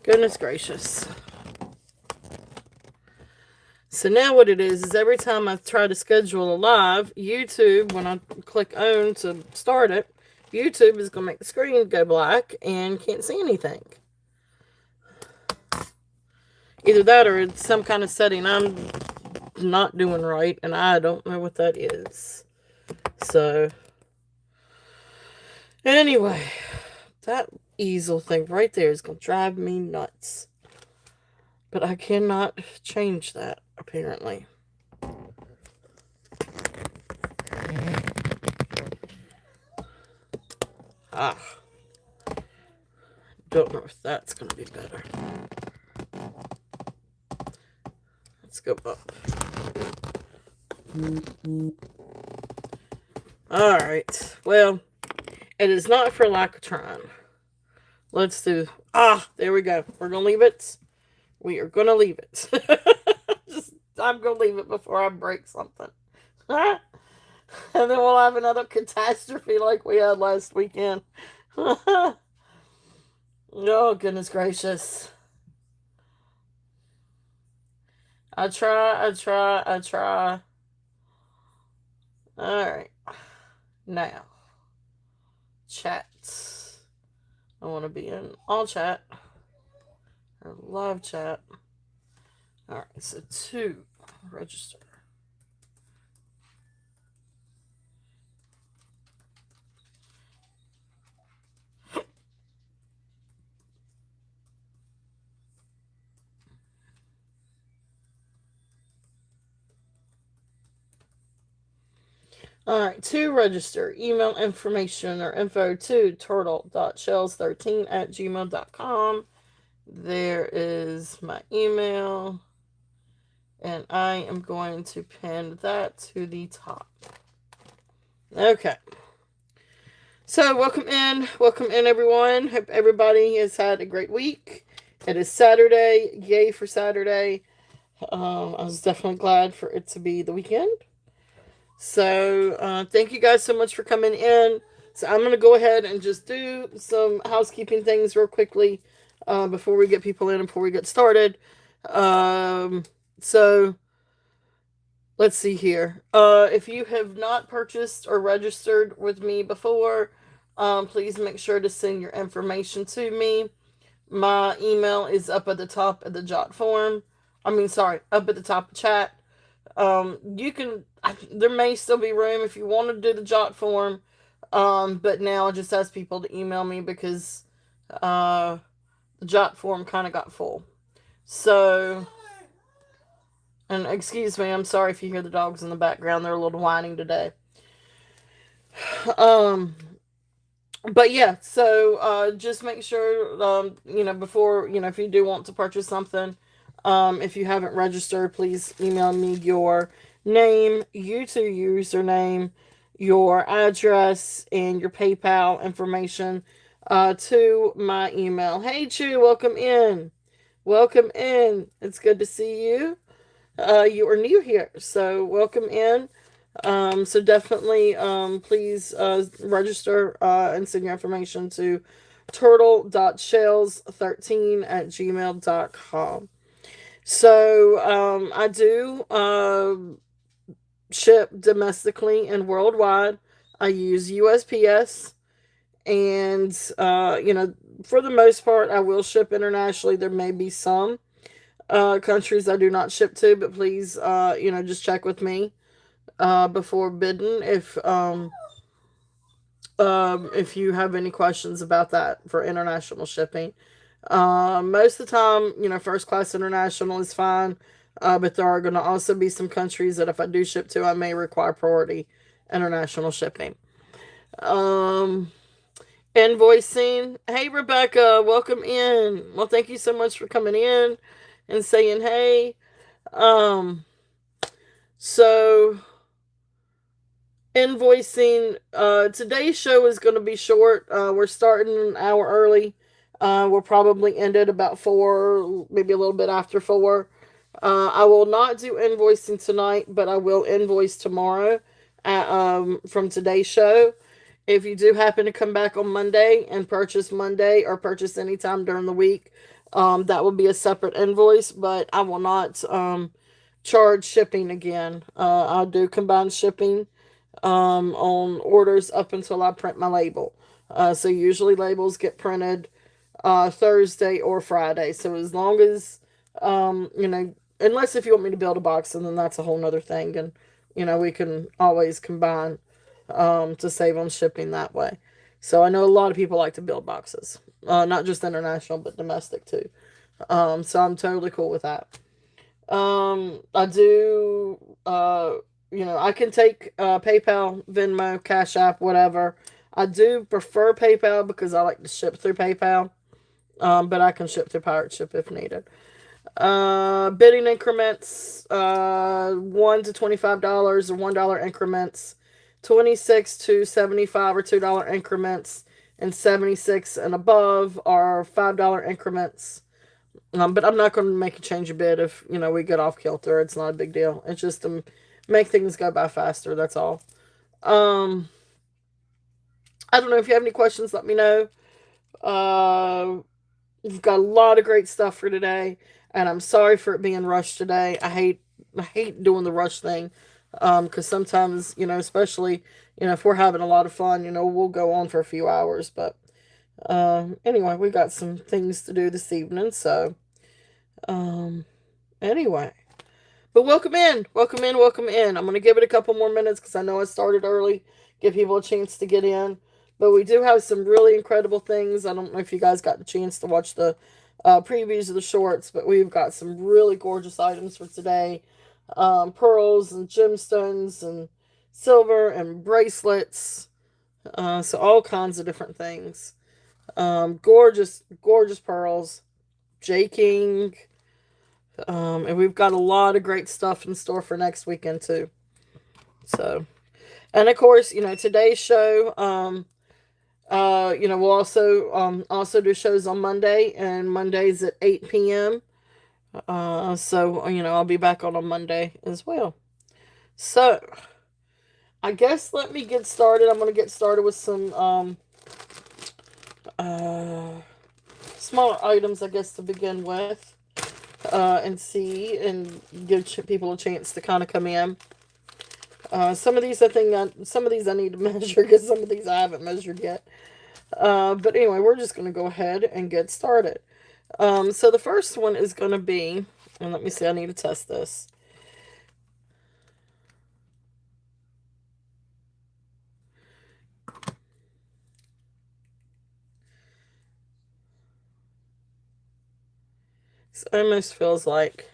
Goodness gracious. So now what it is every time I try to schedule a live, YouTube, when I click on to start it, YouTube is going to make the screen go black and can't see anything. Either that or it's some kind of setting I'm not doing right, and I don't know what that is. So, anyway, that easel thing right there is going to drive me nuts. But I cannot change that, apparently. Ah. Don't know if that's going to be better. Let's go up. Alright. Well, it is not for lack of trying. Let's do... there we go. We're going to leave it. We are going to leave it. I'm going to leave it before I break something. And then we'll have another catastrophe like we had last weekend. Oh, goodness gracious. I try. Alright. Now. Chat. I want to be in all chat. Or live chat. Alright, so 2. Register. Alright, to register, email information or info to turtle.shells13@gmail.com. There is my email, and I am going to pin that to the top. Okay. So, welcome in everyone. Hope everybody has had a great week. It is Saturday. Yay for Saturday. I was definitely glad for it to be the weekend. So, thank you guys so much for coming in. So, I'm going to go ahead and just do some housekeeping things real quickly before we get people in and before we get started. So, let's see here. If you have not purchased or registered with me before, please make sure to send your information to me. My email is up at the top of the jot form. Up at the top of chat. You can, there may still be room if you want to do the jot form. But now I just ask people to email me because, the jot form kind of got full. So, and excuse me, I'm sorry if you hear the dogs in the background. They're a little whining today. But yeah, so, just make sure, before, if you do want to purchase something, if you haven't registered, please email me your name, YouTube username, your address, and your PayPal information to my email. Hey, Chew, welcome in. Welcome in. It's good to see you. You are new here, so welcome in. So definitely, please register and send your information to turtle.shells13@gmail.com. So, I do ship domestically and worldwide. I use USPS, and for the most part, I will ship internationally. There may be some countries I do not ship to, but please, just check with me before bidding if you have any questions about that for international shipping. Most of the time, first class international is fine. But there are going to also be some countries that if I do ship to, I may require priority international shipping. Invoicing. Hey, Rebecca, welcome in. Well, thank you so much for coming in and saying hey. So invoicing. Today's show is going to be short. We're starting an hour early. We'll probably end at about 4, maybe a little bit after 4. I will not do invoicing tonight, but I will invoice tomorrow from today's show. If you do happen to come back on Monday and purchase Monday or purchase anytime during the week, That will be a separate invoice, but I will not charge shipping again. I'll do combined shipping on orders up until I print my label. So usually labels get printed Thursday or Friday. So as long as, unless if you want me to build a box, and then that's a whole nother thing. And, we can always combine to save on shipping that way. So I know a lot of people like to build boxes, not just international, but domestic too. So I'm totally cool with that. I do, I can take PayPal, Venmo, Cash App, whatever. I do prefer PayPal because I like to ship through PayPal, but I can ship through Pirate Ship if needed. Bidding increments, $1 to $25 or $1 increments, 26 to 75 or $2 increments, and 76 and above are $5 increments. But I'm not going to make a change of bid if we get off kilter. It's not a big deal. It's just to make things go by faster. That's all. Um, I don't know if you have any questions. Let me know. Uh, we've got a lot of great stuff for today, and I'm sorry for it being rushed today. I hate doing the rush thing, because sometimes especially if we're having a lot of fun, we'll go on for a few hours. But anyway, we got some things to do this evening, so um, anyway. But welcome in, welcome in, welcome in. I'm going to give it a couple more minutes because I know I started early, give people a chance to get in. But we do have some really incredible things. I don't know if you guys got the chance to watch the previews of the shorts, but we've got some really gorgeous items for today. Pearls and gemstones and silver and bracelets. So all kinds of different things. Gorgeous, gorgeous pearls. J. King. And we've got a lot of great stuff in store for next weekend too. So, and of course, today's show, we'll also do shows on Monday, and Mondays at 8 p.m. So I'll be back on Monday as well. So, I guess let me get started. I'm gonna get started with some uh smaller items, I guess, to begin with. And see and give people a chance to kind of come in. Some of these some of these I need to measure because some of these I haven't measured yet. But anyway, we're just going to go ahead and get started. So the first one is going to be, and let me see, I need to test this. This almost feels like,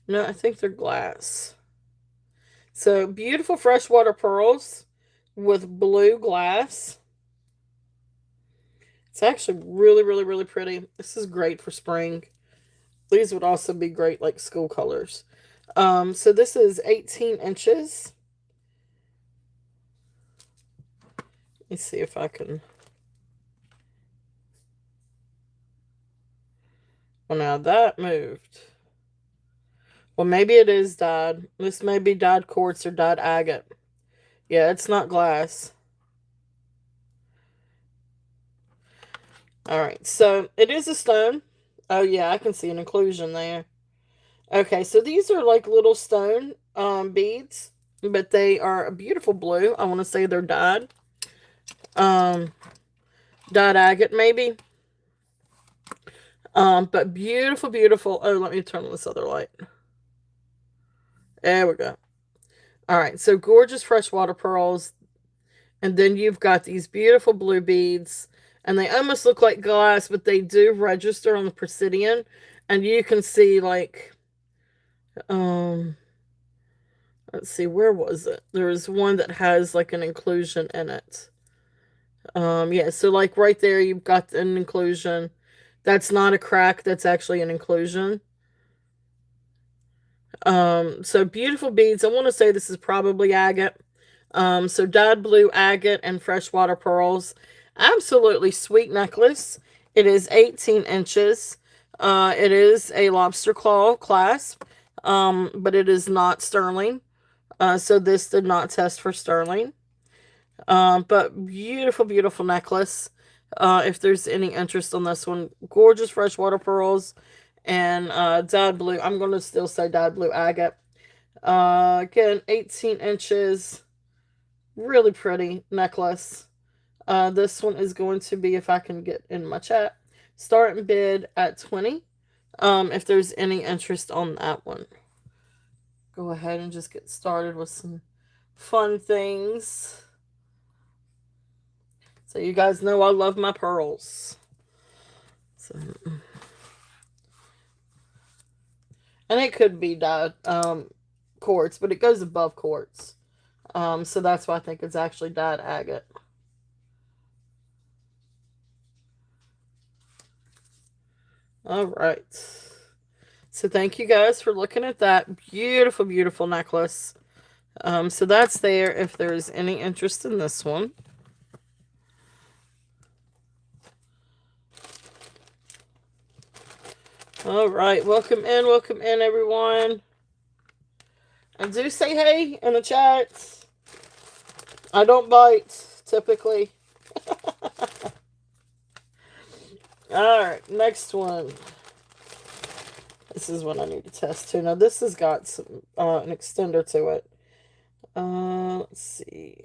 no, I think they're glass. So beautiful freshwater pearls with blue glass. It's actually really, really, really pretty. This is great for spring. These would also be great like school colors. So this is 18 inches. Let me see if I can. Well, now that moved. Well, maybe it is dyed. This may be dyed quartz or dyed agate. Yeah, it's not glass. Alright, so it is a stone. Oh, yeah, I can see an inclusion there. Okay, so these are like little stone beads, but they are a beautiful blue. I want to say they're dyed. Um, Dyed agate, maybe. But beautiful, beautiful. Oh, let me turn on this other light. There we go. All right, so gorgeous freshwater pearls. And then you've got these beautiful blue beads. And they almost look like glass, but they do register on the Presidian. And you can see, like, let's see, where was it? There was one that has, like, an inclusion in it. Yeah, so, like, right there, you've got an inclusion. That's not a crack, that's actually an inclusion. So beautiful beads. I want to say this is probably agate. So dyed blue agate and freshwater pearls. Absolutely sweet necklace. It is 18 inches. It is a lobster claw clasp, but it is not sterling. So this did not test for sterling. But beautiful, beautiful necklace. if there's any interest on this one. Gorgeous freshwater pearls and dyed blue. I'm going to still say dyed blue agate. Again, 18 inches. Really pretty necklace. This one is going to be, if I can get in my chat, start and bid at 20. If there's any interest on that one. Go ahead and just get started with some fun things. So you guys know I love my pearls. So, and it could be dyed quartz, but it goes above quartz. So that's why I think it's actually dyed agate. All right. So thank you guys for looking at that beautiful, beautiful necklace. So that's there if there's any interest in this one. All right. Welcome in, everyone. And do say hey in the chat. I don't bite, typically. Alright, next one. This is one I need to test too. Now, this has got some an extender to it. Let's see.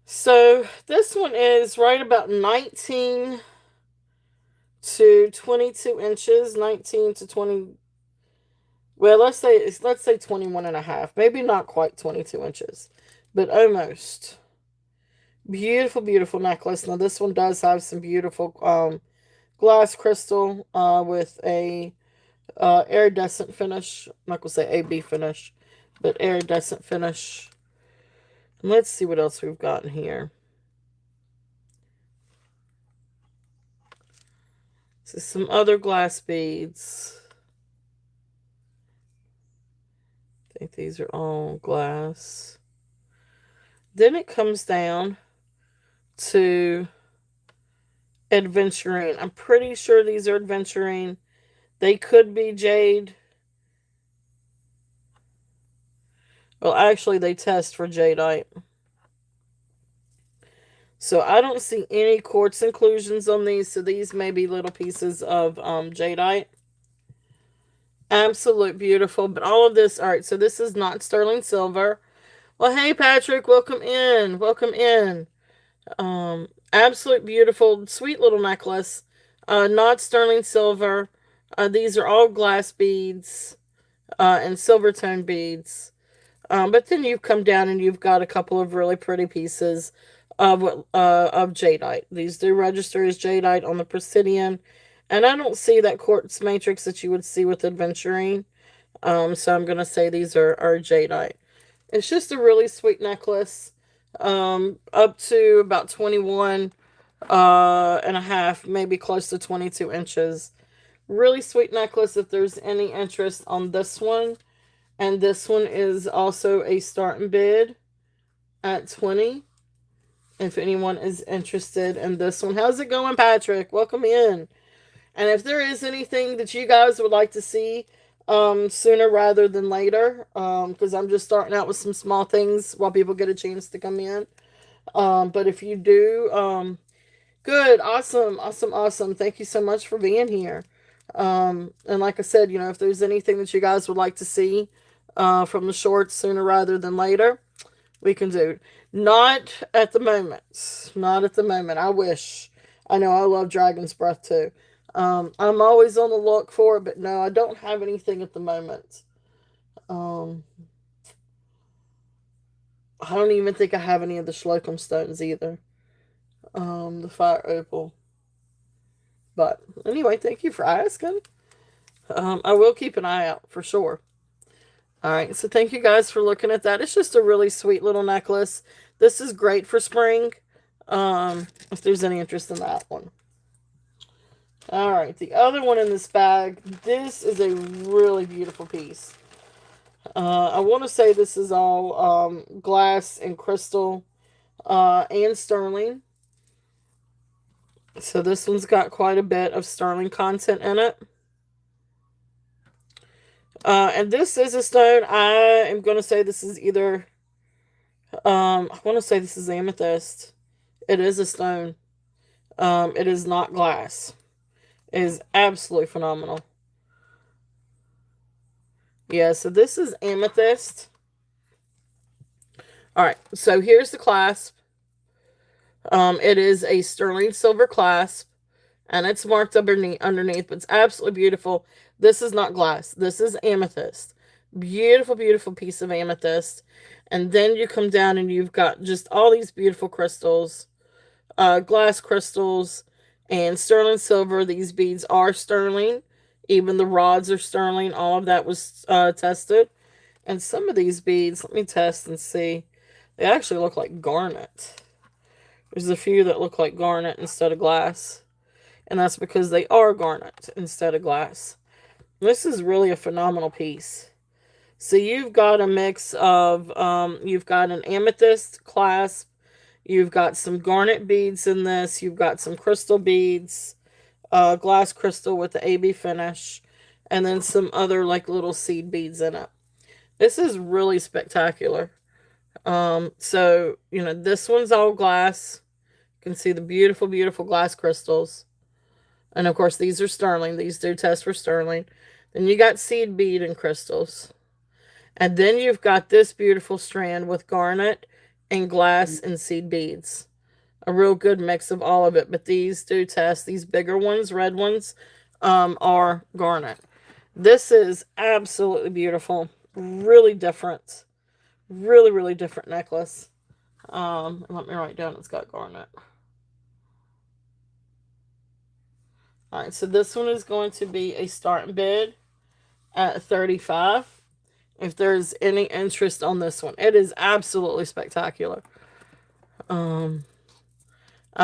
So, this one is right about 19 to 22 inches. 19 to 20. Well, let's say 21 and a half. Maybe not quite 22 inches, but almost. Beautiful, beautiful necklace. Now, this one does have some beautiful glass crystal with a iridescent finish. I'm not going to say AB finish, but iridescent finish. And let's see what else we've got in here. So some other glass beads. I think these are all glass. Then it comes down to aventurine. I'm pretty sure these are aventurine. They could be jade. Well, actually, they test for jadeite. So I don't see any quartz inclusions on these. So these may be little pieces of jadeite. Absolute beautiful. But all of this, all right, so this is not sterling silver. Well, hey, Patrick, welcome in. Welcome in. Absolute beautiful, sweet little necklace. Not sterling silver. These are all glass beads and silver tone beads. But then you've come down and you've got a couple of really pretty pieces of jadeite. These do register as jadeite on the Presidian. And I don't see that quartz matrix that you would see with aventurine. So I'm going to say these are jadeite. It's just a really sweet necklace. Up to about 21 and a half, maybe close to 22 inches. Really sweet necklace if there's any interest on this one. And this one is also a start and bid at 20. If anyone is interested in this one. How's it going, Patrick? Welcome in. And if there is anything that you guys would like to see sooner rather than later, because I'm just starting out with some small things while people get a chance to come in. But if you do, good, awesome, awesome, awesome. Thank you so much for being here. And like I said, you know, if there's anything that you guys would like to see from the shorts sooner rather than later, we can do. Not at the moment. Not at the moment. I wish. I know I love Dragon's Breath too. I'm always on the look for it, but no, I don't have anything at the moment. I don't even think I have any of the Slocum stones either. The fire opal. But anyway, thank you for asking. I will keep an eye out for sure. All right, so thank you guys for looking at that. It's just a really sweet little necklace. This is great for spring, if there's any interest in that one. All right, the other one in this bag, this is a really beautiful piece. I want to say this is all glass and crystal and sterling. So this one's got quite a bit of sterling content in it. And this is a stone. I am going to say this is either, I want to say this is amethyst. It is a stone. It is not glass. It is absolutely phenomenal. Yeah, so this is amethyst. All right, so here's the clasp. It is a sterling silver clasp, and it's marked underneath, but it's absolutely beautiful. This is not glass. This is amethyst. Beautiful, beautiful piece of amethyst. And then you come down and you've got just all these beautiful crystals, glass crystals, and sterling silver. These beads are sterling. Even the rods are sterling. All of that was tested. And some of these beads, let me test and see. They actually look like garnet. There's a few that look like garnet instead of glass. And that's because they are garnet instead of glass. This is really a phenomenal piece. So you've got a mix of, you've got an amethyst clasp, you've got some garnet beads in this, you've got some crystal beads, glass crystal with the AB finish, and then some other like little seed beads in it. This is really spectacular. So, you know, this one's all glass. You can see the beautiful, beautiful glass crystals. And of course, these are sterling. These do test for sterling. Then you got seed bead and crystals. And then you've got this beautiful strand with garnet and glass and seed beads. A real good mix of all of it. But these do test. These bigger ones, red ones, are garnet. This is absolutely beautiful. Really different. Really, really different necklace. Let me write down it's got garnet. Alright, so this one is going to be a starting bid at $35. If there's any interest on this one, it is absolutely spectacular. I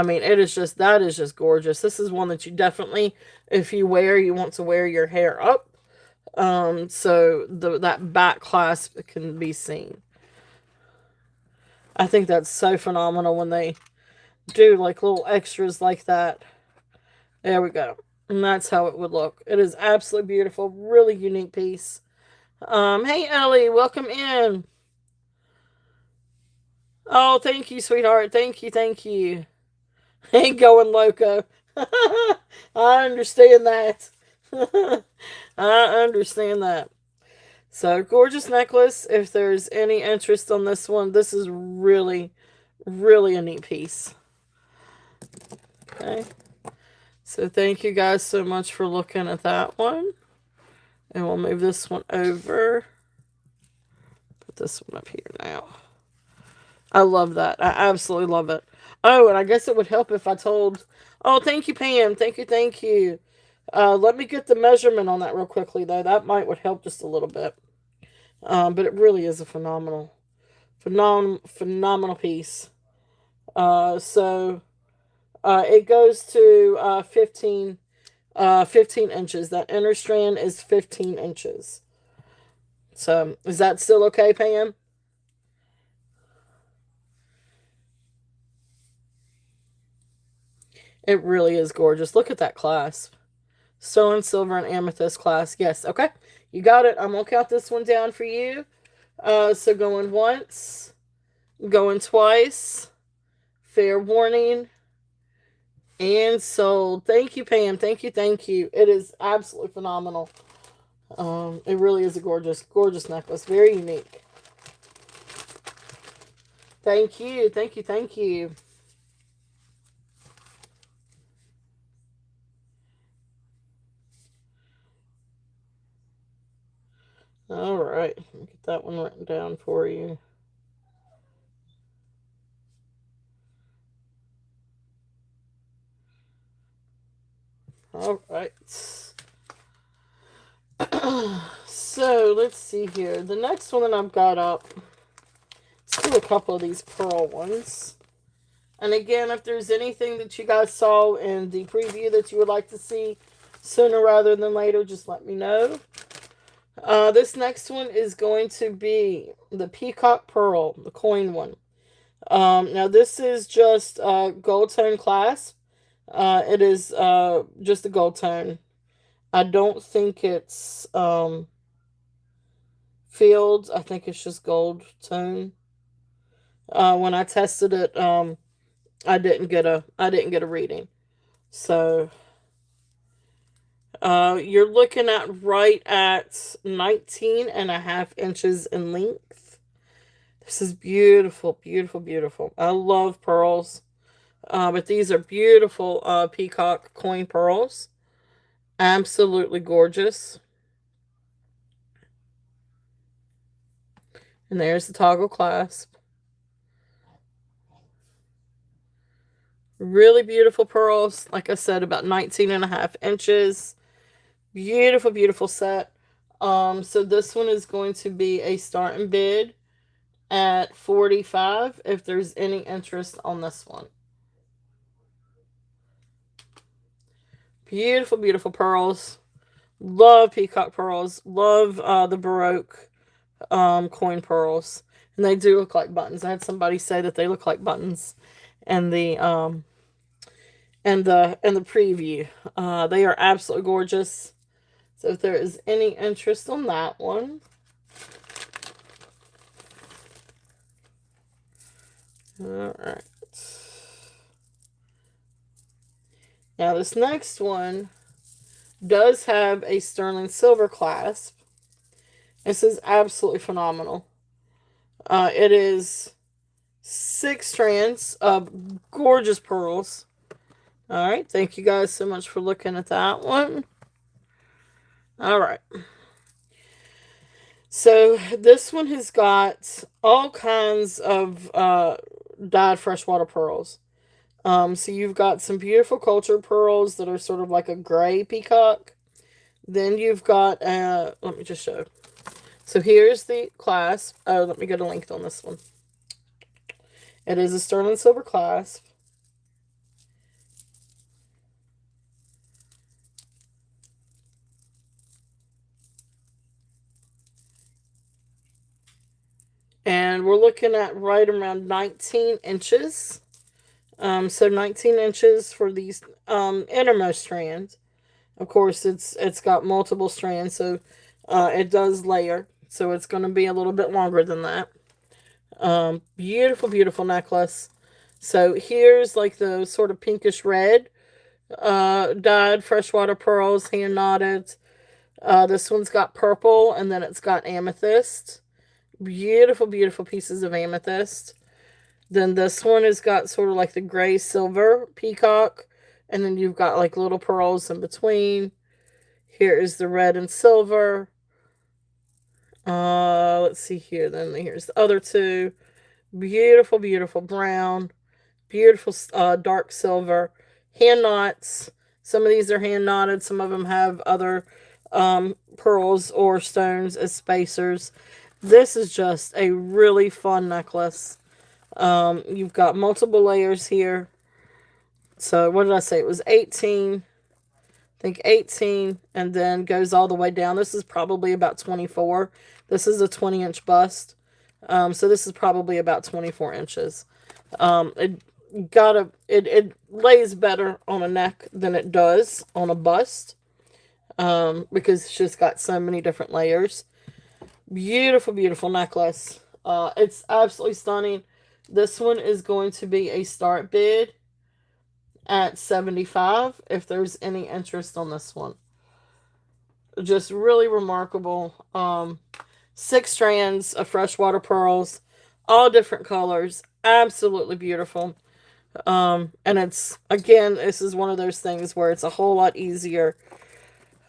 mean, that is just gorgeous. This is one that you definitely, if you want to wear your hair up, so that back clasp can be seen. I think that's so phenomenal when they do like little extras like that. There we go. And that's how it would look. It is absolutely beautiful. Really unique piece. Hey Ellie, welcome in. Oh, thank you, sweetheart. Thank you, thank you. Ain't going loco. I understand that. I understand that. So, gorgeous necklace. If there's any interest on this one, this is really, really a neat piece. Okay. So, thank you guys so much for looking at that one. And we'll move this one over. Put this one up here now. I love that. I absolutely love it. Oh, and I guess it would help if I told... Oh, thank you, Pam. Thank you, thank you. Let me get the measurement on that real quickly, though. That would help just a little bit. But it really is a phenomenal piece. So it goes to 15 inches. That inner strand is 15 inches. So is that still okay, Pam? It really is gorgeous. Look at that clasp. Sterling silver and amethyst clasp. Yes, okay. You got it. I'm going to count this one down for you. So going once, going twice, fair warning, and sold. Thank you, Pam. Thank you, thank you. It is absolutely phenomenal. It really is a gorgeous, gorgeous necklace. Very unique. Thank you, thank you, thank you. All right, get that one written down for you. All right. So let's see here. The next one that I've got up, let's do a couple of these pearl ones. And again, if there's anything that you guys saw in the preview that you would like to see sooner rather than later, just let me know. This next one is going to be the Peacock Pearl, the coin one. Now this is just gold tone clasp. It is just a gold tone. I don't think it's fields. I think it's just gold tone. When I tested it, I didn't get a reading. So you're looking at right at 19 and a half inches in length. This is beautiful, beautiful, beautiful. I love pearls. But these are beautiful peacock coin pearls. Absolutely gorgeous. And there's the toggle clasp. Really beautiful pearls. Like I said, about 19 and a half inches. Beautiful, beautiful set. So this one is going to be a starting bid at $45 if there's any interest on this one. Beautiful, beautiful pearls. Love peacock pearls. Love the Baroque coin pearls. And they do look like buttons. I had somebody say that they look like buttons in the preview. They are absolutely gorgeous. So if there is any interest on that one. Alright. Now this next one does have a sterling silver clasp. This is absolutely phenomenal. It is 6 strands of gorgeous pearls. Alright, thank you guys so much for looking at that one. Alright. So this one has got all kinds of dyed freshwater pearls. So you've got some beautiful cultured pearls that are sort of like a gray peacock. Then you've got, let me just show. So here's the clasp. Oh, let me get a length on this one. It is a sterling silver clasp. And we're looking at right around 19 inches. So 19 inches for these innermost strands. Of course, it's got multiple strands, so it does layer. So it's going to be a little bit longer than that. Beautiful, beautiful necklace. So here's like the sort of pinkish red dyed freshwater pearls, hand knotted. This one's got purple, and then it's got amethyst. Beautiful, beautiful pieces of amethyst. Then this one has got sort of like the gray silver peacock, and then you've got like little pearls in between. Here is the red and silver. Let's see here. Then here's the other two. Beautiful, beautiful brown. Beautiful dark silver. Hand knots. Some of these are hand knotted. Some of them have other pearls or stones as spacers. This is just a really fun necklace. You've got multiple layers here. So what did I say? It was 18. I think 18, and then goes all the way down. This is probably about 24. This is a 20-inch bust. So this is probably about 24 inches. It lays better on a neck than it does on a bust. Because it's just got so many different layers. Beautiful, beautiful necklace. It's absolutely stunning. This one is going to be a start bid at $75 if there's any interest on this one. Just really remarkable. 6 strands of freshwater pearls, all different colors. Absolutely beautiful. And it's, again, this is one of those things where it's a whole lot easier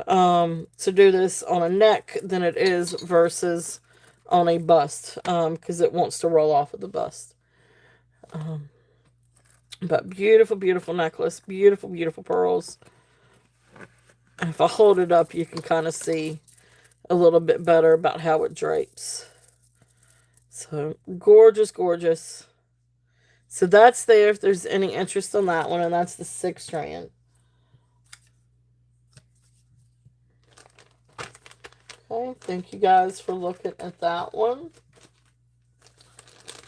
to do this on a neck than it is versus on a bust, because it wants to roll off of the bust. But beautiful, beautiful necklace. Beautiful, beautiful pearls. And if I hold it up, you can kind of see a little bit better about how it drapes. So, gorgeous, gorgeous. So that's there if there's any interest on that one, and that's the 6 strand. Okay, thank you guys for looking at that one.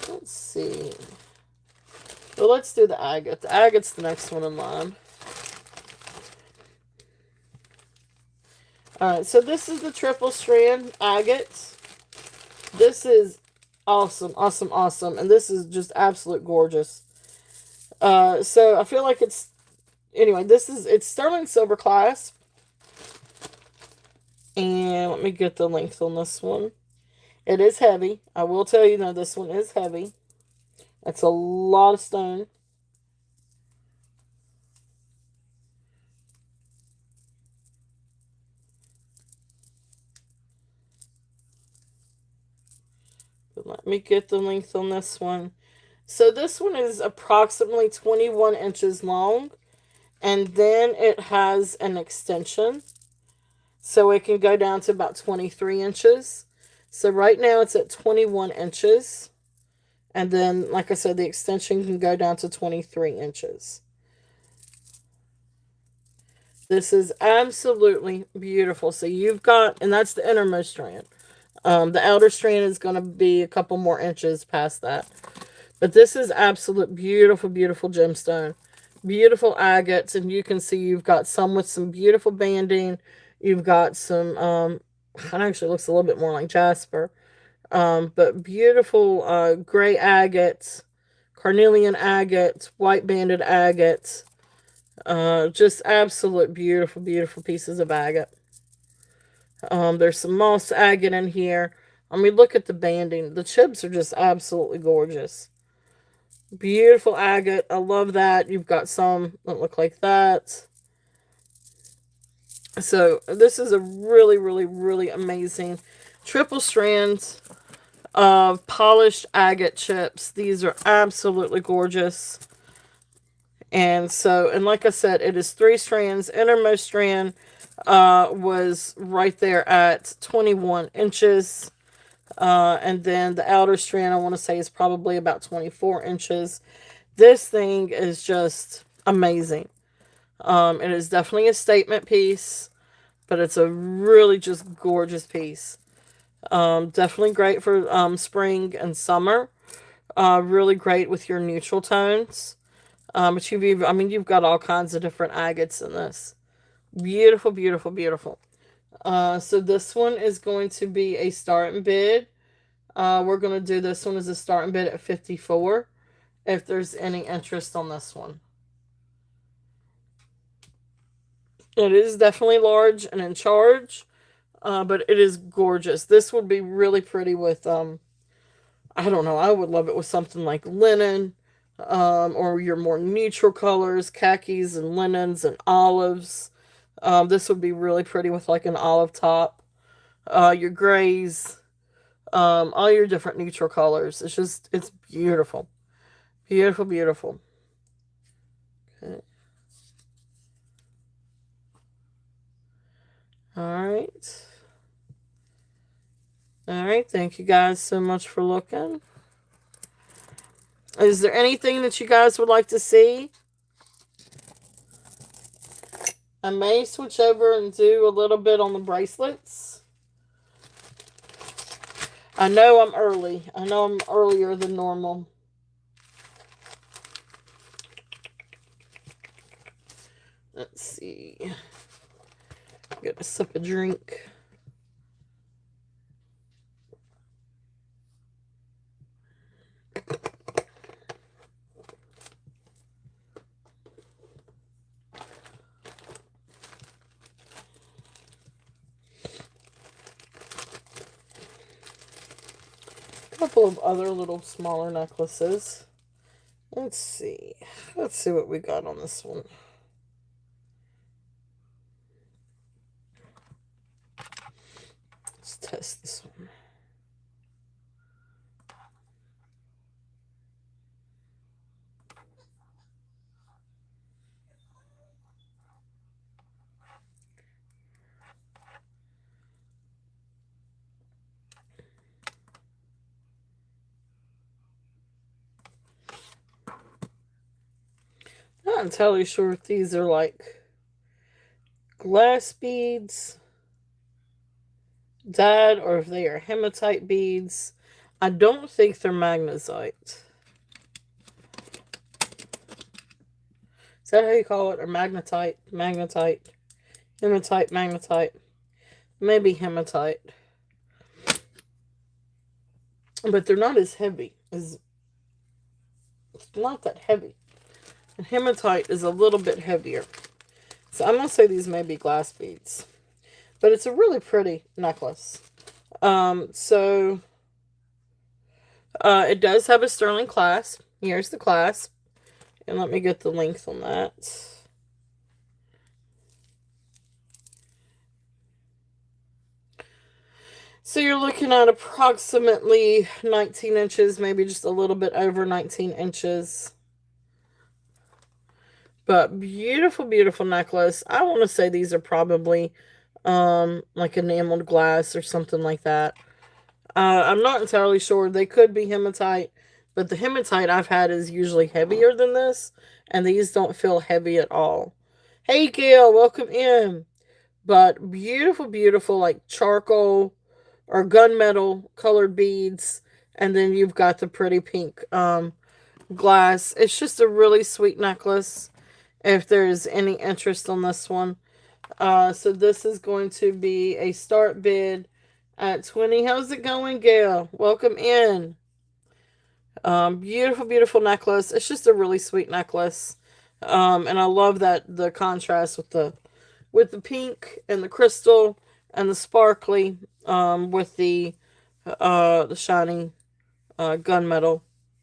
Let's see. Well, let's do the agate. The agate's the next one in line. Alright, so this is the triple strand agate. This is awesome, awesome, awesome. And this is just absolute gorgeous. So I feel like it's, anyway, it's sterling silver clasp. And let me get the length on this one. It is heavy. I will tell you, though, this one is heavy. It's a lot of stone. But let me get the length on this one. So this one is approximately 21 inches long. And then it has an extension. So it can go down to about 23 inches. So right now it's at 21 inches. And then, like I said, the extension can go down to 23 inches. This is absolutely beautiful. So you've got, and that's the innermost strand. The outer strand is going to be a couple more inches past that. But this is absolute beautiful, beautiful gemstone. Beautiful agates. And you can see you've got some with some beautiful banding. You've got some, it actually looks a little bit more like jasper. But beautiful gray agates, carnelian agates, white banded agates. Just absolute beautiful, beautiful pieces of agate. There's some moss agate in here. I mean, look at the banding. The chips are just absolutely gorgeous. Beautiful agate. I love that. You've got some that look like that. So this is a really, really, really amazing triple strands of polished agate chips. These are absolutely gorgeous. And so, and like I said, it is 3 strands. Innermost strand was right there at 21 inches. And then the outer strand, I want to say, is probably about 24 inches. This thing is just amazing. It is definitely a statement piece, but it's a really just gorgeous piece. Definitely great for spring and summer. Really great with your neutral tones. But you've got all kinds of different agates in this. Beautiful, beautiful, beautiful. So this one is going to be a start and bid. We're going to do this one as a start and bid at $54, if there's any interest on this one. It is definitely large and in charge, but it is gorgeous. This would be really pretty with, I don't know, I would love it with something like linen, or your more neutral colors, khakis and linens and olives. This would be really pretty with like an olive top. Your grays, all your different neutral colors. It's beautiful. Beautiful, beautiful. Okay. All right. All right. Thank you guys so much for looking. Is there anything that you guys would like to see? I may switch over and do a little bit on the bracelets. I know I'm early. I know I'm earlier than normal. Let's see. Get a sip of drink. Couple of other little smaller necklaces. Let's see. Let's see what we got on this one. Let's test this one. Not entirely sure if these are like glass beads dyed or if they are hematite beads. I don't think they're magnesite. Is that how you call it? Or magnetite? Magnetite. Hematite, magnetite. Maybe hematite. but they're not as heavy. It's not that heavy. And hematite is a little bit heavier. So I'm going to say these may be glass beads. But it's a really pretty necklace. So it does have a sterling clasp. Here's the clasp. And let me get the length on that. So you're looking at approximately 19 inches, maybe just a little bit over 19 inches. But beautiful, beautiful necklace. I want to say these are probably like enameled glass or something like that. I'm not entirely sure. They could be hematite, but the hematite I've had is usually heavier than this, and these don't feel heavy at all. Hey, Gail, welcome in. But beautiful, beautiful, like charcoal or gunmetal colored beads, and then you've got the pretty pink glass. It's just a really sweet necklace. If there's any interest on this one, so this is going to be a start bid at 20. How's it going, Gail? Welcome in. Beautiful, beautiful necklace. It's just a really sweet necklace. And I love that the contrast with the pink and the crystal and the sparkly with the shiny gunmetal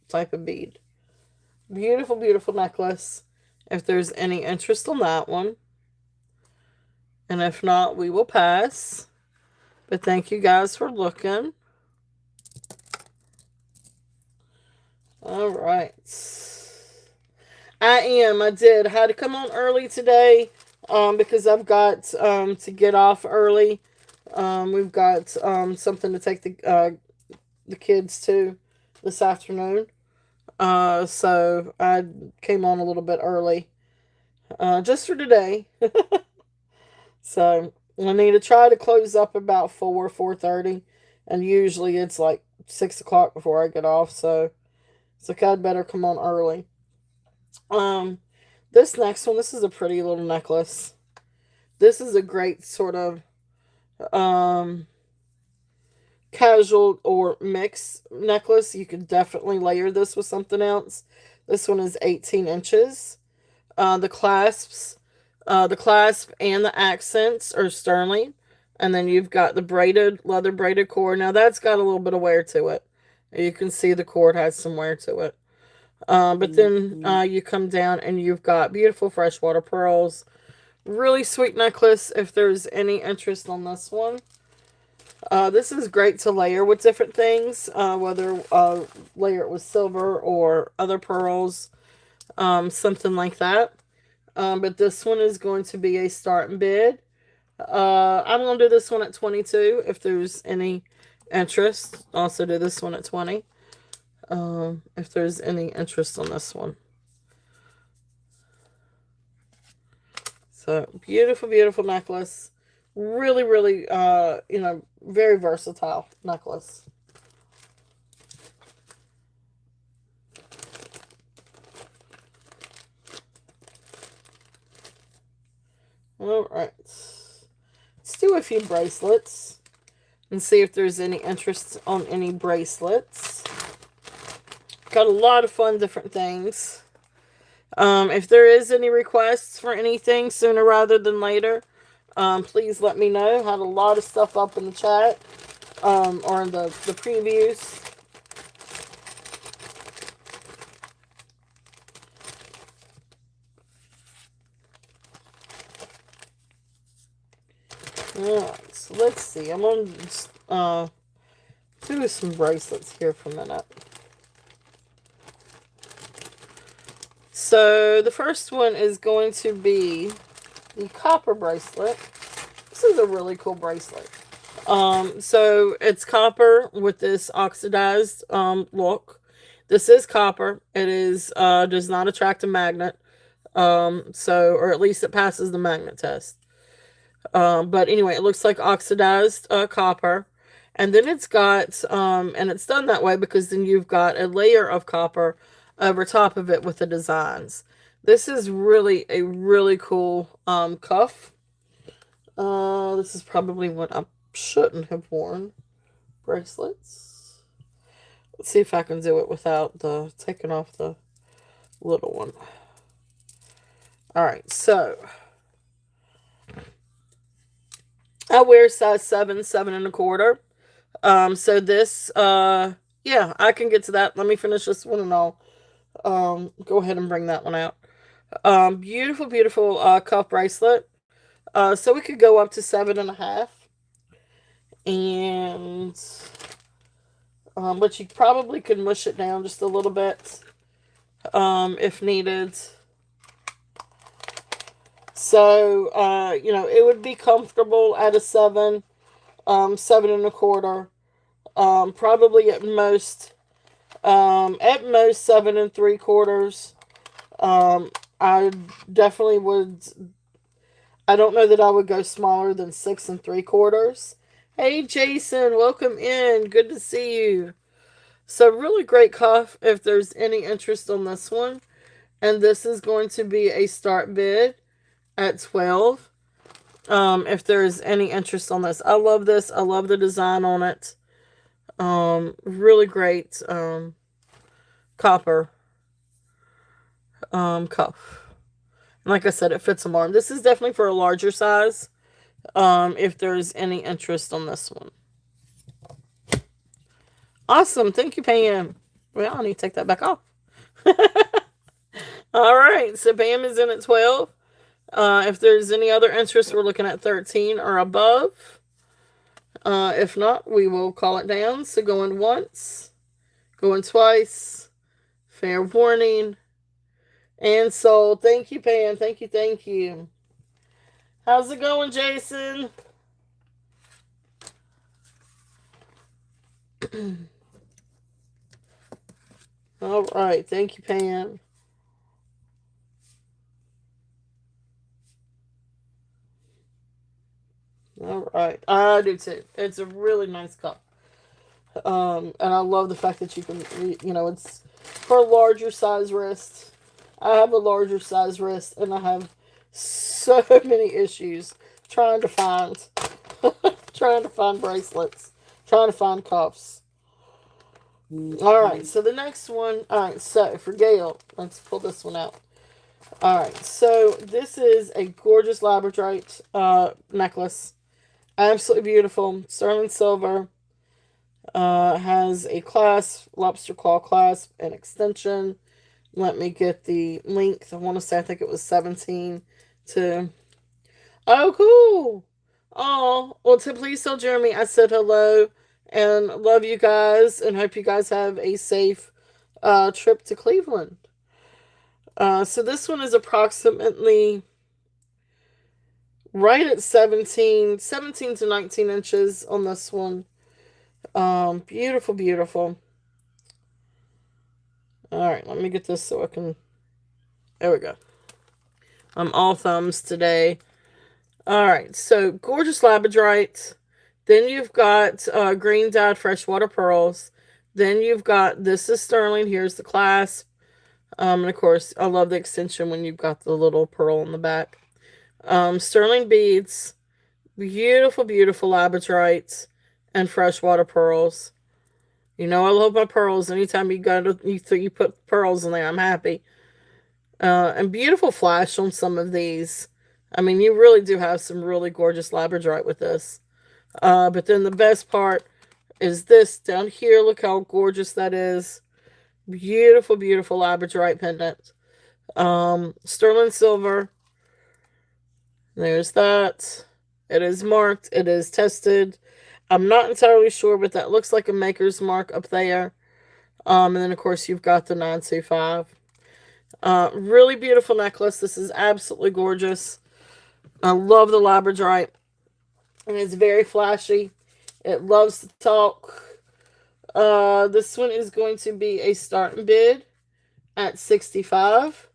type of bead. Beautiful, beautiful necklace. If there's any interest on that one. And if not, we will pass. But thank you guys for looking. All right. I did. I had to come on early today because I've got to get off early. We've got something to take the kids to this afternoon. So I came on a little bit early just for today. So I need to try to close up about 4:30, and usually it's like 6 o'clock before I get off. So it's like I'd better come on early. This next one, this is a pretty little necklace. This is a great sort of casual or mix necklace. You could definitely layer this with something else. This one is 18 inches. The clasps, the clasp and the accents are sterling. And then you've got the leather braided cord. Now that's got a little bit of wear to it. You can see the cord has some wear to it. But then you come down and you've got beautiful freshwater pearls. Really sweet necklace if there's any interest on this one. This is great to layer with different things, whether layer it with silver or other pearls, something like that. But this one is going to be a starting bid. I'm going to do this one at 22 if there's any interest. Also do this one at 20 if there's any interest on this one. So beautiful, beautiful necklace. Really, really, very versatile necklace. All right. Let's do a few bracelets and see if there's any interest on any bracelets. Got a lot of fun different things. If there is any requests for anything sooner rather than later, please let me know. Had a lot of stuff up in the chat or in the previews. Alright, so let's see. I'm going to do some bracelets here for a minute. So the first one is going to be the copper bracelet. This is a really cool bracelet. So it's copper with this oxidized look. This is copper. It is does not attract a magnet. Or at least it passes the magnet test. But anyway, it looks like oxidized copper. And then it's got, and it's done that way because then you've got a layer of copper over top of it with the designs. This is really a really cool cuff. This is probably what I shouldn't have worn. Bracelets. Let's see if I can do it without the taking off the little one. All right, so I wear size 7, 7 1/4. So this, yeah, I can get to that. Let me finish this one and I'll, go ahead and bring that one out. Beautiful, beautiful, cuff bracelet. So we could go up to 7 1/2. And, but you probably could mush it down just a little bit, if needed. So, it would be comfortable at a 7, 7 1/4. Probably at most 7 3/4. I definitely would. I don't know that I would go smaller than 6 3/4. Hey Jason, welcome in. Good to see you. So really great cuff if there's any interest on this one. And this is going to be a start bid at 12. If there's any interest on this. I love this. I love the design on it. Really great copper cuff. Like I said, it fits them arm. This is definitely for a larger size. If there's any interest on this one. Awesome. Thank you, Pam. Well, I need to take that back off. All right. So Pam is in at 12. If there's any other interest, we're looking at 13 or above. If not, we will call it down. So going once, going twice, fair warning, and sold. Thank you, Pam. Thank you, thank you. How's it going, Jason? All right. Thank you, Pam. All right. I do too. It's a really nice cup. And I love the fact that you can, it's for a larger size wrist. I have a larger size wrist, and I have so many issues trying to find, trying to find bracelets, trying to find cuffs. All right, so the next one. All right, so for Gail, let's pull this one out. All right, so this is a gorgeous labradorite necklace, absolutely beautiful, sterling silver. Has a clasp, lobster claw clasp, and extension. Let me get the length. I want to say, I think it was 17 to. Oh, cool. Oh, well, to please tell Jeremy I said hello and love you guys and hope you guys have a safe trip to Cleveland. So this one is approximately right at 17 to 19 inches on this one. Beautiful, beautiful. All right, let me get this so I can. There we go. I'm all thumbs today. All right, so gorgeous labradorite. Then you've got green dyed freshwater pearls. Then you've got, this is sterling. Here's the clasp. And of course, I love the extension when you've got the little pearl on the back. Sterling beads. Beautiful, beautiful labradorites and freshwater pearls. I love my pearls. Anytime you put pearls in there, I'm happy. And beautiful flash on some of these. I mean, you really do have some really gorgeous labradorite with this. But then the best part is this down here. Look how gorgeous that is. Beautiful, beautiful labradorite pendant. Sterling silver. There's that. It is marked. It is tested. I'm not entirely sure, but that looks like a maker's mark up there. And then, of course, you've got the 925. Really beautiful necklace. This is absolutely gorgeous. I love the labradorite. And it's very flashy. It loves to talk. This one is going to be a starting bid at 65.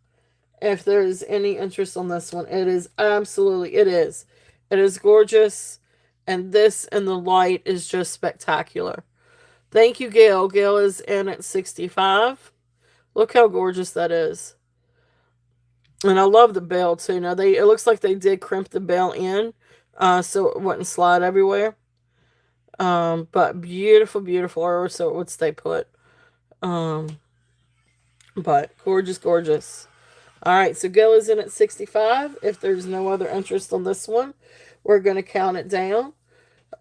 If there's any interest on this one, it is absolutely, it is. It is gorgeous. And this in the light is just spectacular. Thank you, Gail. Gail is in at 65. Look how gorgeous that is. And I love the bell too. Now it looks like they did crimp the bell in, so it wouldn't slide everywhere. But beautiful, beautiful, or so it would stay put. Um, but gorgeous, gorgeous. All right, so Gail is in at 65. If there's no other interest on this one, we're going to count it down.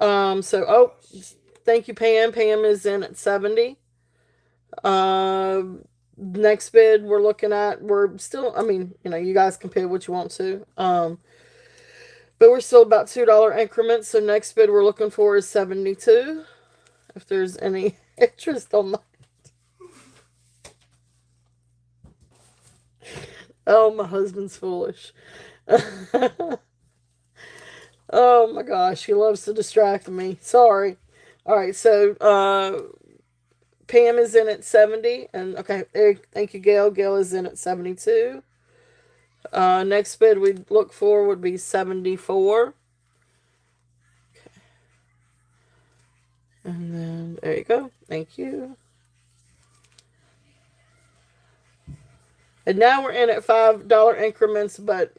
Oh, thank you, Pam. Pam is in at 70. Uh, Next bid we're looking at, we're still, I mean, you guys can pay what you want to. But we're still about $2 increments. So next bid we're looking for is 72. If there's any interest on that. Oh, my husband's foolish. Oh my gosh, he loves to distract me. Sorry. All right, so Pam is in at 70, and okay, thank you, Gail. Gail is in at 72. Next bid we'd look for would be 74. Okay. And then there you go. Thank you. And now we're in at $5 increments, but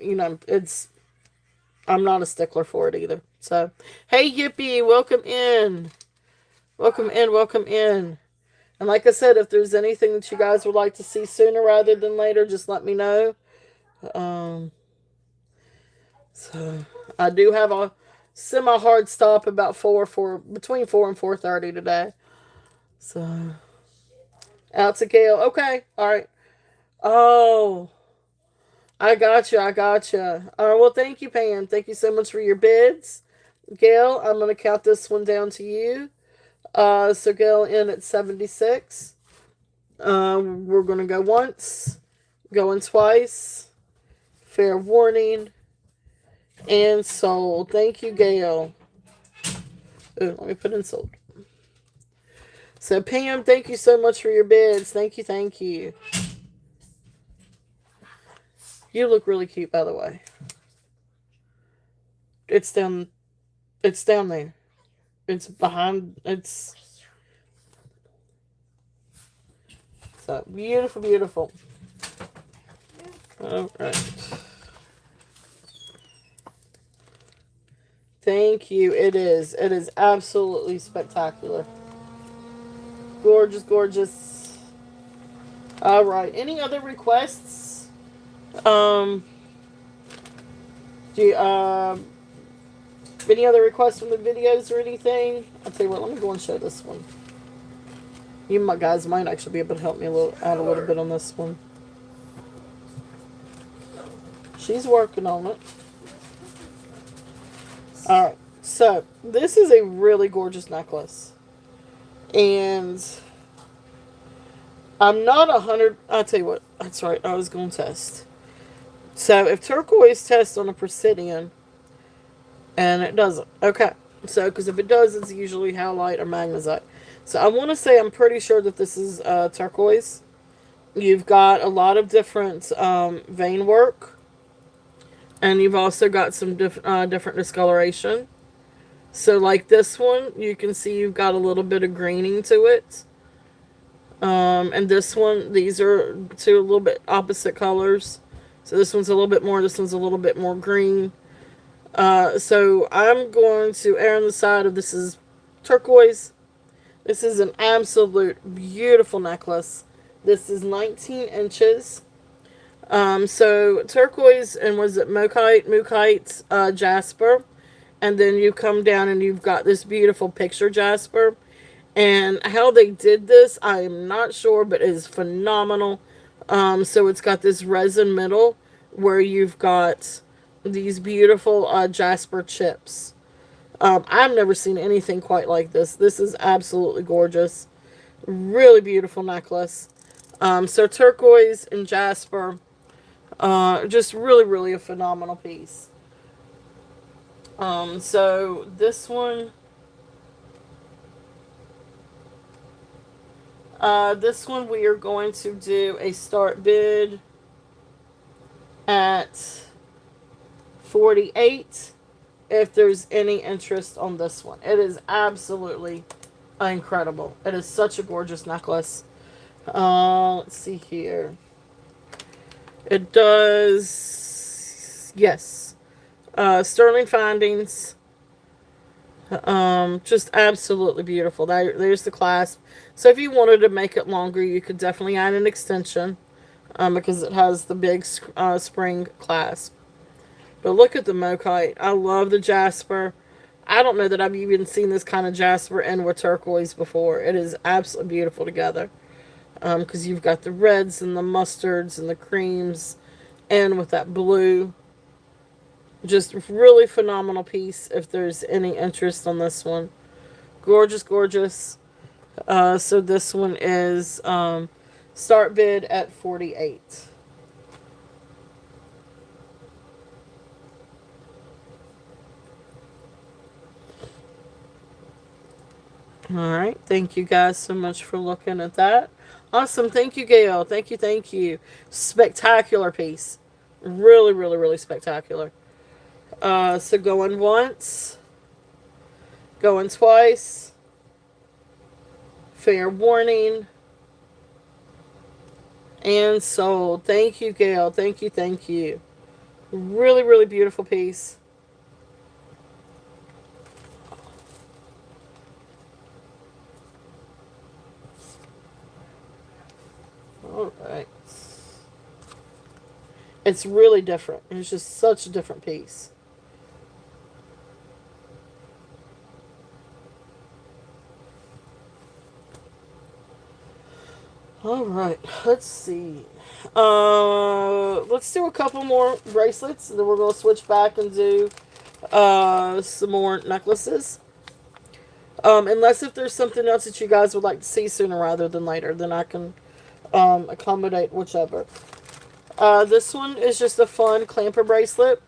I'm not a stickler for it either. So, hey Yippee, welcome in. Welcome in, welcome in. And like I said, if there's anything that you guys would like to see sooner rather than later, just let me know. So I do have a semi-hard stop about between 4 and 4:30 today. So out to Gail. Okay, all right. Oh, I gotcha. I gotcha. All right. Well, thank you, Pam. Thank you so much for your bids, Gail. I'm gonna count this one down to you. So Gail in at 76. We're gonna go once, going twice. Fair warning. And sold. Thank you, Gail. Ooh, let me put in sold. So Pam, thank you so much for your bids. Thank you, thank you. You look really cute, by the way. It's down there. It's behind. It's so beautiful, beautiful. All right. Thank you. It is. It is absolutely spectacular. Gorgeous, gorgeous. All right. Any other requests? Do you, any other requests from the videos or anything? I'll tell you what. Let me go and show this one. You guys might actually be able to help me out a little bit on this one. She's working on it. Alright, so this is a really gorgeous necklace. And I'm not 100. I'll tell you what, that's right, I was going to test. So if turquoise tests on a Presidian, and it doesn't. Okay, so because if it does, it's usually halite or magnesite. So I want to say I'm pretty sure that this is turquoise. You've got a lot of different vein work. And you've also got some different discoloration. So like this one, you can see you've got a little bit of greening to it. And this one, these are two a little bit opposite colors. So this one's a little bit more, this one's a little bit more green. So I'm going to err on the side of this is turquoise. This is an absolute beautiful necklace. This is 19 inches. So turquoise and was it Mookaite, jasper. And then you come down and you've got this beautiful picture jasper. And how they did this, I am not sure, but it is phenomenal. So it's got this resin middle where you've got these beautiful jasper chips. I've never seen anything quite like this. This is absolutely gorgeous. Really beautiful necklace. So turquoise and jasper. Just really, really a phenomenal piece. So this one, we are going to do a start bid at 48 if there's any interest on this one. It is absolutely incredible. It is such a gorgeous necklace. Let's see here. It does, yes. Sterling findings. Just absolutely beautiful. There's the clasp. So if you wanted to make it longer, you could definitely add an extension, because it has the big spring clasp. But look at the Mokite. I love the jasper. I don't know that I've even seen this kind of jasper in with turquoise before. It is absolutely beautiful together. Because you've got the reds and the mustards and the creams, and with that blue. Just really phenomenal piece if there's any interest on this one. Gorgeous, gorgeous. So this one is start bid at 48. All right. Thank you guys so much for looking at that. Awesome. Thank you, Gail. Thank you. Thank you. Spectacular piece. Really, really, really spectacular. So going once, going twice. Fair warning. And sold. Thank you, Gail. Thank you. Thank you. Really, really beautiful piece. All right. It's really different. It's just such a different piece. All right. Let's see. Let's do a couple more bracelets, and then we're gonna switch back and do some more necklaces. Unless if there's something else that you guys would like to see sooner rather than later, then I can accommodate whichever. This one is just a fun clamper bracelet.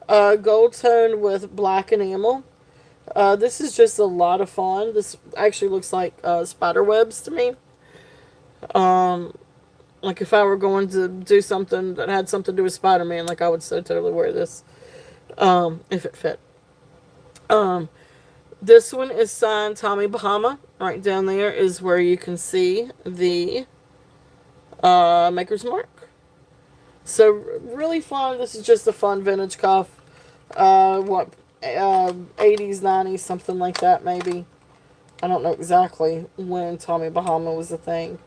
Gold tone with black enamel. This is just a lot of fun. This actually looks like spider webs to me. Like if I were going to do something that had something to do with Spider-Man, like I would so totally wear this, if it fit. This one is signed Tommy Bahama. Right down there is where you can see the maker's mark. So really fun. This is just a fun vintage cuff. 80s, 90s, something like that maybe. I don't know exactly when Tommy Bahama was a thing.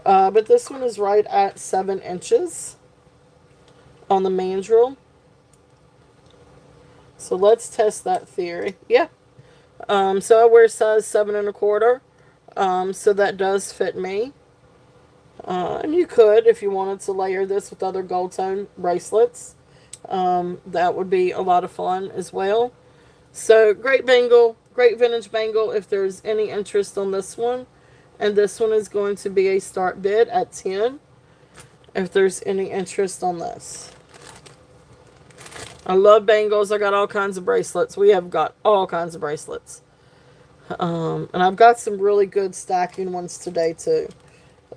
But this one is right at 7 inches on the mandrel. So let's test that theory. Yeah. So I wear size 7 1/4. So that does fit me. And you could, if you wanted to layer this with other gold tone bracelets. That would be a lot of fun as well. So great bangle, great vintage bangle if there's any interest on this one. And this one is going to be a start bid at 10 if there's any interest on this. I love bangles. I got all kinds of bracelets. We have got all kinds of bracelets. And I've got some really good stacking ones today too.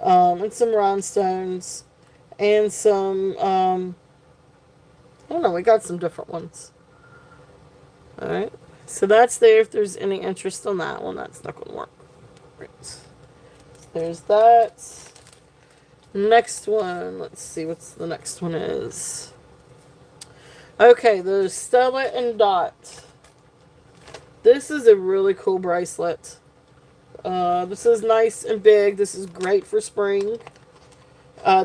And some rhinestones. And some, I don't know, we got some different ones. Alright. So that's there if there's any interest on that one. That's not going to work. Right. So there's that. Next one. Let's see what's the next one is. Okay, the Stella and Dot. This is a really cool bracelet. This is nice and big. This is great for spring.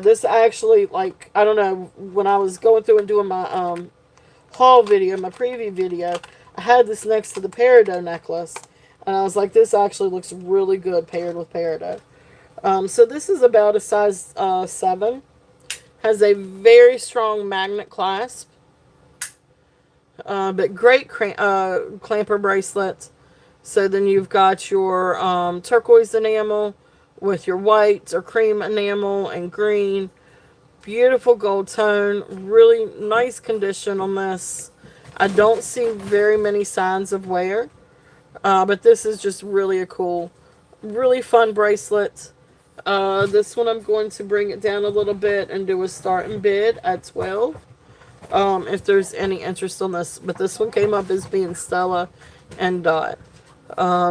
This actually, like, I don't know, when I was going through and doing my haul video, my preview video, I had this next to the peridot necklace. And I was like, this actually looks really good paired with peridot. So this is about a size 7. Has a very strong magnet clasp. But great clamper bracelet. So then you've got your turquoise enamel with your white or cream enamel and green. Beautiful gold tone. Really nice condition on this. I don't see very many signs of wear. But this is just really a cool, really fun bracelet. This one I'm going to bring it down a little bit and do a start and bid at 12. If there's any interest on this. But this one came up as being Stella and Dot.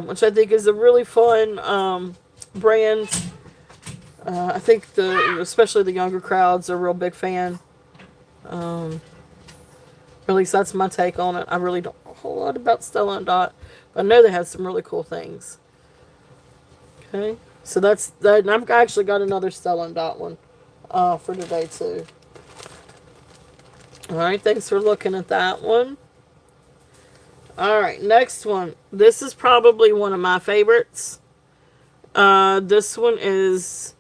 Which I think is a really fun brand. I think especially the younger crowds are a real big fan. At least that's my take on it. I really don't know a whole lot about Stella and Dot, but I know they have some really cool things. Okay. So that's that. And I've actually got another Stella & Dot one for today too. All right, thanks for looking at that one. All right, next one. This is probably one of my favorites. This one is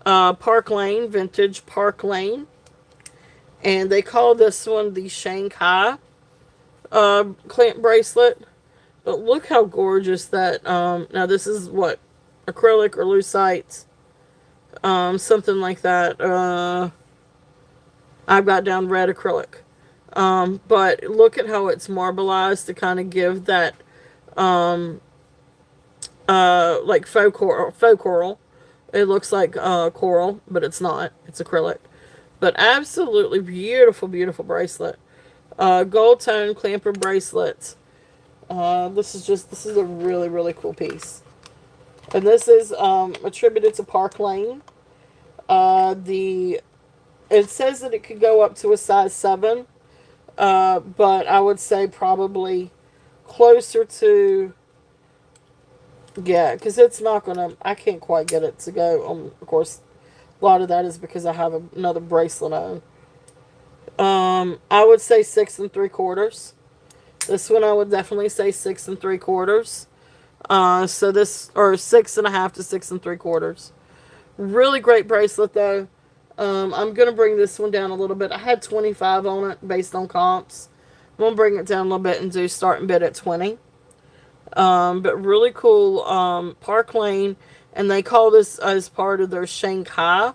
Park Lane, Vintage Park Lane. And they call this one the Shanghai clamp bracelet. But look how gorgeous that, now this is what, acrylic or lucite, something like that. I've got down red acrylic. But look at how it's marbleized to kind of give that, like faux coral. It looks like coral, but it's not. It's acrylic. But absolutely beautiful, beautiful bracelet. Gold tone clamper bracelet. This is a really, really cool piece. And this is attributed to Park Lane. It says that it could go up to a size 7. But I would say probably closer to, yeah, because it's not going to, I can't quite get it to go. Of course, a lot of that is because I have another bracelet on. I would say 6 3/4. This one I would definitely say 6 3/4. So this, or 6.5 to 6 3/4. Really great bracelet though. I'm going to bring this one down a little bit. I had 25 on it based on comps. I'm going to bring it down a little bit and do starting bid at 20. But really cool, Park Lane. And they call this as part of their Shanghai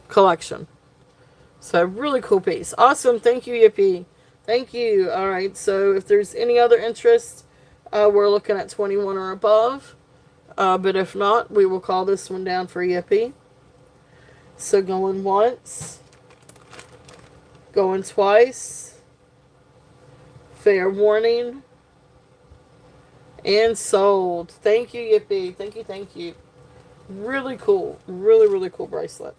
collection. So really cool piece. Awesome. Thank you, Yippee. Thank you. All right. So if there's any other interest, we're looking at 21 or above. But if not, we will call this one down for Yippee. So going once. Going twice. Fair warning. And sold. Thank you, Yippee. Thank you, thank you. Really cool. Really, really cool bracelet.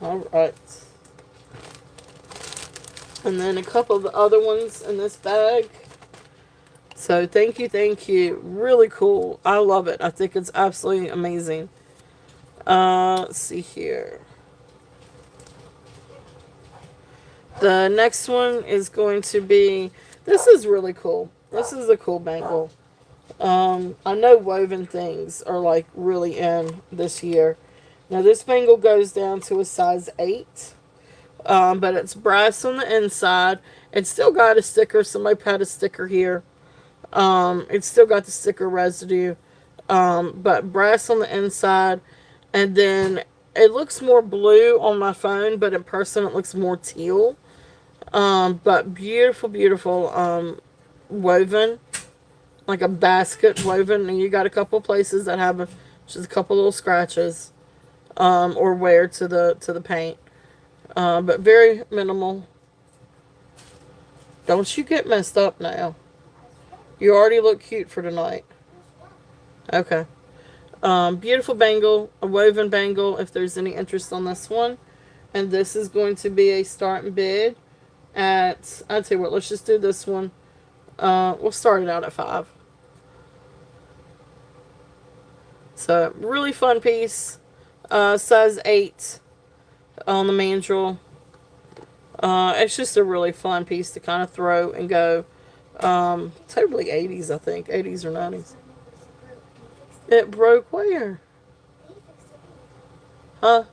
Alright. And then a couple of the other ones in this bag. So thank you, thank you. Really cool. I love it. I think it's absolutely amazing. Let's see here. The next one is going to be, this is really cool. This is a cool bangle. I know woven things are like really in this year. Now this bangle goes down to a size 8. But it's brass on the inside. It's still got a sticker. Somebody put a sticker here. It's still got the sticker residue. But brass on the inside. And then it looks more blue on my phone, but in person it looks more teal. But beautiful, beautiful woven. Like a basket woven. And you got a couple places that have just a couple little scratches. Or wear to the paint. But very minimal. Don't you get messed up now. You already look cute for tonight. Okay. Beautiful bangle. A woven bangle if there's any interest on this one. And this is going to be a starting bid at, I'd say what, let's just do this one. We'll start it out at 5. So, really fun piece. Size 8 on the mandrel. It's just a really fun piece to kind of throw and go. Totally 80s, I think. 80s or 90s. It broke where? Huh?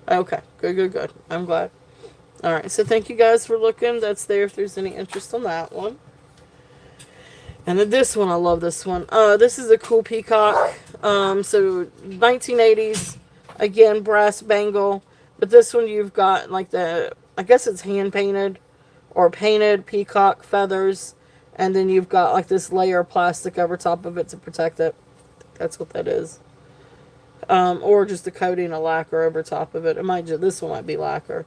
Okay. Good, good, good. I'm glad. Alright, so thank you guys for looking. That's there if there's any interest on that one. And then this one, I love this one. This is a cool peacock. So 1980s, again, brass bangle. But this one you've got like the, I guess it's hand painted or painted peacock feathers. And then you've got like this layer of plastic over top of it to protect it. That's what that is. Or just a coating of lacquer over top of it. It might just, this one might be lacquer.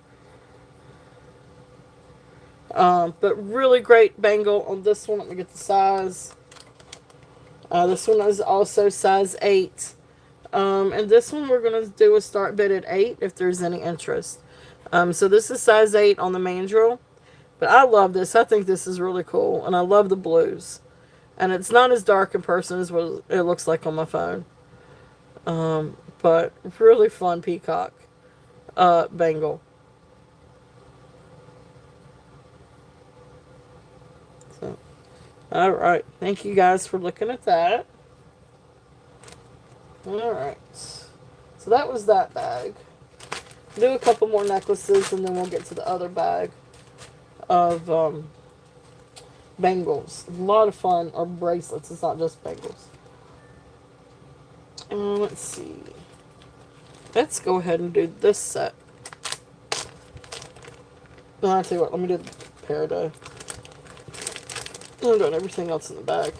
But really great bangle on this one. Let me get the size. This one is also size 8. And this one we're going to do a start bid at 8 if there's any interest. So this is size 8 on the mandrel. But I love this. I think this is really cool. And I love the blues. And it's not as dark in person as what it looks like on my phone. But really fun peacock bangle. So, all right. Thank you guys for looking at that. All right. So that was that bag. Do a couple more necklaces and then we'll get to the other bag of bangles. A lot of fun. Or bracelets. It's not just bangles. Let's see. Let's go ahead and do this set. No, I'll tell you what. Let me do the peridot. I'm doing everything else in the bag.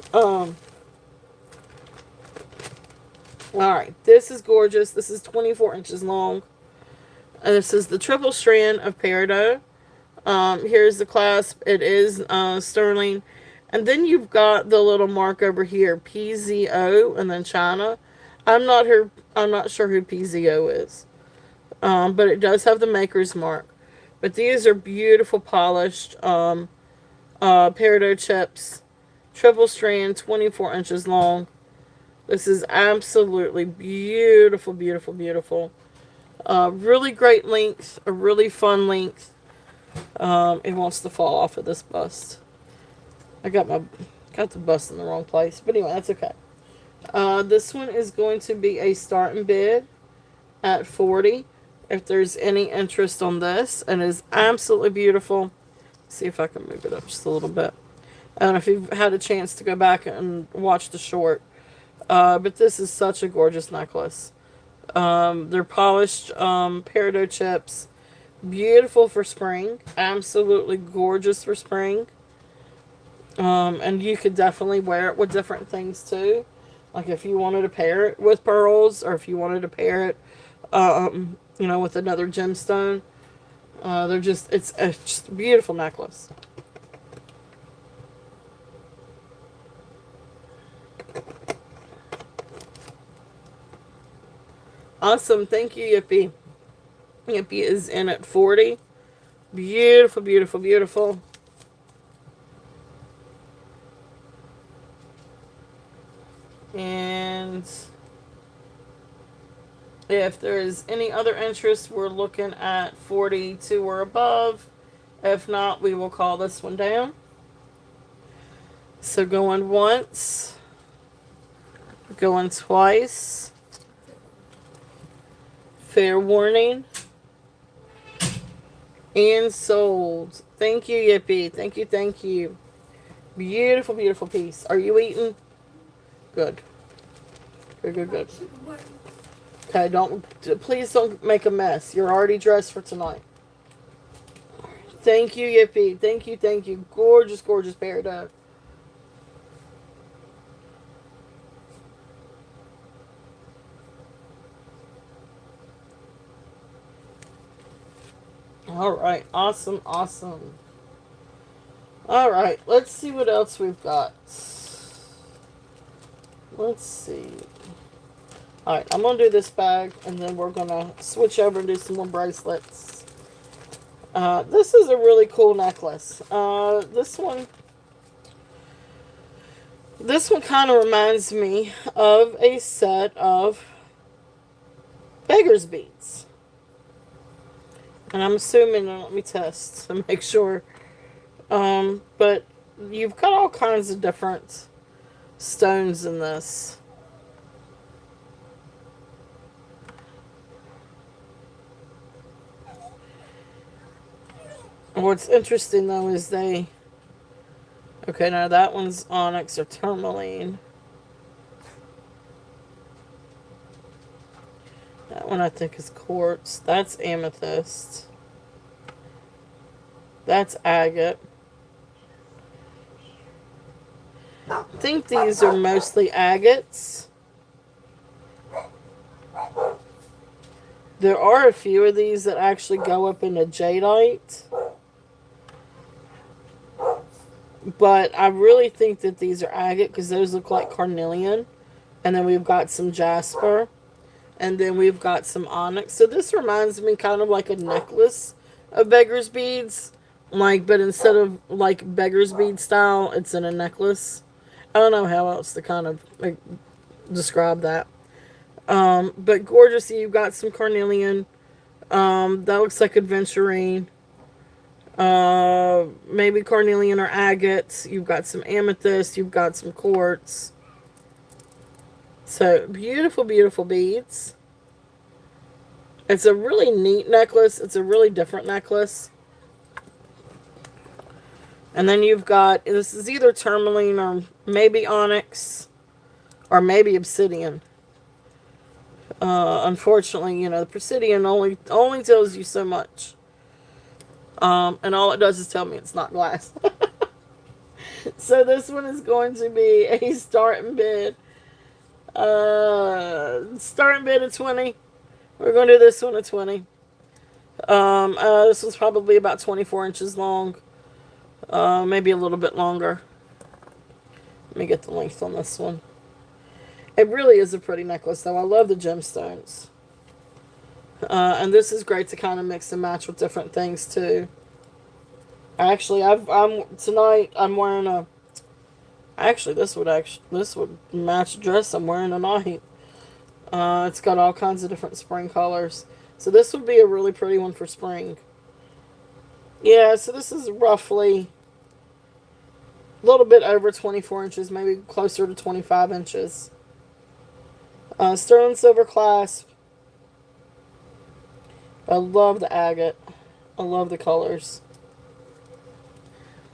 Alright. This is gorgeous. This is 24 inches long. And this is the triple strand of peridot. Here's the clasp. It is sterling. And then you've got the little mark over here. PZO and then China. I'm not sure who PZO is. But it does have the maker's mark. But these are beautiful polished peridot chips. Triple strand, 24 inches long. This is absolutely beautiful, beautiful, beautiful. Really great length. A really fun length. It wants to fall off of this bust. I got the bust in the wrong place. But anyway, that's okay. This one is going to be a starting bid at 40 if there's any interest on this. And it is absolutely beautiful. Let's see if I can move it up just a little bit. I don't know if you've had a chance to go back and watch the short. But this is such a gorgeous necklace. They're polished peridot chips. Beautiful for spring. Absolutely gorgeous for spring. And you could definitely wear it with different things too. Like if you wanted to pair it with pearls, or if you wanted to pair it, with another gemstone. It's just a beautiful necklace. Awesome. Thank you, Yippee. Yippee is in at 40. Beautiful, beautiful, beautiful. And if there's any other interest, we're looking at 42 or above. If not, we will call this one down. So going once, going twice. Fair warning. And sold. Thank you, Yippee. Thank you, thank you. Beautiful, beautiful piece. Are you eating? Good. Good, good, good. Okay, please don't make a mess. You're already dressed for tonight. Thank you, Yippee. Thank you, thank you. Gorgeous, gorgeous peridot. Alright, awesome, awesome. Alright, let's see what else we've got. Let's see. Alright, I'm going to do this bag, and then we're going to switch over and do some more bracelets. This is a really cool necklace. This one kind of reminds me of a set of beggar's beads. And I'm assuming, let me test to make sure. But you've got all kinds of different stones in this. What's interesting though is okay, now that one's onyx or tourmaline. That one I think is quartz. That's amethyst. That's agate. I think these are mostly agates. There are a few of these that actually go up into jadeite. But I really think that these are agate because those look like carnelian. And then we've got some jasper. And then we've got some onyx. So this reminds me kind of like a necklace of beggar's beads. Like, but instead of like beggar's bead style, it's in a necklace. I don't know how else to kind of like, describe that. But gorgeous. You've got some carnelian. That looks like aventurine. Maybe carnelian or agate. You've got some amethyst. You've got some quartz. So beautiful, beautiful beads. It's a really neat necklace. It's a really different necklace. And then you've got, this is either tourmaline or maybe onyx or maybe obsidian. Unfortunately, you know, the Presidian only tells you so much. And all it does is tell me it's not glass. So this one is going to be a starting bid. Starting bid of 20. We're going to do this one at 20. This was probably about 24 inches long. Maybe a little bit longer. Let me get the length on this one. It really is a pretty necklace, though. I love the gemstones. And this is great to kind of mix and match with different things, too. Actually, tonight I'm wearing a... Actually, this would match the dress I'm wearing tonight. It's got all kinds of different spring colors. So this would be a really pretty one for spring. Yeah, so this is roughly a little bit over 24 inches, maybe closer to 25 inches. Sterling silver clasp. I love the agate. I love the colors.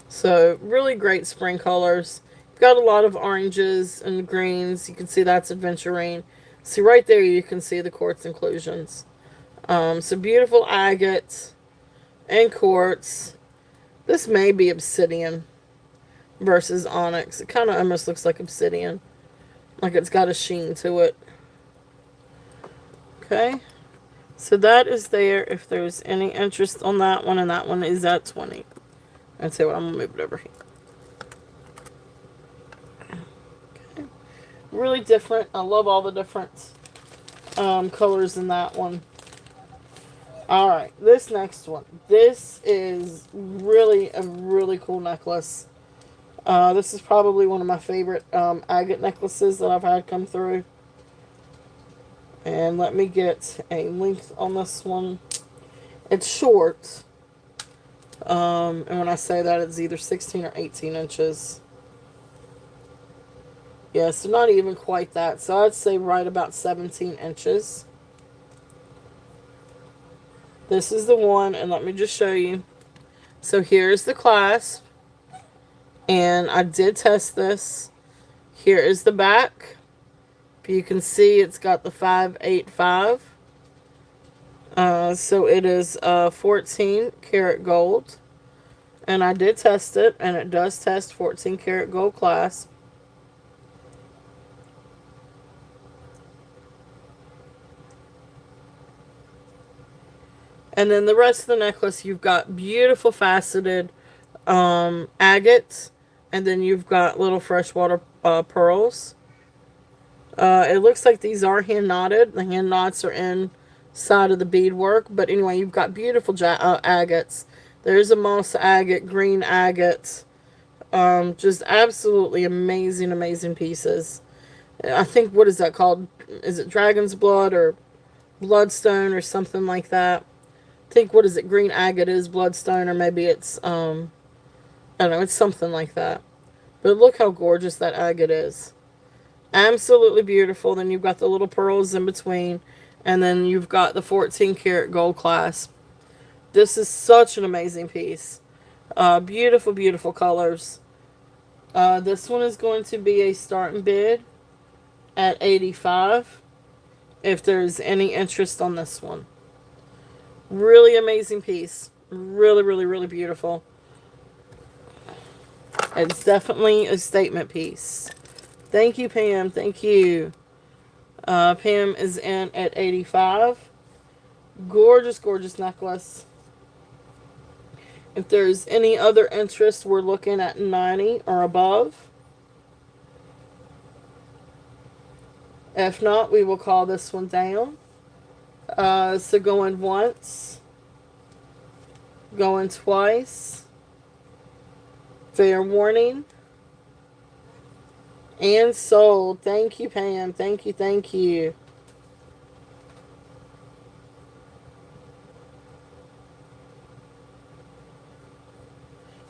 So, really great spring colors. You've got a lot of oranges and greens. You can see that's aventurine. See, right there you can see the quartz inclusions. So, beautiful agate and quartz. This may be obsidian versus onyx. It kind of almost looks like obsidian. Like it's got a sheen to it. Okay. So that is there if there's any interest on that one. And that one is at 20. I'd say, well, I'm going to move it over here. Okay. Really different. I love all the different colors in that one. Alright, this next one. This is really a really cool necklace. This is probably one of my favorite agate necklaces that I've had come through. And let me get a length on this one. It's short. And when I say that, it's either 16 or 18 inches. Yeah, so not even quite that. So I'd say right about 17 inches. This is the one, and let me just show you. So here's the clasp. And I did test this. Here is the back. You can see it's got the 585. So it is 14 karat gold. And I did test it, and it does test 14 karat gold clasp. And then the rest of the necklace, you've got beautiful faceted agates. And then you've got little freshwater pearls. It looks like these are hand knotted. The hand knots are inside of the beadwork. But anyway, you've got beautiful agates. There's a moss agate, green agate. Just absolutely amazing, amazing pieces. I think, what is that called? Is it dragon's blood or bloodstone or something like that? I think, what is it? Green agate is bloodstone, or maybe it's, I don't know, it's something like that. But look how gorgeous that agate is. Absolutely beautiful. Then you've got the little pearls in between. And then you've got the 14 karat gold clasp. This is such an amazing piece. Beautiful, beautiful colors. This one is going to be a starting bid at 85. If there's any interest on this one. Really amazing piece. Really, really, really beautiful. It's definitely a statement piece. Thank you, Pam. Thank you. Pam is in at 85. Gorgeous, gorgeous necklace. If there's any other interest, we're looking at 90 or above. If not, we will call this one down. So going once, going twice, fair warning, and sold. Thank you, Pam. Thank you, thank you.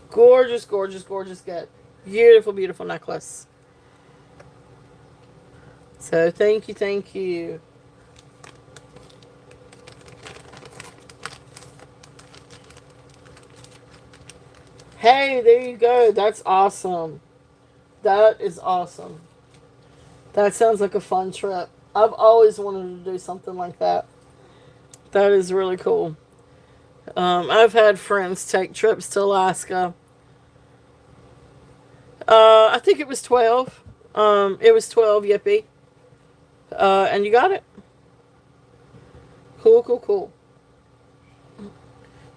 Gorgeous, gorgeous, gorgeous get. Beautiful, beautiful necklace. So thank you, thank you. Hey, there you go. That's awesome. That is awesome. That sounds like a fun trip. I've always wanted to do something like that. That is really cool. I've had friends take trips to Alaska. I think it was 12. It was 12, yippee. And you got it. Cool, cool, cool.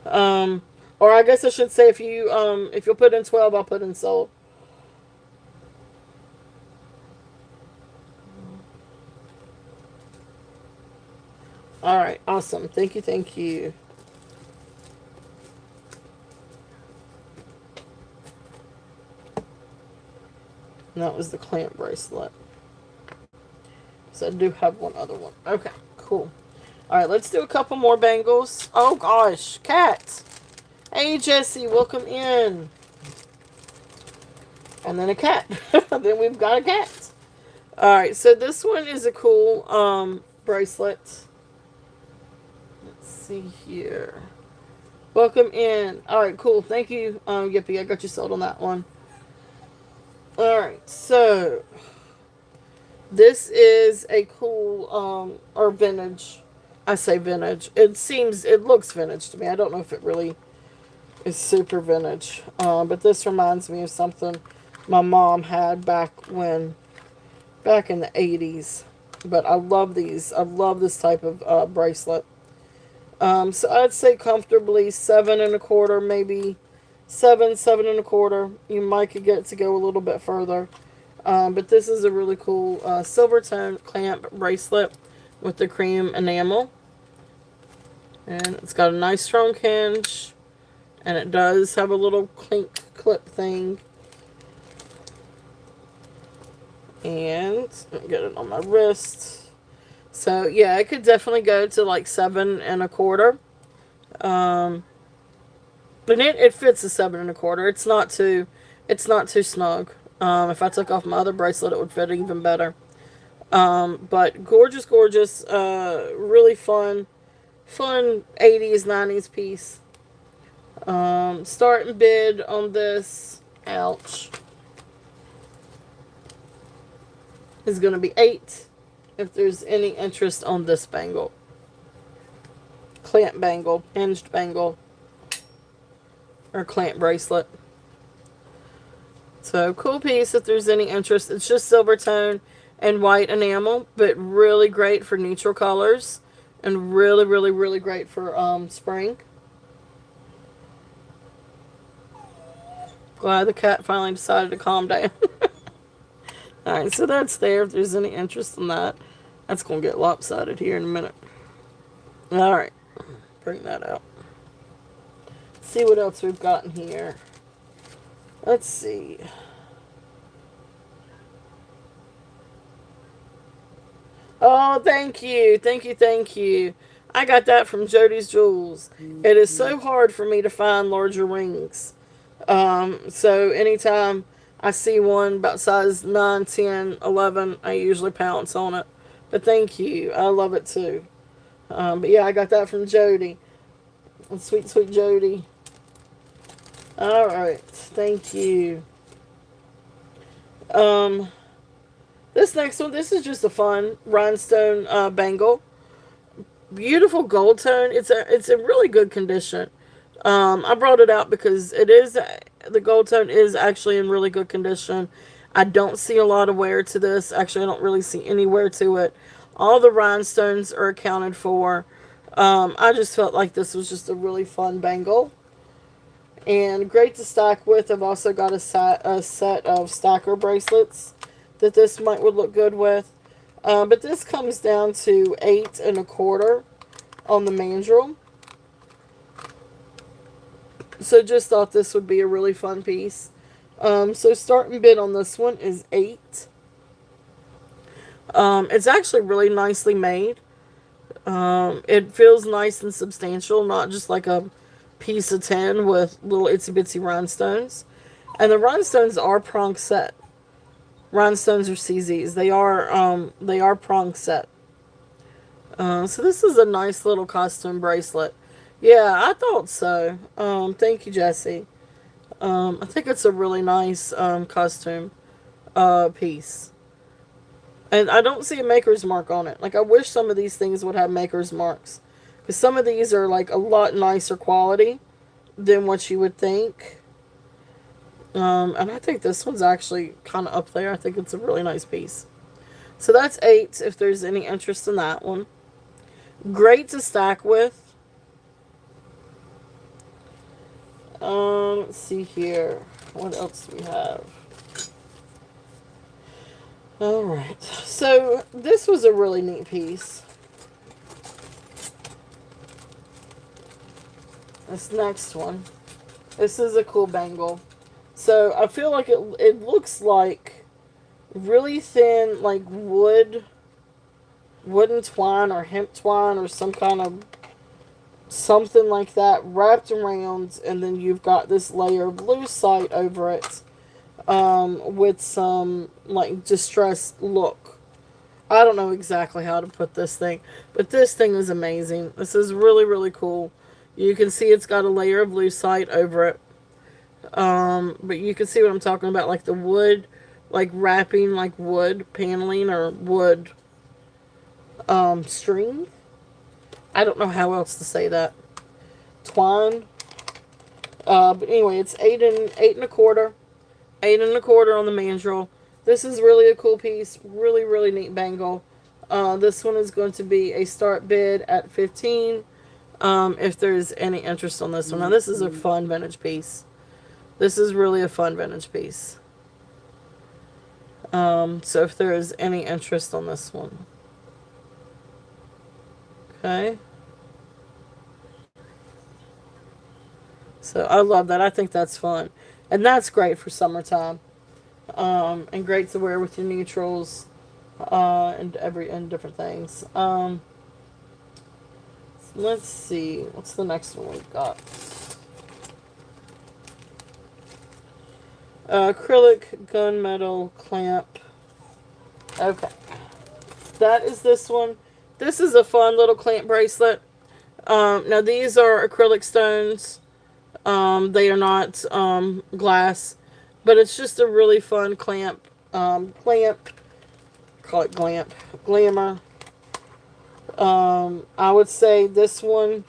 Or I guess I should say if you'll put in 12, I'll put in sold. All right, awesome. Thank you, thank you. And that was the clamp bracelet. So I do have one other one. Okay, cool. All right, let's do a couple more bangles. Oh gosh, cat. Hey Jesse, welcome in. And then a cat. Then we've got a cat. All right, so this one is a cool bracelet. Let's see here. Welcome in. All right, cool. Thank you, Yippee. I got you sold on that one. All right, so this is a cool or vintage. I say vintage. It looks vintage to me. I don't know if it really is super vintage. But this reminds me of something my mom had back in the 80s. But I love these. I love this type of bracelet. So I'd say comfortably 7 1/4, maybe 7 1/4. You might could get it to go a little bit further. But this is a really cool silver tone clamp bracelet with the cream enamel. And it's got a nice strong hinge. And it does have a little clink clip thing. And get it on my wrist. So yeah, it could definitely go to like 7 1/4. But it fits a 7 1/4. It's not too snug. If I took off my other bracelet, it would fit even better. But gorgeous, gorgeous, really fun 80s, 90s piece. Starting bid on this, ouch, is going to be 8 if there's any interest on this bangle. Clamp bangle, hinged bangle, or clamp bracelet. So cool piece if there's any interest. It's just silver tone and white enamel, but really great for neutral colors and really, really, really great for spring. Glad the cat finally decided to calm down. Alright, so that's there if there's any interest in that. That's going to get lopsided here in a minute. Alright, bring that out. See what else we've got in here. Let's see. Oh, thank you. Thank you, thank you. I got that from Jody's Jewels. It is so hard for me to find larger rings. So anytime I see one about size 9, 10, 11, I usually pounce on it. But thank you. I love it too. But yeah, I got that from Jody. Sweet, sweet Jody. Alright. Thank you. This next one, this is just a fun rhinestone bangle. Beautiful gold tone. It's in really good condition. I brought it out because the gold tone is actually in really good condition. I don't see a lot of wear to this. Actually, I don't really see any wear to it. All the rhinestones are accounted for. I just felt like this was just a really fun bangle. And great to stack with. I've also got a set of stacker bracelets that this would look good with. But this comes down to 8 1/4 on the mandrel. So just thought this would be a really fun piece. So starting bid on this one is 8. It's actually really nicely made. It feels nice and substantial, not just like a piece of tin with little itsy bitsy rhinestones. And the rhinestones are prong set. Rhinestones are CZs. They are prong set. So this is a nice little custom bracelet. Yeah, I thought so. Thank you, Jesse. I think it's a really nice custom piece. And I don't see a maker's mark on it. Like, I wish some of these things would have maker's marks. Because some of these are, like, a lot nicer quality than what you would think. And I think this one's actually kind of up there. I think it's a really nice piece. So that's 8, if there's any interest in that one. Great to stack with. Let's see here. What else do we have? Alright, so this was a really neat piece. This next one. This is a cool bangle. So I feel like it looks like really thin, like wooden twine or hemp twine or some kind of something like that wrapped around, and then you've got this layer of lucite over it. With some, like, distressed look. I don't know exactly how to put this thing, but this thing is amazing. This is really, really cool. You can see it's got a layer of lucite over it. But you can see what I'm talking about, like the wood, like wrapping, like wood paneling or wood, string. I don't know how else to say that. Twine. But anyway, it's 8 1/4. 8 1/4 on the mandrel. This is really a cool piece. Really, really neat bangle. This one is going to be a start bid at 15. If there's any interest on this one. Now, this is a fun vintage piece. This is really a fun vintage piece. So if there is any interest on this one. Okay. So I love that. I think that's fun. And that's great for summertime. And great to wear with your neutrals. And different things. Let's see. What's the next one we've got? Acrylic gunmetal clamp. Okay. That is this one. This is a fun little clamp bracelet. Now these are acrylic stones. They are not glass, but it's just a really fun clamp. Call it glamour. I would say this one,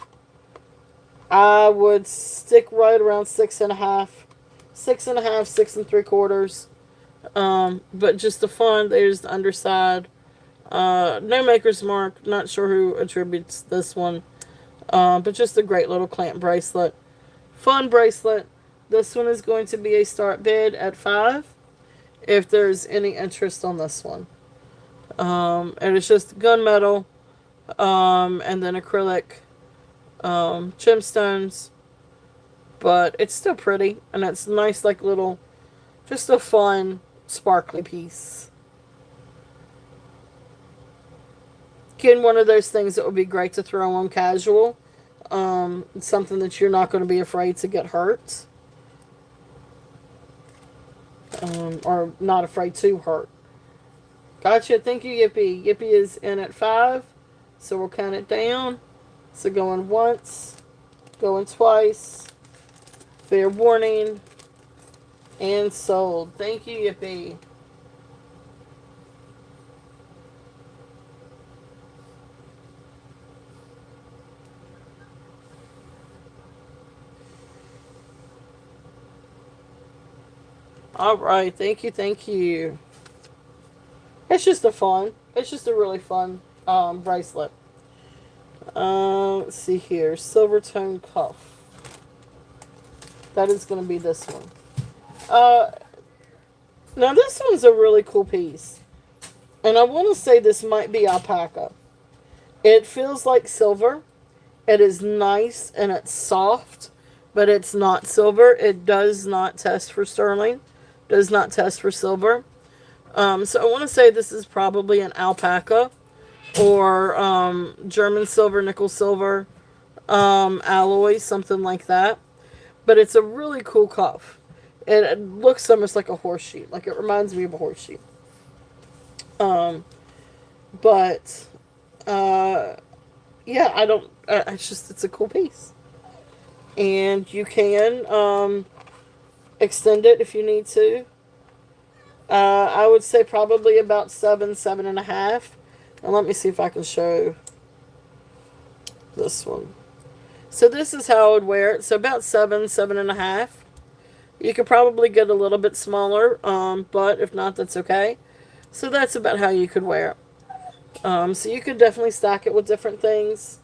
I would stick right around 6.5, 6.5, 6 3/4. But just the fun. There's the underside. No maker's mark. Not sure who attributes this one. But just a great little clamp bracelet. Fun bracelet. This one is going to be a start bid at 5. If there's any interest on this one. And it's just gunmetal. And then acrylic. Gemstones. But it's still pretty. And it's nice, like little, just a fun, sparkly piece. Again, one of those things that would be great to throw on casual. Something that you're not going to be afraid to get hurt. Or not afraid to hurt. Gotcha. Thank you, Yippee. Yippee is in at 5. So we'll count it down. So going once. Going twice. Fair warning. And sold. Thank you, Yippee. Alright, thank you, thank you. It's just a really fun bracelet. Let's see here. Silver tone cuff. that is going to be this one. Uh, Now this one's a really cool piece. And I want to say this might be alpaca. It feels like silver. It is nice and it's soft, but it's not silver. It does not test for sterling. Does not test for silver. So I want to say this is probably an alpaca or German silver, nickel silver alloy, something like that. But it's a really cool cuff. It looks almost like a horseshoe. Like it reminds me of a horseshoe. But yeah, I don't. It's just it's a cool piece, and you can extend it if you need to. I would say probably about 7.5. And let me see if I can show this one. So this is how I would wear it. So about 7.5. You could probably get a little bit smaller, but if not, that's okay. So that's about how you could wear it. So you could definitely stack it with different things.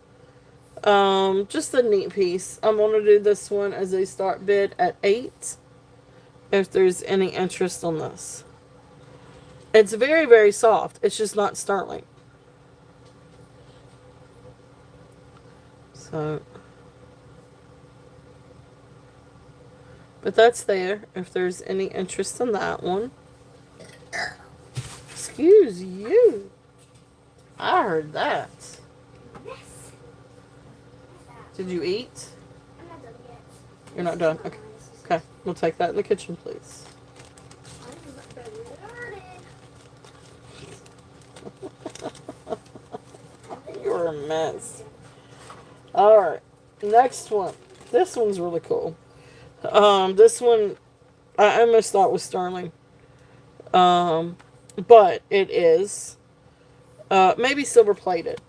Just a neat piece. I'm going to do this one as a start bid at 8. If there's any interest on this. It's very, very soft. It's just not sterling. So, but that's there. If there's any interest in that one. Excuse you. I heard that. Did you eat? I'm not done yet. You're not done? Okay. Okay. We'll take that in the kitchen, please. You're a mess. Alright. Next one. This one's really cool. This one I almost thought was sterling. But it is maybe silver plated.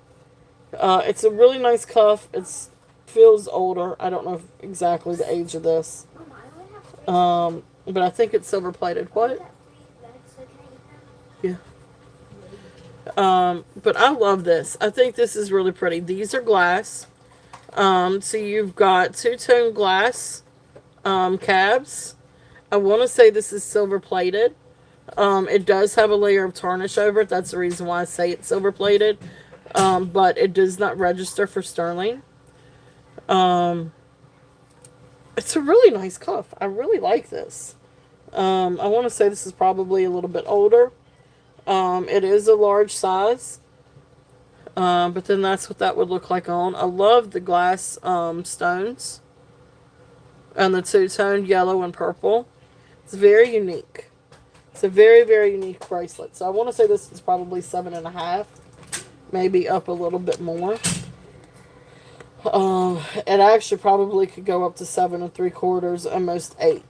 It's a really nice cuff. It feels older. I don't know exactly the age of this. But I think it's silver plated. What? Yeah. But I love this. I think this is really pretty. These are glass. So you've got two-tone glass cabs. I want to say this is silver plated. It does have a layer of tarnish over it. That's the reason why I say it's silver plated. But it does not register for sterling. It's a really nice cuff. I really like this. I want to say this is probably a little bit older. It is a large size. But then that's what that would look like on. I love the glass stones. And the two-toned yellow and purple. It's very unique. It's a very, very unique bracelet. So I want to say this is probably 7.5. Maybe up a little bit more. It actually probably could go up to 7.75, almost 8.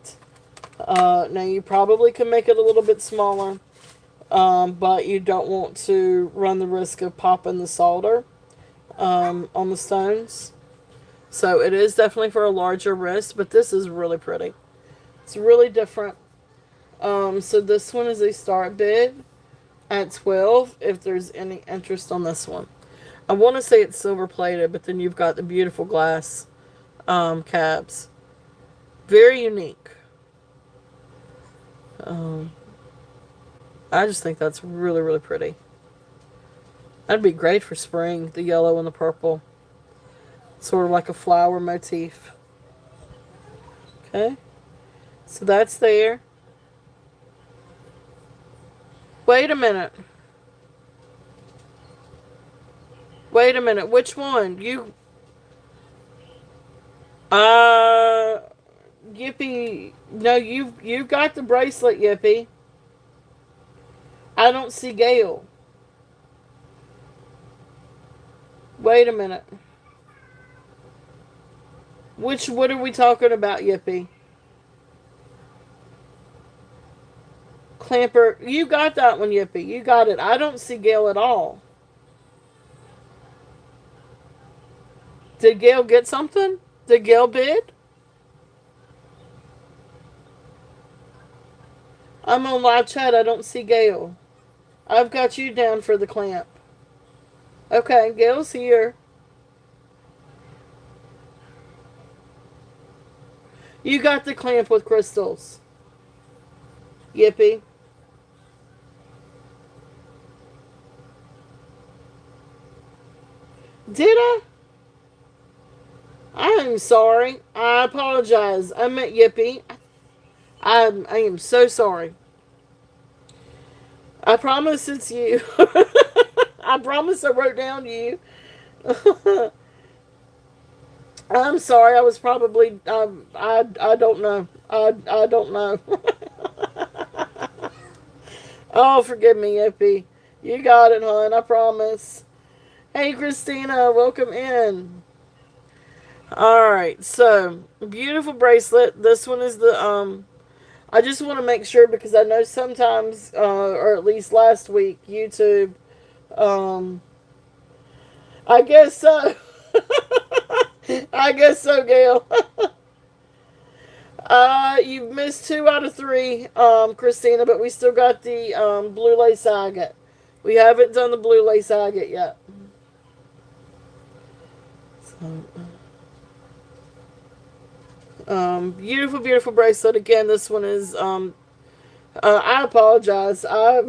Now you probably can make it a little bit smaller. But you don't want to run the risk of popping the solder on the stones. So it is definitely for a larger wrist, but this is really pretty. It's really different. So this one is a start bid at 12 if there's any interest on this one. I want to say it's silver plated, but then you've got the beautiful glass cabs. Very unique. I just think that's really, really pretty. That'd be great for spring, the yellow and the purple. Sort of like a flower motif. Okay. So that's there. Wait a minute. Wait a minute. Which one? Yippee. No, you got the bracelet, Yippee. I don't see Gail. Wait a minute. What are we talking about, Yippee? Clamper, you got that one, Yippee. You got it. I don't see Gail at all. Did Gail get something? Did Gail bid? I'm on live chat. I don't see Gail. I've got you down for the clamp. Okay, Gail's here. You got the clamp with crystals. Yippee. Did I? I am sorry. I apologize. I meant Yippee. I am so sorry. I promise it's you. I promise I wrote down you. I'm sorry. I was probably. I don't know. I don't know. Oh, forgive me, Yippee. You got it, hon. I promise. Hey, Christina. Welcome in. All right. So, beautiful bracelet. This one is the I just want to make sure because I know sometimes, or at least last week, YouTube, um, I guess so. I guess so, Gail. You've missed 2 out of 3, Christina, but we still got the blue lace agate. We haven't done the blue lace agate yet. So, beautiful, beautiful bracelet. Again, this one is I apologize. I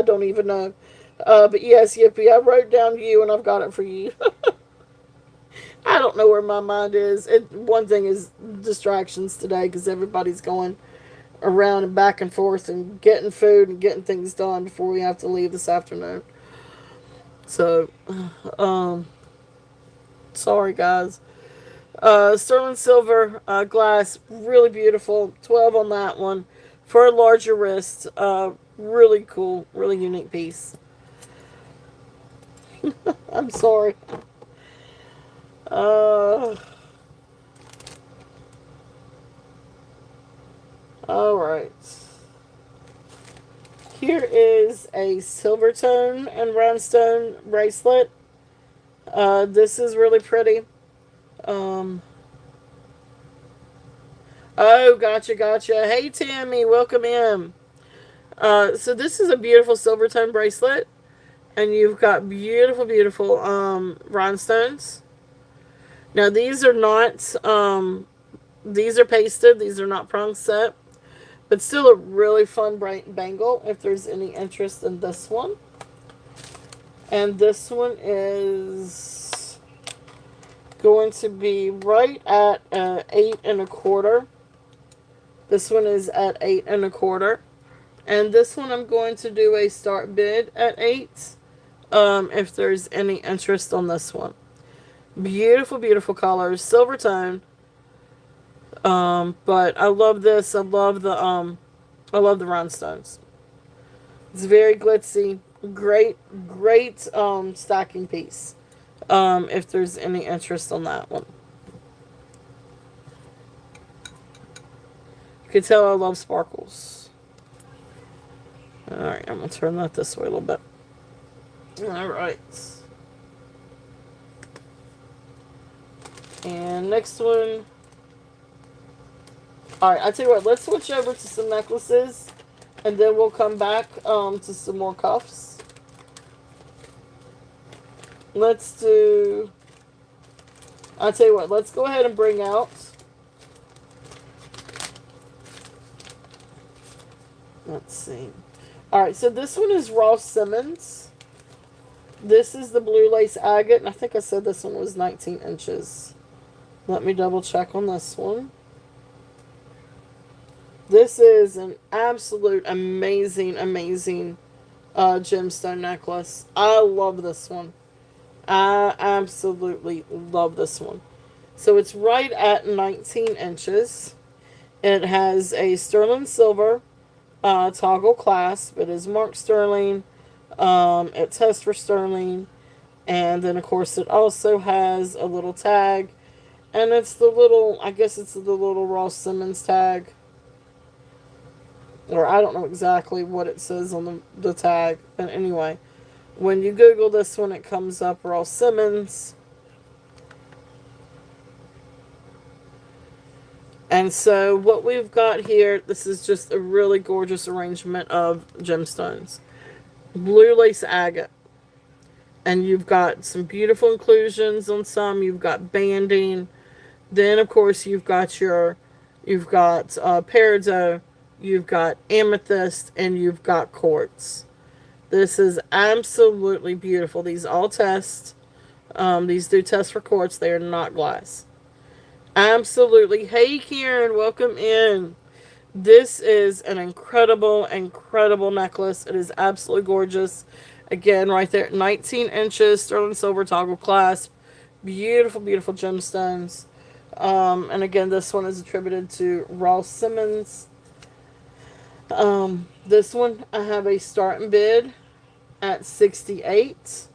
don't even know. But yes, Yippee, I wrote down you and I've got it for you. I don't know where my mind is. One thing is distractions today because everybody's going around and back and forth and getting food and getting things done before we have to leave this afternoon. So, sorry guys. Sterling silver glass, really beautiful. 12 on that one for a larger wrist. Really cool, really unique piece. I'm sorry. Alright. Here is a silver tone and rhinestone bracelet. This is really pretty. Oh, gotcha, gotcha. Hey, Tammy, welcome in. So this is a beautiful silver tone bracelet. And you've got beautiful, beautiful rhinestones. Now these are not these are pasted. These are not prong set, but still a really fun bangle. If there's any interest in this one, and this one is going to be right at 8 1/4. This one is at 8 1/4, and this one I'm going to do a start bid at 8. If there's any interest on this one. Beautiful, beautiful colors, silver tone. But I love this. I love the rhinestones. It's very glitzy. Great, great stacking piece. If there's any interest on that one. You can tell I love sparkles. Alright, I'm going to turn that this way a little bit. Alright. And next one. Alright, I tell you what, let's switch over to some necklaces. And then we'll come back to some more cuffs. Let's do... I tell you what, let's go ahead and bring out... Let's see. Alright, so this one is Ross Simmons. This is the blue lace agate, and I think I said this one was 19 inches. Let me double check on this one. This is an absolute amazing, amazing gemstone necklace. I love this one. I absolutely love this one. So it's right at 19 inches. It has a sterling silver toggle clasp. It is marked sterling. It tests for sterling. And then, of course, it also has a little tag. And it's the little, I guess it's the little Ross Simmons tag. Or I don't know exactly what it says on the tag. But anyway, when you Google this one, it comes up Ross Simmons. And so what we've got here, this is just a really gorgeous arrangement of gemstones. Blue lace agate. And you've got some beautiful inclusions on some. You've got banding. Then, of course, you've got your you've got peridot, you've got amethyst, and you've got quartz. This is absolutely beautiful. These all test. These do test for quartz. They are not glass. Absolutely. Hey, Kieran, welcome in. This is an incredible, incredible necklace. It is absolutely gorgeous. Again, right there, 19 inches, sterling silver toggle clasp. Beautiful, beautiful gemstones. And again, this one is attributed to Ross Simmons. This one, I have a starting bid at 68.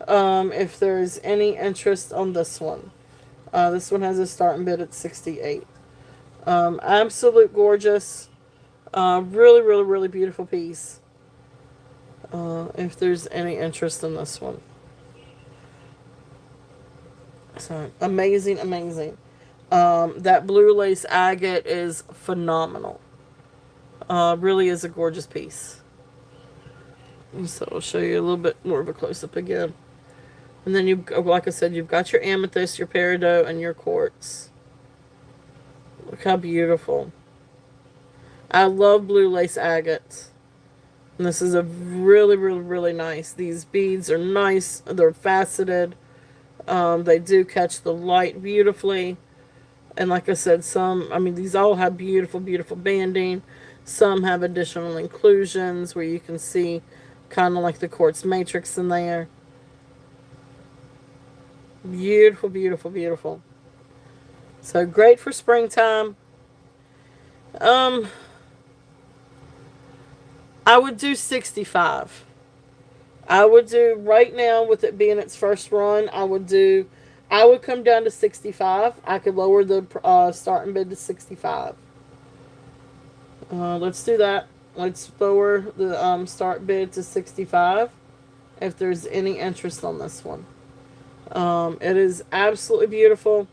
If there's any interest on this one. This one has a starting bid at 68. Absolute gorgeous. Really, really, really beautiful piece. If there's any interest in this one. So, amazing, amazing. That blue lace agate is phenomenal. Really is a gorgeous piece. And so I'll show you a little bit more of a close-up again. And then, you, like I said, you've got your amethyst, your peridot, and your quartz. Look how beautiful. I love blue lace agates. And this is a really, really, really nice. These beads are nice. They're faceted. They do catch the light beautifully. And like I said, these all have beautiful, beautiful banding. Some have additional inclusions where you can see kind of like the quartz matrix in there. Beautiful, beautiful, beautiful. So great for springtime. I would do 65. I would do right now with it being its first run. I would come down to 65. I could lower the starting bid to 65. Let's do that. Let's lower the start bid to 65. If there's any interest on this one, it is absolutely beautiful.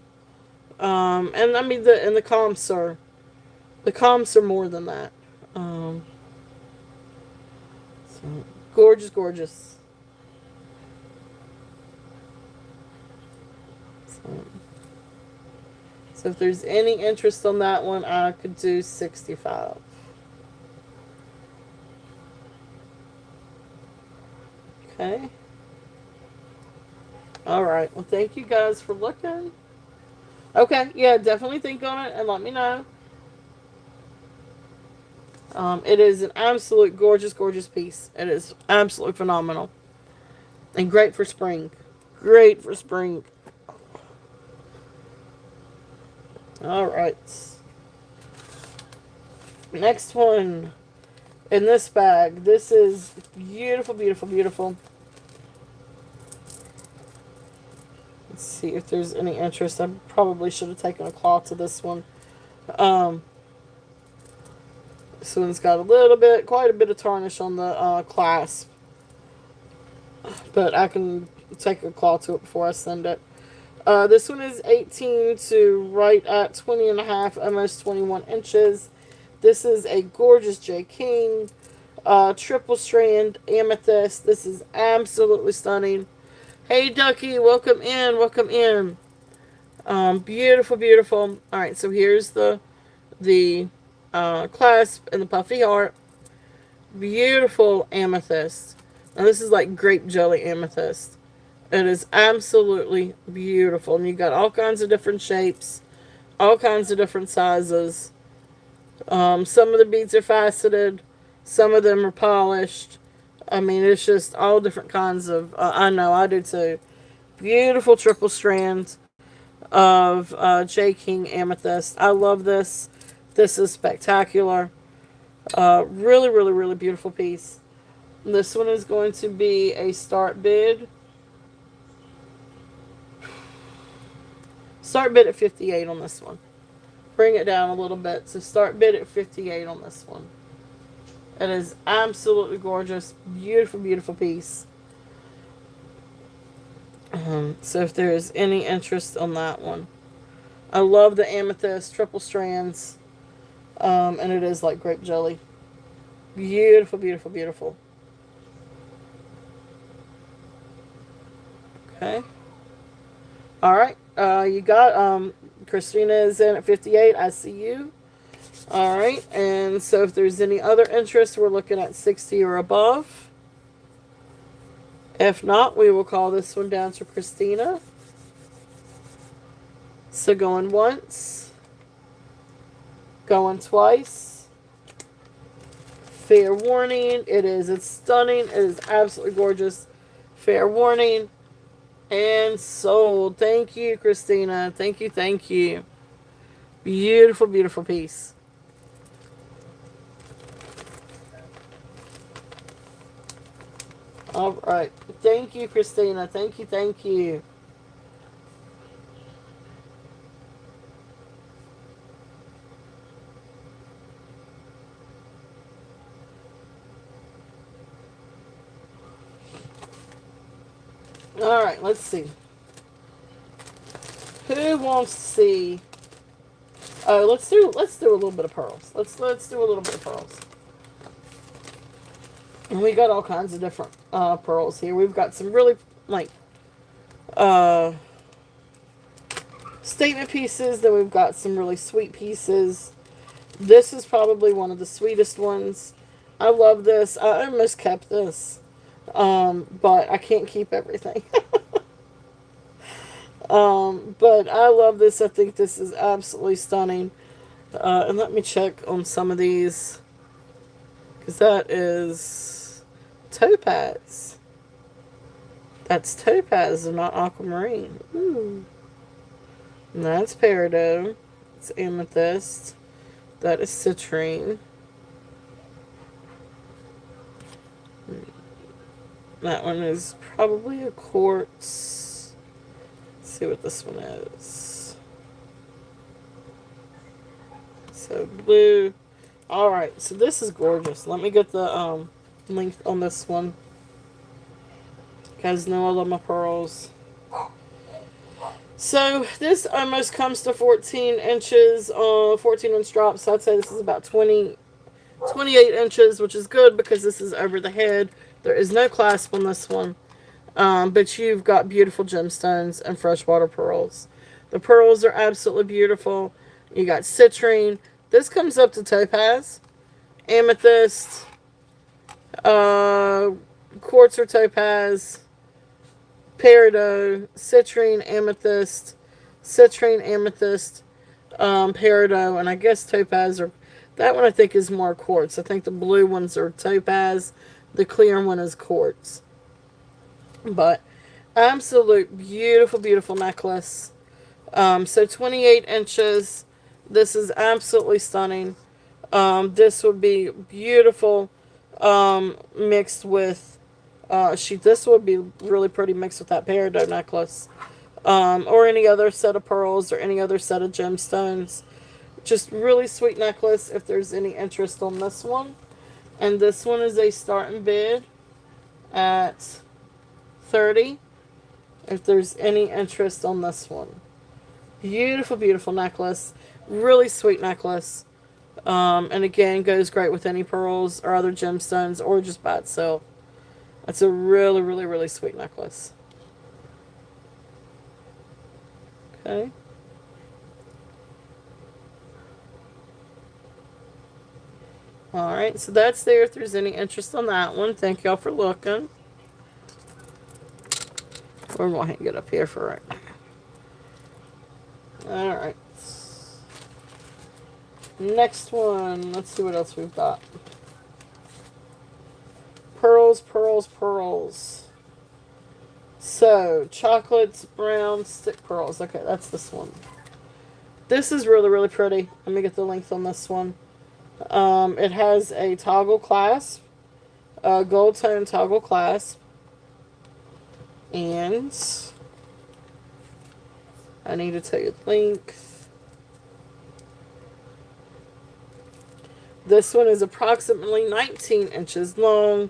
And I mean the comps are more than that. So gorgeous, gorgeous. So if there's any interest on that one, I could do 65. Okay. All right. Well, thank you guys for looking. Okay. Yeah, definitely think on it and let me know. It is an absolute gorgeous, gorgeous piece. It is absolutely phenomenal. And great for spring. Great for spring. Alright. Next one in this bag. This is beautiful, beautiful, beautiful. Let's see if there's any interest. I probably should have taken a claw to this one. This one's got quite a bit of tarnish on the clasp. But I can take a claw to it before I send it. This one is 18 to right at 20 and a half, almost 21 inches. This is a gorgeous J. King triple strand amethyst. This is absolutely stunning. Hey, Ducky, welcome in, welcome in. Beautiful, beautiful. All right, so here's the clasp and the puffy heart. Beautiful amethyst. Now this is like grape jelly amethyst. It is absolutely beautiful. And you got all kinds of different shapes, all kinds of different sizes. Some of the beads are faceted, some of them are polished. I mean, it's just all different kinds of, I know, I do too. Beautiful triple strands of J. King amethyst. I love this. This is spectacular. Really, really, really beautiful piece. This one is going to be a start bid. Start bid at 58 on this one. Bring it down a little bit. So start bid at 58 on this one. It is absolutely gorgeous. Beautiful, beautiful piece. So if there is any interest on that one. I love the amethyst, triple strands. And it is like grape jelly. Beautiful, beautiful, beautiful. Okay. Alright. You got Christina is in at 58. I see you. All right, and so if there's any other interest, we're looking at 60 or above. If not, we will call this one down to Christina. So going once, going twice. Fair warning. It's stunning. It is absolutely gorgeous. Fair warning. And sold. Thank you, Christina. Thank you, thank you. Beautiful, beautiful piece. All right. Thank you, Christina. Thank you, thank you. All right, let's see. Who wants to see? Let's do a little bit of pearls. Let's do a little bit of pearls. And we got all kinds of different pearls here. We've got some really like statement pieces. Then we've got some really sweet pieces. This is probably one of the sweetest ones. I love this. I almost kept this, but I can't keep everything. But I love this. I think this is absolutely stunning. And let me check on some of these, because that is topaz. That's topaz and not aquamarine. Ooh. And that's peridot. It's amethyst. That is citrine. That one is probably a quartz. Let's see what this one is. So blue. Alright, so this is gorgeous. Let me get the link on this one. You guys know I love my pearls. So this almost comes to 14 inches, 14 inch drops. So I'd say this is about 28 inches, which is good because this is over the head. There is no clasp on this one. But you've got beautiful gemstones and freshwater pearls. The pearls are absolutely beautiful. You got citrine. This comes up to topaz, amethyst, quartz or topaz, peridot, citrine, amethyst, peridot, and I guess topaz. Or that one I think is more quartz. I think the blue ones are topaz. The clear one is quartz. But absolute beautiful, beautiful necklace. So 28 inches. This is absolutely stunning. This would be beautiful mixed with this would be really pretty mixed with that peridot necklace. Or any other set of pearls or any other set of gemstones. Just really sweet necklace if there's any interest on this one. And this one is a starting bid at 30 if there's any interest on this one. Beautiful, beautiful necklace. Really sweet necklace. And again, goes great with any pearls or other gemstones or just by itself. It's a really, really, really sweet necklace. Okay. Alright, so that's there if there's any interest on that one. Thank y'all for looking. We're going to get up here for right now. Alright. Next one. Let's see what else we've got. Pearls, pearls, pearls. So, chocolates, brown, stick pearls. Okay, that's this one. This is really, really pretty. Let me get the length on this one. It has a toggle clasp. A gold tone toggle clasp. And I need to tell you the length. This one is approximately 19 inches long.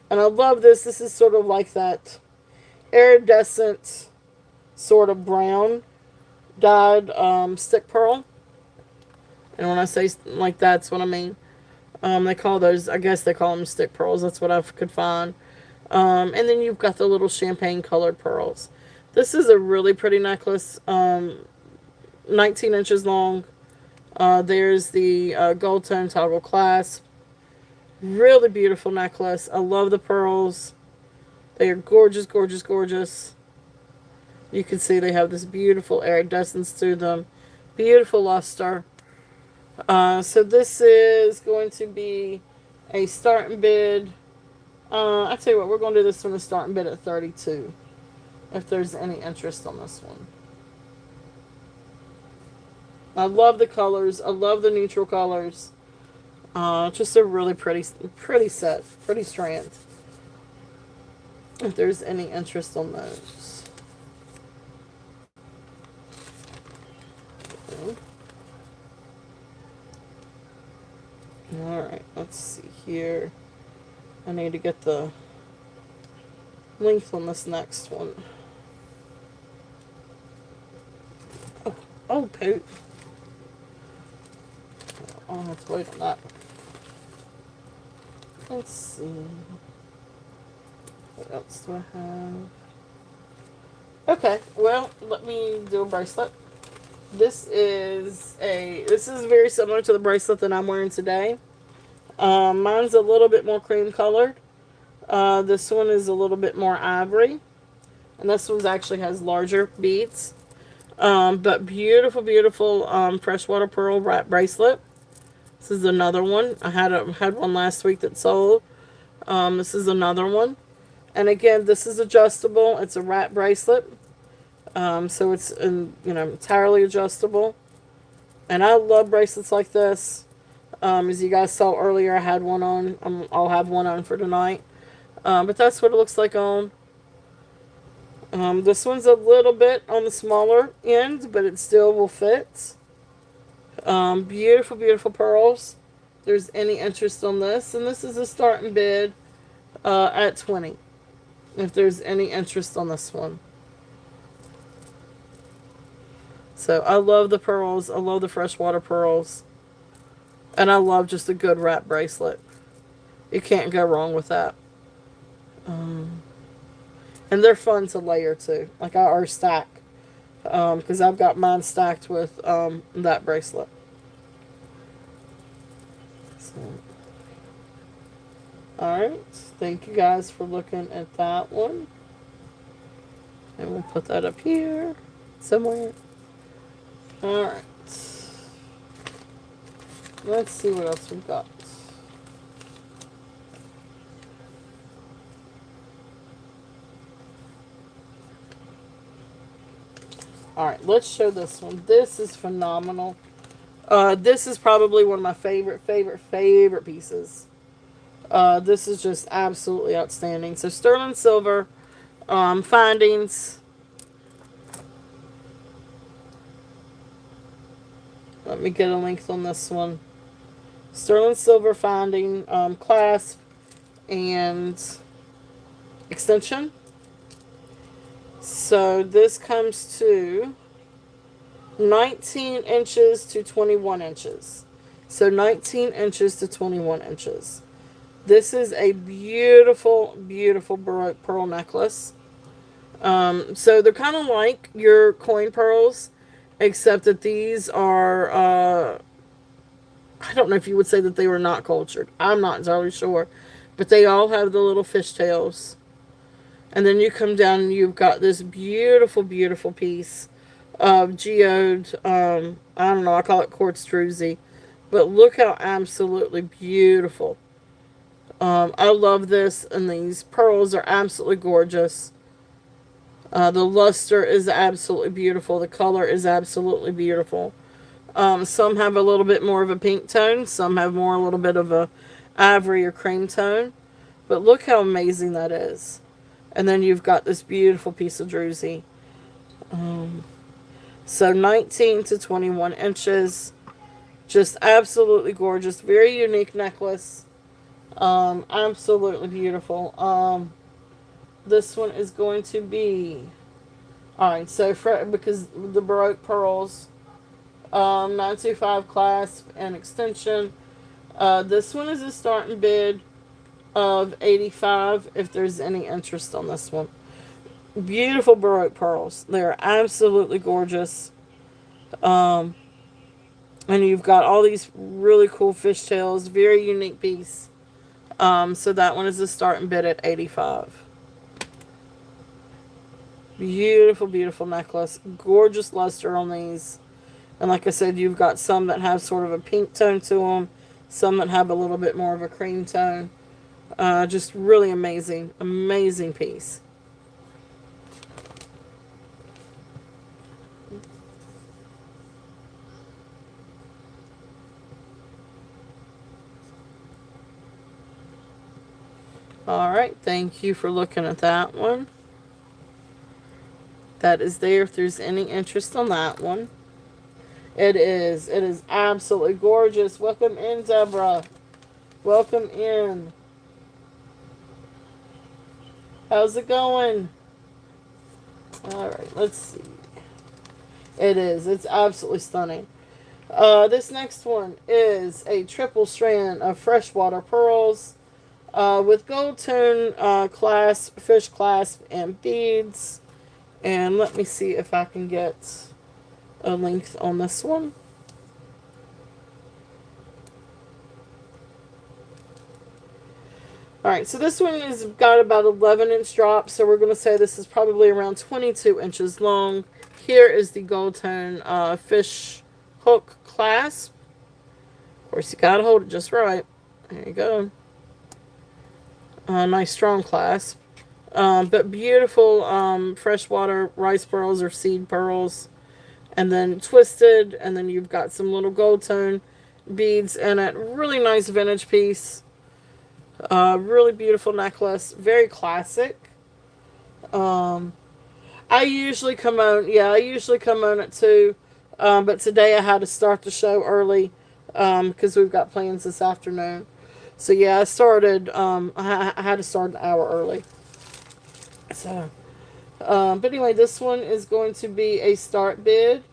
And I love this. This is sort of like that iridescent sort of brown dyed stick pearl. And when I say like that's what I mean. They call those, I guess they call them stick pearls. That's what I could find. And then you've got the little champagne colored pearls. This is a really pretty necklace. 19 inches long. There's the gold tone toggle clasp. Really beautiful necklace. I love the pearls. They are gorgeous, gorgeous, gorgeous. You can see they have this beautiful iridescence to them. Beautiful luster. So this is going to be a starting bid. I tell you what, we're going to do this one a starting bid at 32. If there's any interest on this one. I love the colors. I love the neutral colors. Just a really pretty set. Pretty strand. If there's any interest on those. Okay. Alright, let's see here. I need to get the length on this next one. Oh, poop. I'll have to wait on that. Let's see. What else do I have? Okay, well, let me do a bracelet. This is very similar to the bracelet that I'm wearing today. Mine's a little bit more cream colored. This one is a little bit more ivory. And this one actually has larger beads. But beautiful, beautiful freshwater pearl wrap bracelet. This is another one. I had one last week that sold. This is another one. And again, this is adjustable. It's a wrap bracelet. So it's entirely adjustable. And I love bracelets like this. As you guys saw earlier, I had one on. I'll have one on for tonight. But that's what it looks like on. This one's a little bit on the smaller end, but it still will fit. Beautiful, beautiful pearls. If there's any interest on this. And this is a starting bid at 20. If there's any interest on this one. So I love the pearls. I love the freshwater pearls. And I love just a good wrap bracelet. You can't go wrong with that. And they're fun to layer too. Or stack. Because I've got mine stacked with that bracelet. So, alright. Thank you guys for looking at that one. And we'll put that up here somewhere. Alright. Let's see what else we've got. Alright, let's show this one. This is phenomenal. This is probably one of my favorite pieces. This is just absolutely outstanding. So sterling silver findings. Let me get a length on this one. Sterling silver finding clasp and extension. So this comes to 19 inches to 21 inches. So 19 inches to 21 inches. This is a beautiful, beautiful Baroque pearl necklace. So they're kind of like your coin pearls, except that these are, I don't know if you would say that they were not cultured. I'm not entirely sure. But they all have the little fishtails. And then you come down and you've got this beautiful, beautiful piece of geode, I don't know, I call it quartz druzy. But look how absolutely beautiful. I love this, and these pearls are absolutely gorgeous. The luster is absolutely beautiful. The color is absolutely beautiful. Some have a little bit more of a pink tone. Some have a little bit of a ivory or cream tone. But look how amazing that is. And then you've got this beautiful piece of druzy. So 19 to 21 inches. Just absolutely gorgeous. Very unique necklace. Absolutely beautiful. This one is going to be... Alright, so because the Baroque pearls, 925 clasp and extension. This one is a starting bid of 85 if there's any interest on this one. Beautiful Baroque pearls. They're absolutely gorgeous. Um, and you've got all these really cool fishtails, very unique piece. So that one is the starting bid at 85. Beautiful, beautiful necklace. Gorgeous luster on these. And like I said, you've got some that have sort of a pink tone to them, some that have a little bit more of a cream tone. Just really amazing, amazing piece. All right, thank you for looking at that one. That is there if there's any interest on that one. It is. It is absolutely gorgeous. Welcome in, Deborah. Welcome in. How's it going? All right, let's see. It is. It's absolutely stunning. This next one is a triple strand of freshwater pearls with gold tone clasp, fish clasp, and beads. And let me see if I can get a length on this one. Alright, so this one has got about 11-inch drop, so we're going to say this is probably around 22 inches long. Here is the gold tone fish hook clasp. Of course, you got to hold it just right. There you go. Nice strong clasp. But beautiful freshwater rice pearls or seed pearls. And then twisted, and then you've got some little gold tone beads in it. Really nice vintage piece. Really beautiful necklace. Very classic. I usually come on, I usually come on at 2. But today I had to start the show early because we've got plans this afternoon. So yeah, I started, I had to start an hour early. So, but anyway, this one is going to be a start bid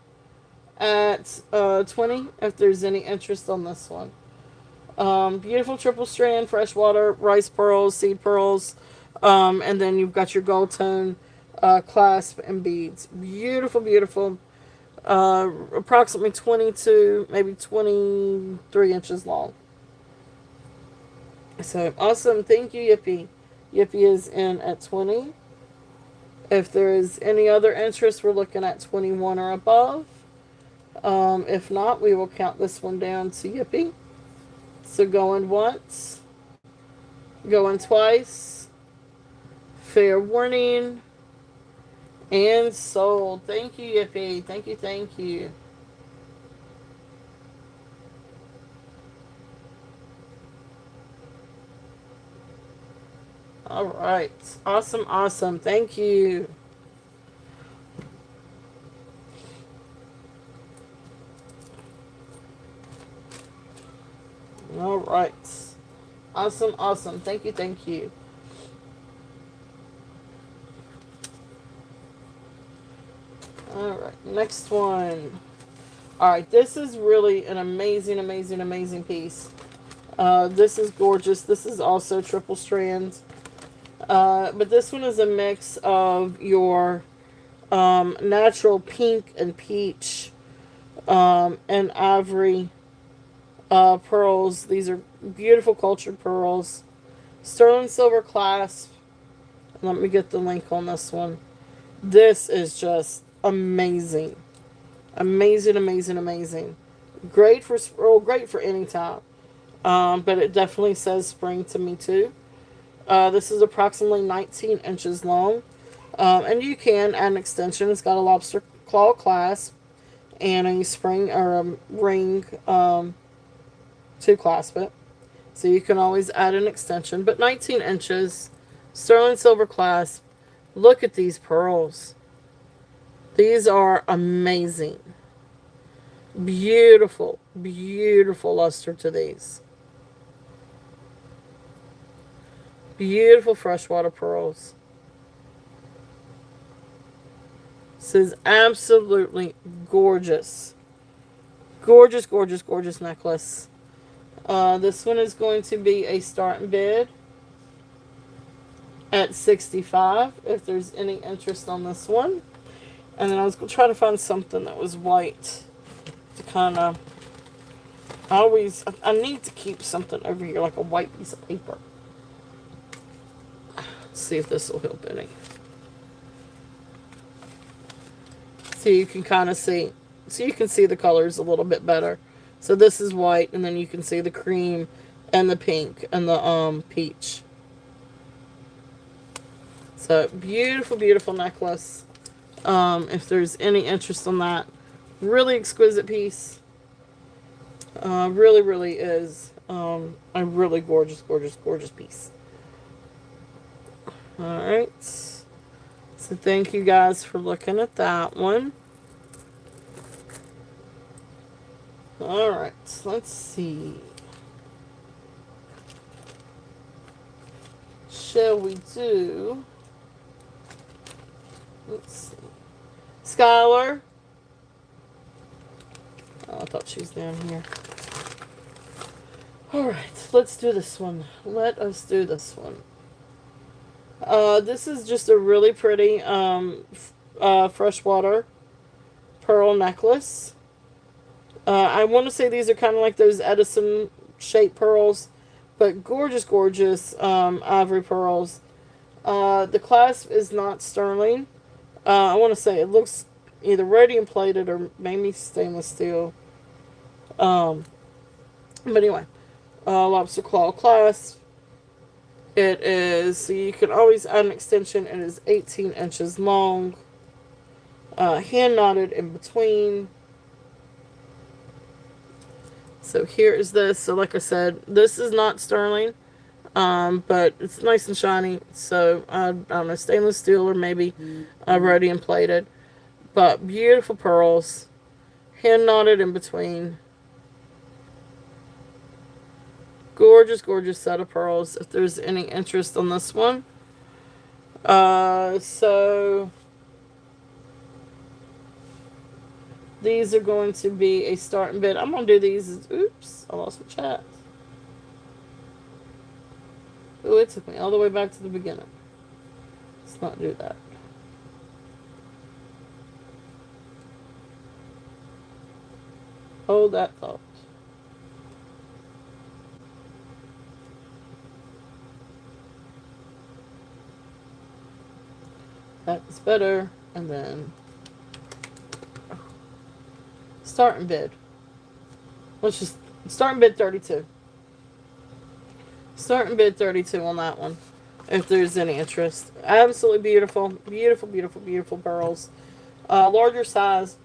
at 20 if there's any interest on this one. Beautiful triple strand, freshwater, rice pearls, seed pearls, and then you've got your gold tone clasp and beads. Beautiful, beautiful. Approximately 22, maybe 23 inches long. So awesome. Thank you, Yippee. Yippee is in at 20. If there is any other interest, we're looking at 21 or above. If not, we will count this one down to Yippee. So going once, going twice, fair warning, and sold. Thank you, Yippee. Thank you, thank you. All right. Awesome, awesome. Thank you. All right. Awesome, awesome. Thank you, thank you. All right, next one. All right, this is really an amazing, amazing, amazing piece. This is gorgeous. This is also triple strands. But this one is a mix of your natural pink and peach and ivory pearls. These are beautiful cultured pearls. Sterling silver clasp. Let me get the link on this one. This is just amazing. Amazing, amazing, amazing. Great for any time. But it definitely says spring to me too. This is approximately 19 inches long. And you can add an extension. It's got a lobster claw clasp and a spring or a ring to clasp it. So you can always add an extension. But 19 inches, sterling silver clasp. Look at these pearls. These are amazing. Beautiful, beautiful luster to these. Beautiful freshwater pearls. This is absolutely gorgeous. Gorgeous, gorgeous, gorgeous necklace. This one is going to be a starting bid at 65 if there's any interest on this one. And then I was going to try to find something that was white to kind of... I need to keep something over here, like a white piece of paper. Let's see if this will help any. So you can kind of see, so you can see the colors a little bit better. So this is white, and then you can see the cream and the pink and the peach. So beautiful, beautiful necklace. If there's any interest in that, really exquisite piece. Really, really is a really gorgeous, gorgeous, gorgeous piece. Alright. So thank you guys for looking at that one. Alright, let's see. Shall we do... Let's see. Skylar. Oh, I thought she was down here. Alright, let's do this one. Let us do this one. This is just a really pretty freshwater pearl necklace. I want to say these are kind of like those Edison shaped pearls, but gorgeous, gorgeous ivory pearls. The clasp is not sterling. I want to say it looks either radium plated or maybe stainless steel. But anyway, lobster claw clasp. It is, so you can always add an extension. It is 18 inches long. Hand knotted in between. So here is this. So like I said, this is not sterling. But it's nice and shiny. So I don't know, stainless steel or maybe rhodium plated. But beautiful pearls. Hand knotted in between. Gorgeous, gorgeous set of pearls. If there's any interest on this one. So these are going to be a starting bid. I'm going to do these. Oops, I lost my chat. Oh, it took me all the way back to the beginning. Let's not do that. Hold that thought. That's better. And then starting bid. Let's just starting bid 32. Starting bid 32 on that one, if there's any interest. Absolutely beautiful, beautiful, beautiful, beautiful pearls. Larger size.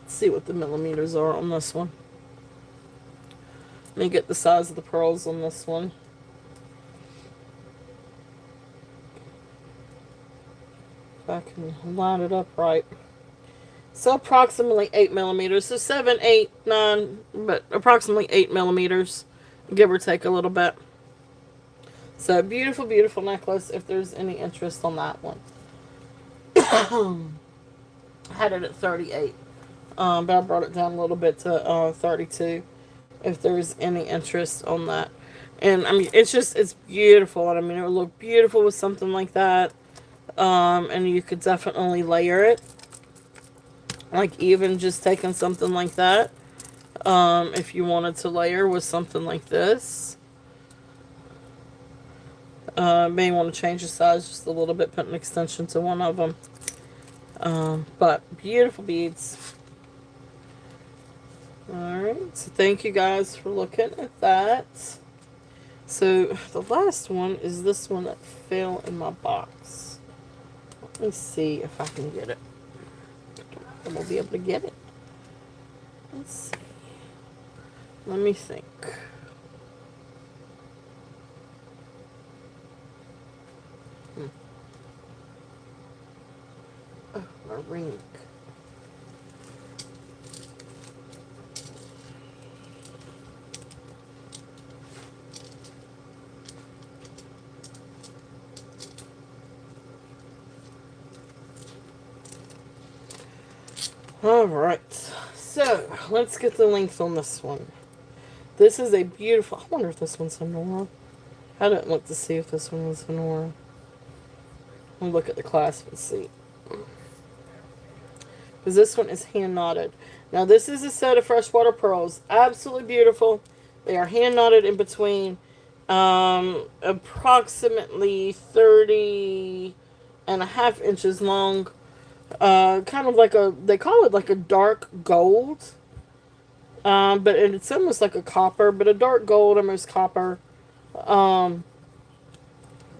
Let's see what the millimeters are on this one. Let me get the size of the pearls on this one. If I can line it up right. So approximately 8 millimeters. So 7, 8, 9, but approximately 8 millimeters. Give or take a little bit. So beautiful, beautiful necklace if there's any interest on that one. Had it at 38. But I brought it down a little bit to 32 if there's any interest on that. And I mean, it's beautiful. And I mean, it would look beautiful with something like that. And you could definitely layer it. Like even just taking something like that. If you wanted to layer with something like this. May want to change the size just a little bit, put an extension to one of them. But beautiful beads. Alright, so thank you guys for looking at that. So the last one is this one that fell in my box. Let me see if I can get it. I won't be able to get it. Let's see. Let me think. Oh, my ring. Alright, so let's get the length on this one. This is a beautiful, I wonder if this one's a Nora. I didn't look to see if this one was Venora. I'll look at the clasp and see. Because this one is hand knotted. Now this is a set of freshwater pearls. Absolutely beautiful. They are hand knotted in between approximately 30.5 inches long. Kind of like they call it like a dark gold. But it's almost like a copper, but a dark gold, almost copper.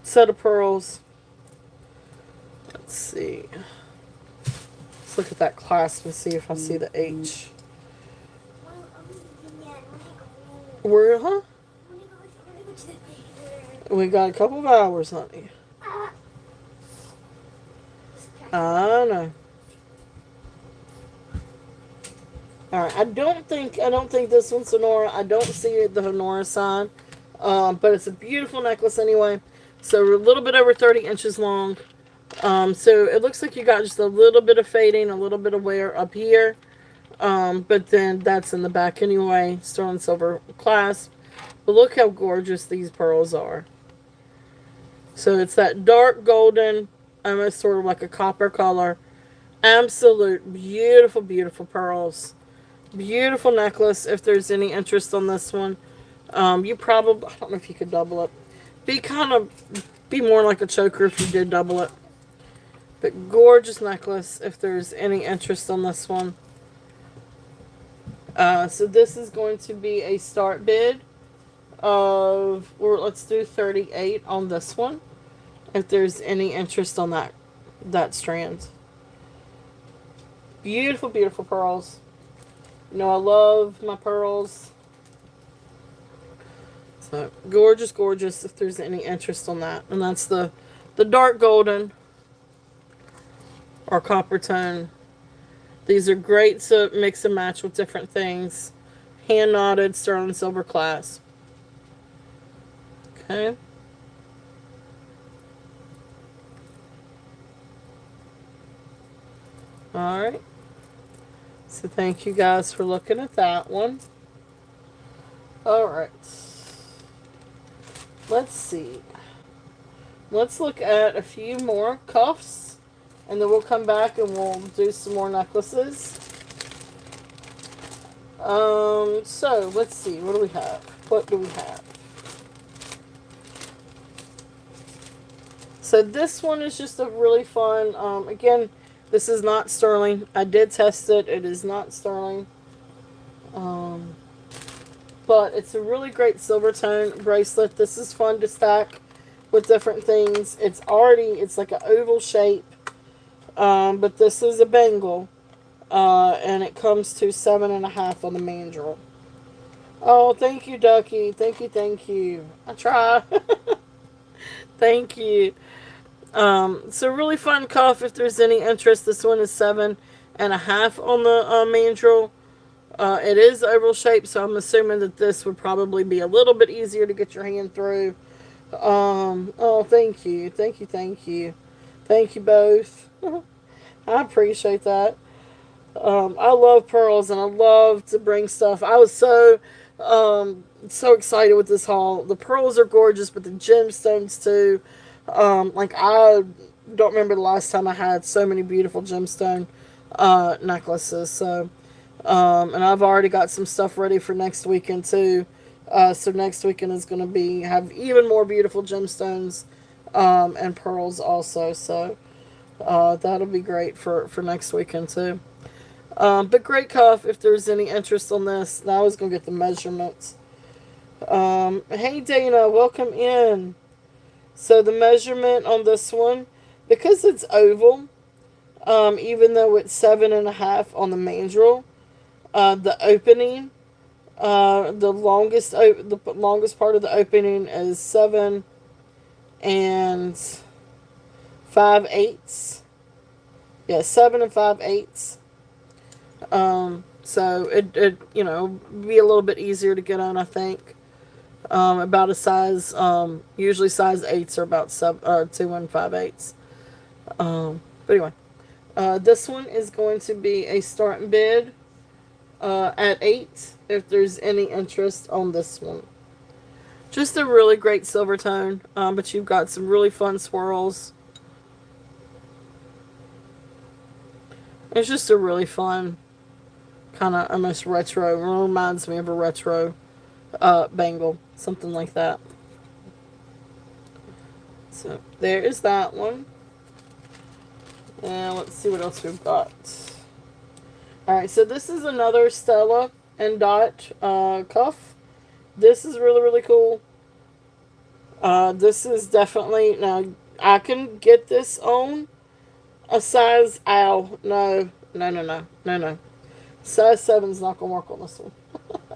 Set of pearls. Let's see. Let's look at that clasp and see if I see the H. Where, huh? We got a couple of hours, honey. I know. Alright, I don't think this one's Honora. I don't see the Honora sign. But it's a beautiful necklace anyway. So a little bit over 30 inches long. So it looks like you got just a little bit of fading, a little bit of wear up here. But then that's in the back anyway. Sterling silver clasp. But look how gorgeous these pearls are. So it's that dark golden, almost sort of like a copper color. Absolute beautiful, beautiful pearls. Beautiful necklace. If there's any interest on this one, you probably, I don't know if you could double it. Be more like a choker if you did double it. But gorgeous necklace if there's any interest on this one. So this is going to be a start bid of, or let's do 38 on this one. If there's any interest on that strand. Beautiful, beautiful pearls. You know, I love my pearls. So, gorgeous, gorgeous if there's any interest on that. And that's the dark golden or copper tone. These are great to mix and match with different things. Hand knotted sterling silver clasp. Okay. Alright. So thank you guys for looking at that one. Alright. Let's see. Let's look at a few more cuffs. And then we'll come back and we'll do some more necklaces. So let's see. What do we have? What do we have? So this one is just a really fun, again, this is not sterling. I did test it. It is not sterling. But it's a really great silver tone bracelet. This is fun to stack with different things. It's like an oval shape. But this is a bangle. And it comes to 7.5 on the mandrel. Oh, thank you, Ducky. Thank you, thank you. I try. Thank you. So really fun cuff if there's any interest. This one is 7.5 on the mandrel. It is oval shaped, so I'm assuming that this would probably be a little bit easier to get your hand through. Oh, thank you. Thank you, thank you. Thank you both. I appreciate that. I love pearls and I love to bring stuff. I was so excited with this haul. The pearls are gorgeous, but the gemstones too. Like I don't remember the last time I had so many beautiful gemstone necklaces. So, and I've already got some stuff ready for next weekend too. So next weekend is going to have even more beautiful gemstones and pearls also. So that'll be great for next weekend too. But great cuff if there's any interest on this. Now I was going to get the measurements. Hey Dana, welcome in. So the measurement on this one, because it's oval, even though it's 7.5 on the mandrel, the opening, the longest part of the opening is 7 5/8. Yeah, 7 5/8. So it be a little bit easier to get on, I think. About a size, usually size 8s are about 2 5/8. But anyway, this one is going to be a starting bid at 8 if there's any interest on this one. Just a really great silver tone, but you've got some really fun swirls. It's just a really fun, kind of almost retro. It reminds me of a retro bangle, something like that. So there is that one. And let's see what else we've got. Alright, so this is another Stella and Dot cuff. This is really, really cool. This is definitely, now, I can get this on a size, ow, no. Size 7's not going to work on this one.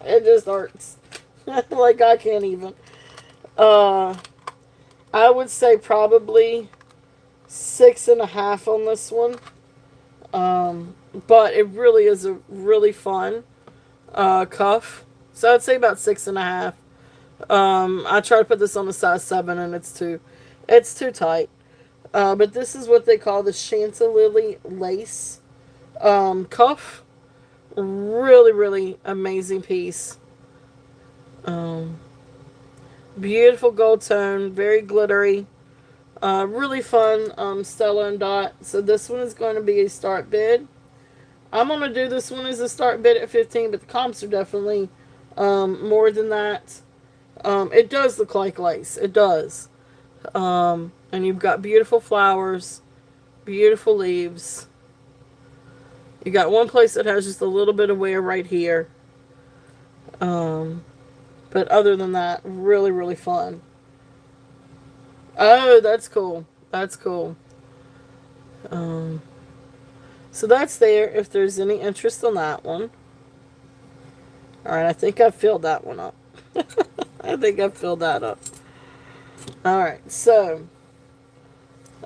It just hurts. Like, I can't even. I would say probably 6.5 on this one. But it really is a really fun cuff. So I'd say about 6.5. I try to put this on a size 7 and it's too tight. But this is what they call the Chantilly lace cuff. Really, really amazing piece. Beautiful gold tone, very glittery. Really fun Stella and Dot. So this one is going to be a start bid. I'm going to do this one as a start bid at 15, but the comps are definitely more than that. It does look like lace. It does. And you've got beautiful flowers, beautiful leaves. You got one place that has just a little bit of wear right here. But other than that, really, really fun. Oh, that's cool. That's cool. So that's there if there's any interest on that one. Alright, I think I've filled that one up. I think I've filled that up. Alright, so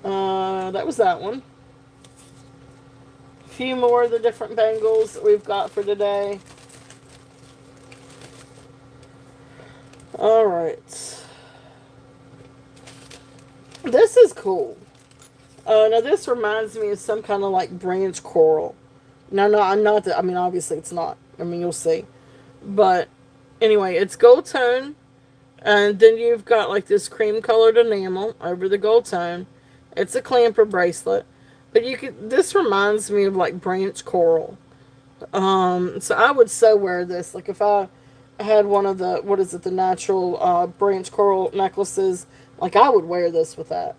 that was that one. A few more of the different bangles that we've got for today. Alright. This is cool. Now this reminds me of some kind of like branch coral. Now, no, I'm not that. I mean, obviously it's not. I mean, you'll see. But anyway, it's gold tone, and then you've got like this cream colored enamel over the gold tone. It's a clamper bracelet, but you could. This reminds me of like branch coral. So I would so wear this. Like if I had one of the the natural branch coral necklaces. Like I would wear this with that.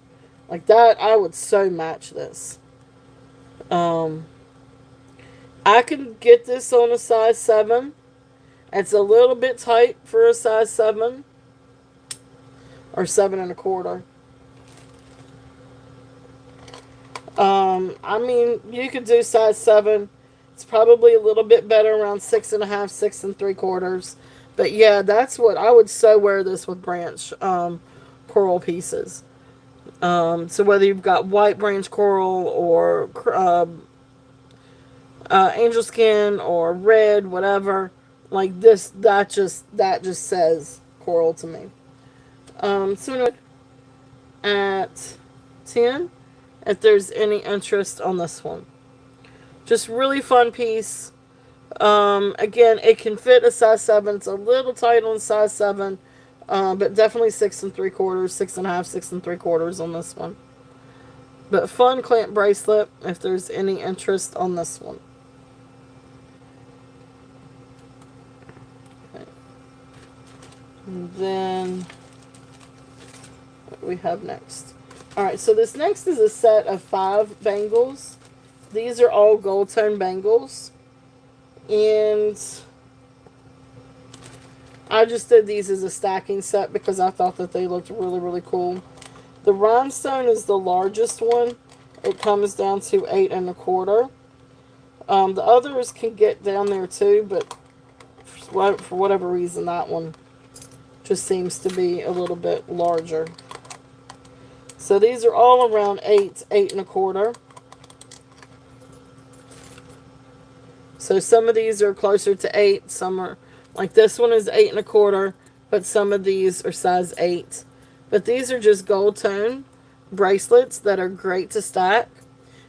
Like that, I would so match this. I can get this on a size 7. It's a little bit tight for a size 7. Or 7.25. I mean, you could do size 7. It's probably a little bit better around 6.5, 6.75. But yeah, that's what I would so wear this with branch coral pieces. So whether you've got white branch coral or angel skin or red, whatever, like this, that just says coral to me. So at 10, if there's any interest on this one, just really fun piece. Again, it can fit a size 7. It's a little tight on size 7. But definitely 6.75, 6.5, 6.75 on this one. But fun clamp bracelet if there's any interest on this one. Okay. And then what do we have next? Alright, so this next is a set of 5 bangles. These are all gold tone bangles. And I just did these as a stacking set because I thought that they looked really, really cool. The rhinestone is the largest one. It comes down to 8.25. The others can get down there too, but for whatever reason, that one just seems to be a little bit larger. So these are all around 8, 8.25. So some of these are closer to 8, some are, like this one is 8.25, but some of these are size 8. But these are just gold tone bracelets that are great to stack.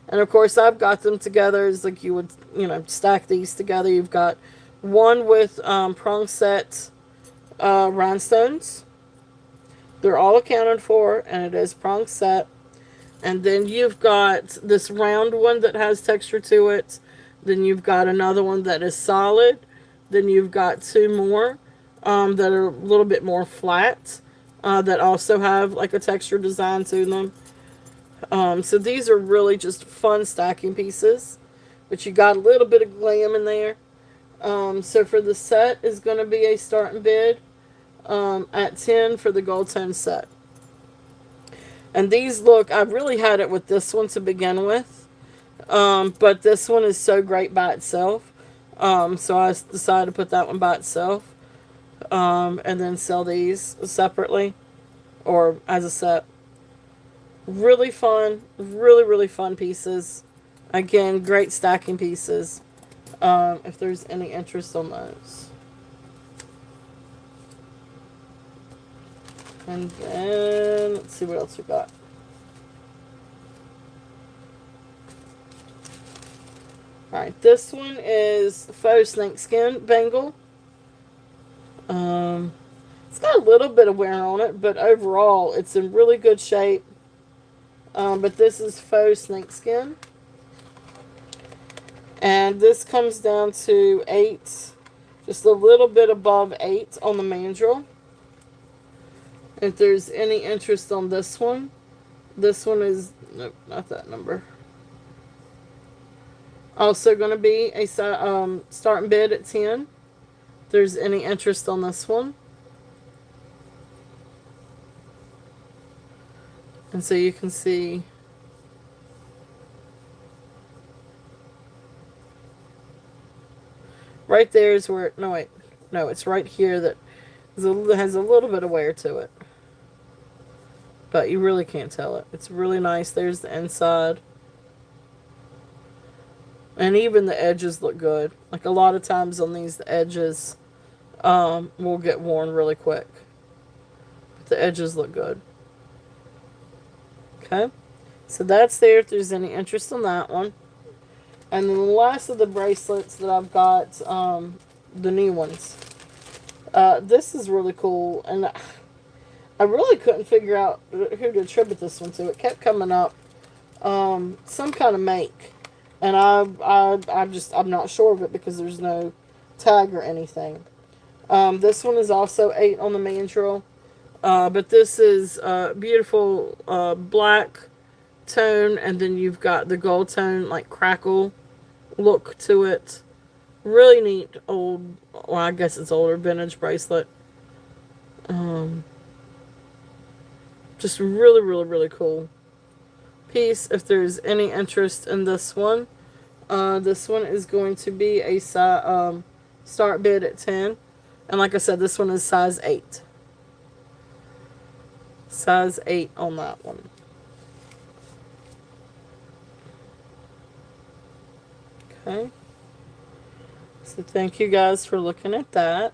And of course I've got them together as like you would, stack these together. You've got one with prong set rhinestones. They're all accounted for, and it is prong set. And then you've got this round one that has texture to it. Then you've got another one that is solid. Then you've got two more that are a little bit more flat that also have like a texture design to them. So these are really just fun stacking pieces. But you got a little bit of glam in there. So for the set is going to be a starting bid at 10 for the gold tone set. And these look, I really had it with this one to begin with. But this one is so great by itself. So I decided to put that one by itself. And then sell these separately or as a set. Really fun, really, really fun pieces. Again, great stacking pieces. If there's any interest on those. And then, let's see what else we got. Alright, this one is faux snakeskin bangle. It's got a little bit of wear on it, but overall, it's in really good shape. But this is faux snakeskin. And this comes down to 8, just a little bit above 8 on the mandrel. If there's any interest on this one is, nope, not that number. Also going to be a starting bid at 10. If there's any interest on this one. And so you can see right there is where, no wait, no, it's right here that has a little bit of wear to it. But you really can't tell it. It's really nice. There's the inside. And even the edges look good. Like a lot of times on these, the edges will get worn really quick. But the edges look good. Okay. So that's there if there's any interest in that one. And then the last of the bracelets that I've got, the new ones. This is really cool. And I really couldn't figure out who to attribute this one to. It kept coming up. Some kind of make. And I'm not sure of it because there's no tag or anything. This one is also 8 on the mandrel. But this is beautiful black tone, and then you've got the gold tone, like crackle look to it. Really neat old, well, I guess it's older vintage bracelet. Just really, really, really cool piece. If there's any interest in this one is going to be a start bid at 10. And like I said, this one is size 8. Size 8 on that one. Okay. So thank you guys for looking at that.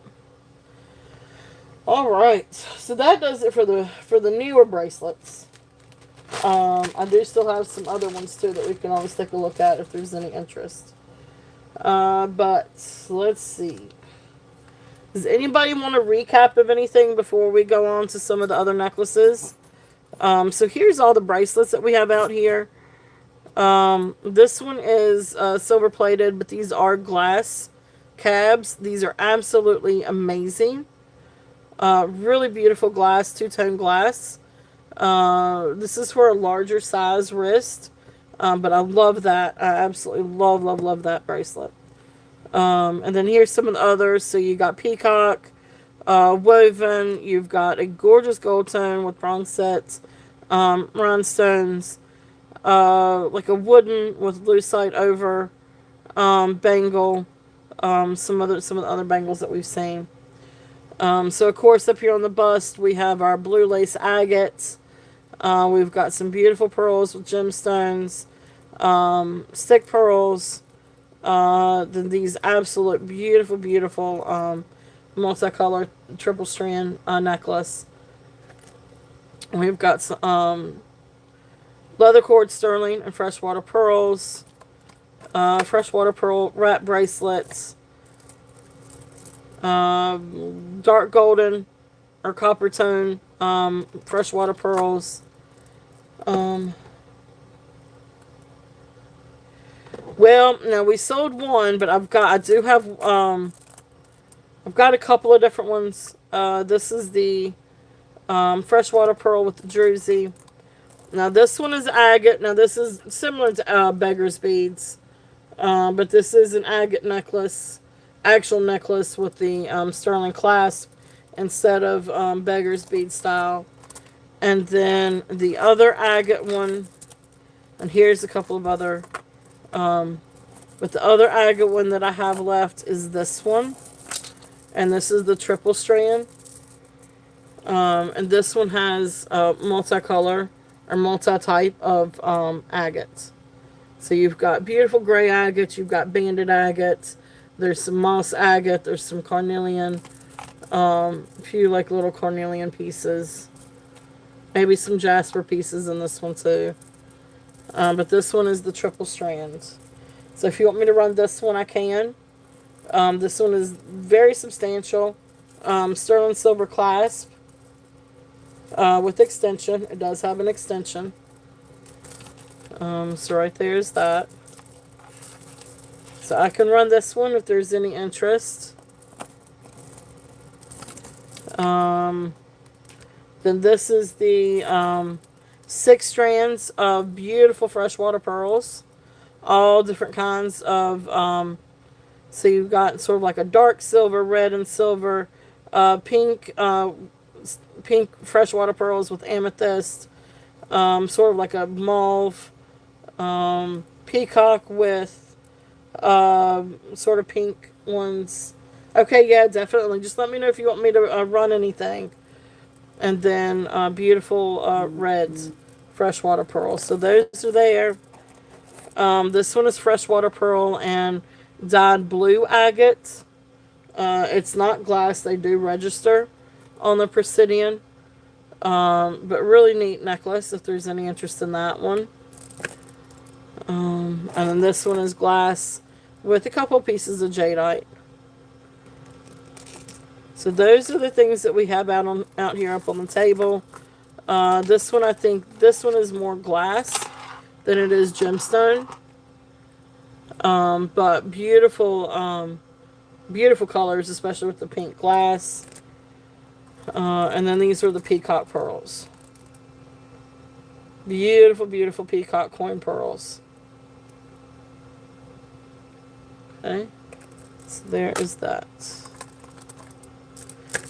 All right. So that does it for the newer bracelets. I do still have some other ones too that we can always take a look at if there's any interest. But let's see. Does anybody want a recap of anything before we go on to some of the other necklaces? So here's all the bracelets that we have out here. This one is silver plated, but these are glass cabs. These are absolutely amazing. Really beautiful glass, two-tone glass. This is for a larger size wrist. But I love that. I absolutely love, love, love that bracelet. And then here's some of the others. So you got peacock, woven. You've got a gorgeous gold tone with prong sets, rhinestones, like a wooden with lucite over, bangle, some of the other bangles that we've seen. So of course up here on the bust we have our blue lace agates. We've got some beautiful pearls with gemstones, stick pearls, then these absolute beautiful, beautiful multicolored triple strand necklace. We've got some leather cord sterling and freshwater pearls, freshwater pearl wrap bracelets, dark golden or copper tone freshwater pearls. Well, no, we sold one, but I've got a couple of different ones. This is the freshwater pearl with the druzy. Now this one is agate. Now this is similar to beggar's beads, but this is an agate necklace, actual necklace with the sterling clasp instead of beggar's bead style. And then the other agate one, and here's a couple of other, but the other agate one that I have left is this one. And this is the triple strand. And this one has multicolor or multi-type of agates. So you've got beautiful gray agates, you've got banded agates, there's some moss agate, there's some carnelian, a few like little carnelian pieces, maybe some jasper pieces in this one too. But this one is the triple strand. So if you want me to run this one, I can. This one is very substantial. Sterling silver clasp with extension. It does have an extension. So right there is that. So I can run this one if there's any interest. Then this is the 6 strands of beautiful freshwater pearls. All different kinds of, so you've got sort of like a dark silver, red and silver, pink freshwater pearls with amethyst, sort of like a mauve, peacock with sort of pink ones. Okay, yeah, definitely. Just let me know if you want me to run anything. And then beautiful reds, freshwater pearls. So those are there. This one is freshwater pearl and dyed blue agate. It's not glass. They do register on the Presidian. But really neat necklace if there's any interest in that one. And then this one is glass with a couple pieces of jadeite. So those are the things that we have out here up on the table. This one, I think, this one is more glass than it is gemstone. But beautiful, beautiful colors, especially with the pink glass. And then these are the peacock pearls. Beautiful, beautiful peacock coin pearls. Okay, so there is that.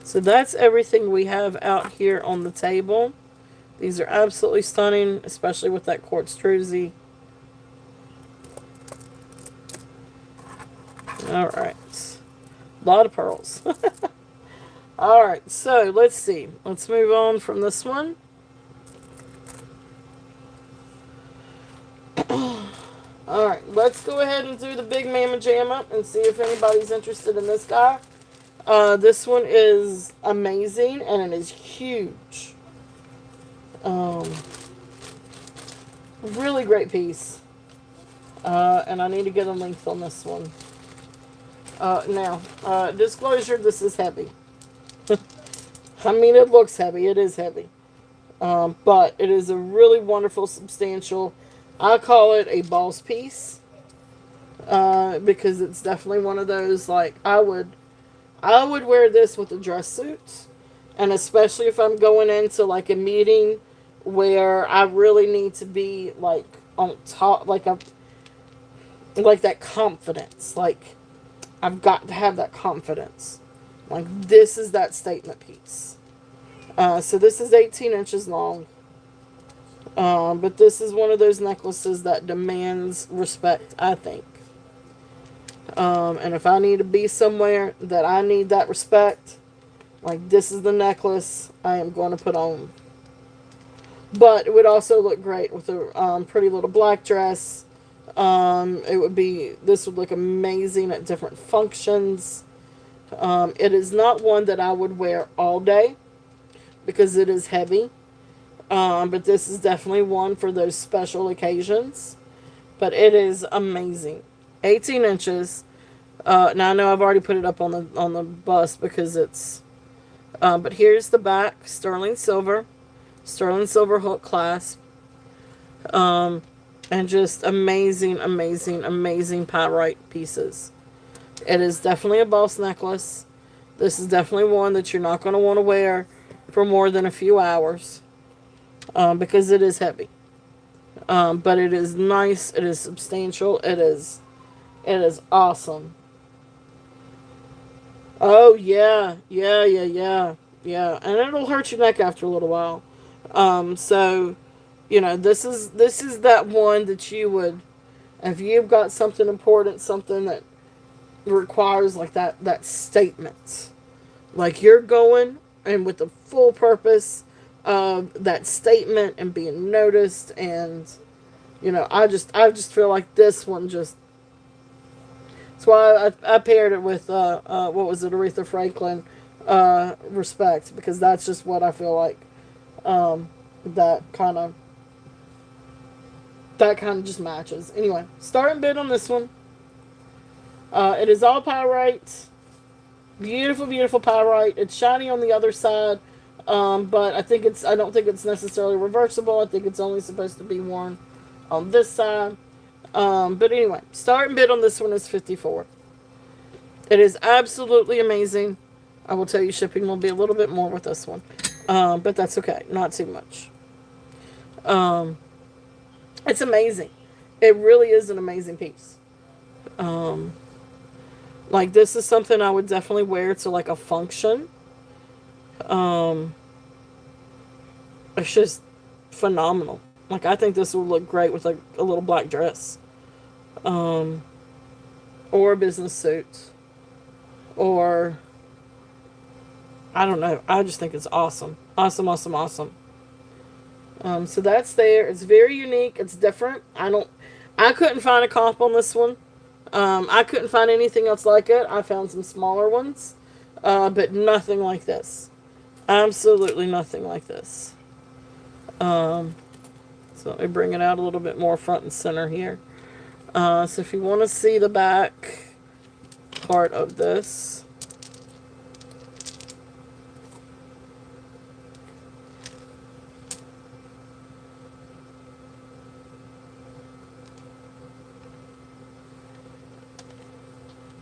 So that's everything we have out here on the table. These are absolutely stunning, especially with that quartz druzy. Alright. A lot of pearls. Alright, so let's see. Let's move on from this one. Alright, let's go ahead and do the big Mamma Jamma and see if anybody's interested in this guy. This one is amazing and it is huge. Really great piece. And I need to get a length on this one. Now, disclosure, this is heavy. I mean, it looks heavy. It is heavy. But it is a really wonderful, substantial, I call it a boss piece. Because it's definitely one of those, like, I would wear this with a dress suit. And especially if I'm going into, like, a meeting where I really need to be, like, on top, like that confidence. Like, I've got to have that confidence. Like, this is that statement piece. So this is 18 inches long. But this is one of those necklaces that demands respect, I think. And if I need to be somewhere that I need that respect, like, this is the necklace I am going to put on. But it would also look great with a pretty little black dress. This would look amazing at different functions. It is not one that I would wear all day because it is heavy. But this is definitely one for those special occasions. But it is amazing. 18 inches. Now I know I've already put it up on the bust because it's But here's the back, sterling silver hook clasp, and just amazing, amazing, amazing pyrite pieces. It is definitely a boss necklace. This is definitely one that you're not going to want to wear for more than a few hours, because it is heavy. But it is nice. It is substantial. It is awesome. Oh yeah, yeah, yeah, yeah, yeah, and it'll hurt your neck after a little while. So, this is that one that you would, if you've got something important, something that requires like that statement, like you're going and with the full purpose of that statement and being noticed, and I just feel like this one just. That's why I paired it with what was it, Aretha Franklin, respect, because that's just what I feel like. Um, that kind of just matches. Anyway, starting bid on this one. It is all pyrite, beautiful, beautiful pyrite. It's shiny on the other side, but I don't think it's necessarily reversible. I think it's only supposed to be worn on this side. But anyway, starting bid on this one is 54. It is absolutely amazing. I will tell you, shipping will be a little bit more with this one, but that's okay, not too much. Um, it's amazing. It really is an amazing piece. Um, like this is something I would definitely wear to like a function. Um, it's just phenomenal. Like I think this will look great with like a little black dress, um, or a business suit, or I don't know. I just think it's awesome, awesome, awesome, awesome. So that's there. It's very unique. It's different. I couldn't find a comp on this one. I couldn't find anything else like it. I found some smaller ones, but nothing like this. Absolutely nothing like this. Um, so let me bring it out a little bit more front and center here. So if you want to see the back part of this.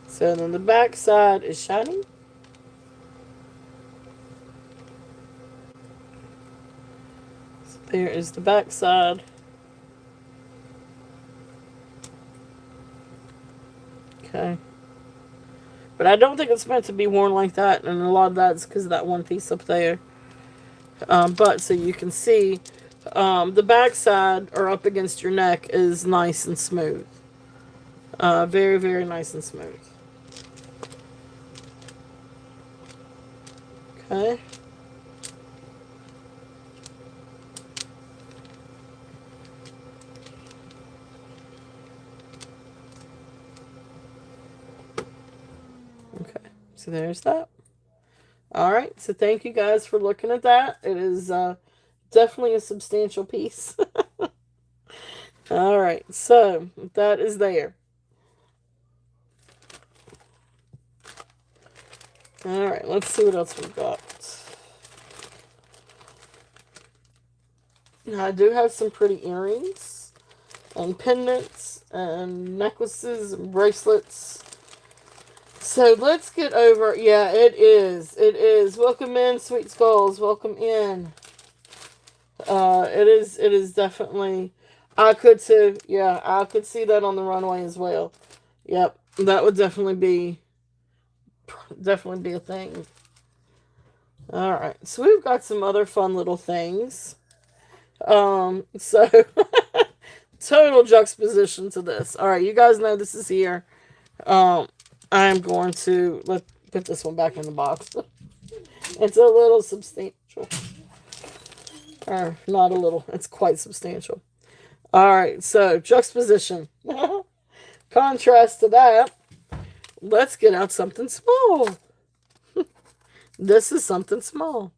So then the back side is shiny. So there is the back side. Okay. But I don't think it's meant to be worn like that, and a lot of that's because of that one piece up there. But so you can see, the back side or up against your neck is nice and smooth. Very, very nice and smooth. Okay. Okay. So there's that. All right. So thank you guys for looking at that. It is definitely a substantial piece. All right. So that is there. All right. Let's see what else we've got. Now, I do have some pretty earrings and pendants and necklaces and bracelets. So let's get over. Yeah, it is. It is. Welcome in, Sweet Skulls. Welcome in. It is. It is definitely. I could too. Yeah, I could see that on the runway as well. Yep, that would definitely be a thing. All right, so we've got some other fun little things. So total juxtaposition to this. All right, you guys know this is here. I'm going to put this one back in the box. It's a little substantial. Or not a little, it's quite substantial. All right, so juxtaposition. Contrast to that, let's get out something small. This is something small.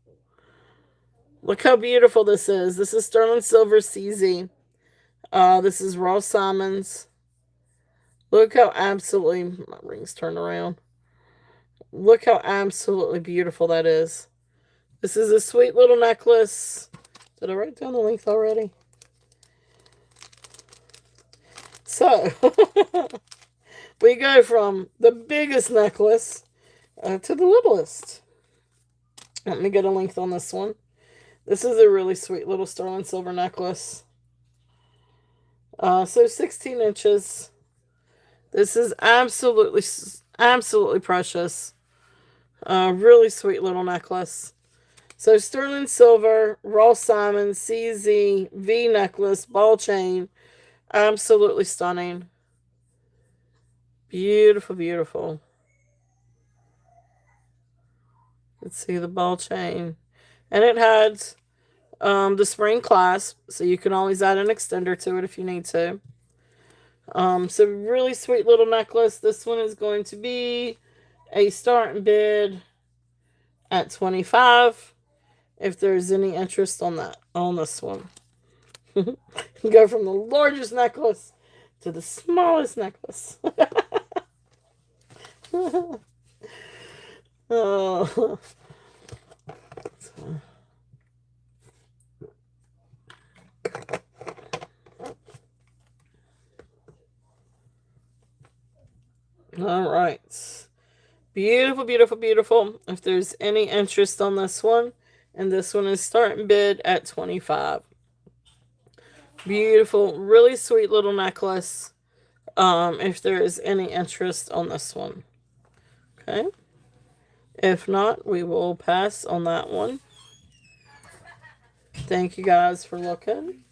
Look how beautiful this is. This is sterling silver CZ. This is Ross Simons. Look how absolutely, my rings turn around. Look how absolutely beautiful that is. This is a sweet little necklace. Did I write down the length already? So, we go from the biggest necklace to the littlest. Let me get a length on this one. This is a really sweet little sterling silver necklace. So 16 inches. This is absolutely precious. Really sweet little necklace. So sterling silver, Ross Simon, CZ, V necklace, ball chain. Absolutely stunning. Beautiful, beautiful. Let's see the ball chain. And it had the spring clasp, so you can always add an extender to it if you need to. So really sweet little necklace. This one is going to be a starting bid at $25. If there's any interest on this one. Go from the largest necklace to the smallest necklace. Oh. All right. Beautiful, beautiful, beautiful. If there's any interest on this one, and this one is starting bid at $25. Beautiful, really sweet little necklace. If there is any interest on this one. Okay. If not, we will pass on that one. Thank you guys for looking.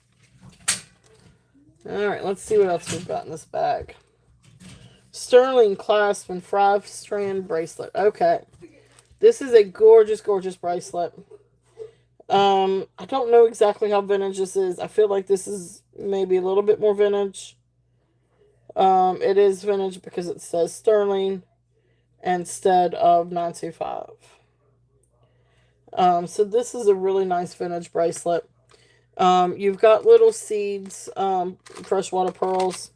Alright, let's see what else we've got in this bag. Sterling clasp and 5-strand bracelet. Okay. This is a gorgeous, gorgeous bracelet. I don't know exactly how vintage this is. I feel like this is maybe a little bit more vintage. It is vintage because it says sterling instead of 925. So this is a really nice vintage bracelet. You've got little seeds, freshwater pearls.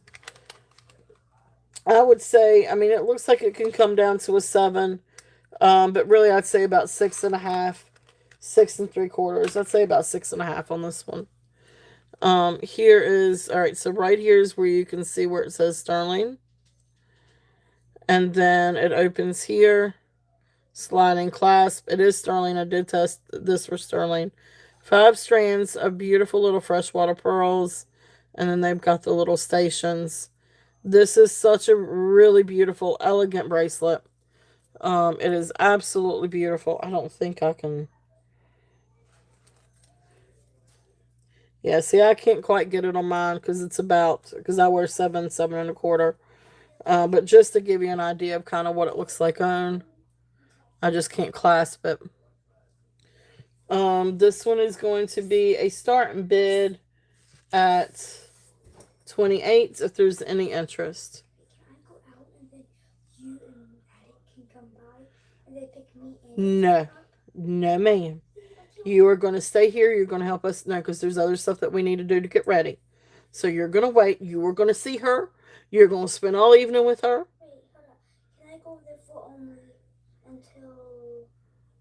I would say, I mean, it looks like it can come down to a 7. But really I'd say about 6.5, 6 3/4. I'd say about 6.5 on this one. Here is, all right, so right here is where you can see where it says sterling. And then it opens here. Sliding clasp. It is sterling. I did test this for sterling. 5 strands of beautiful little freshwater pearls. And then they've got the little stations. This is such a really beautiful, elegant bracelet. It is absolutely beautiful. I don't think I can... Yeah, see, I can't quite get it on mine because it's about... Because I wear 7, 7 1/4. But just to give you an idea of kind of what it looks like on... I just can't clasp it. This one is going to be a starting bid at 28 if there's any interest. No. No, ma'am. You are going to stay here. You're going to help us. No, because there's other stuff that we need to do to get ready. So you're going to wait. You are going to see her. You're going to spend all evening with her. Wait, hold up. Can I go there for only until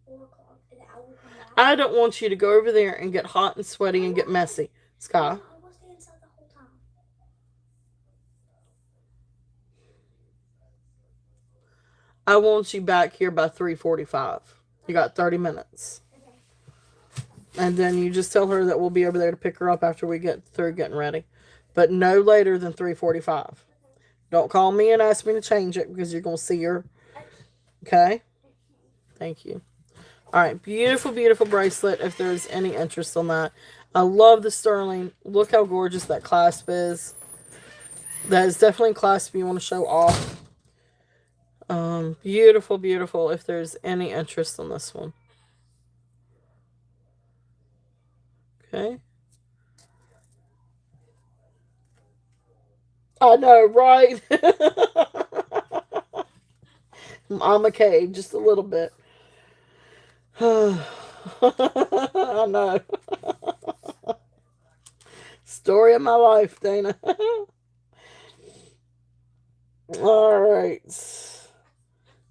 4 o'clock? And I will come back? I don't want you to go over there and get hot and sweaty and get messy. Sky. I will stay inside the whole time. I want you back here by 3:45. You got 30 minutes. Okay. And then you just tell her that we'll be over there to pick her up after we get through getting ready. But no later than 3:45. Don't call me and ask me to change it because you're going to see her. Okay? Thank you. All right. Beautiful, beautiful bracelet if there's any interest on that. I love the sterling. Look how gorgeous that clasp is. That is definitely a clasp you want to show off. Beautiful, beautiful if there's any interest on this one. Okay. I know, right? I'm okay, just a little bit. I know. Story of my life, Dana. All right.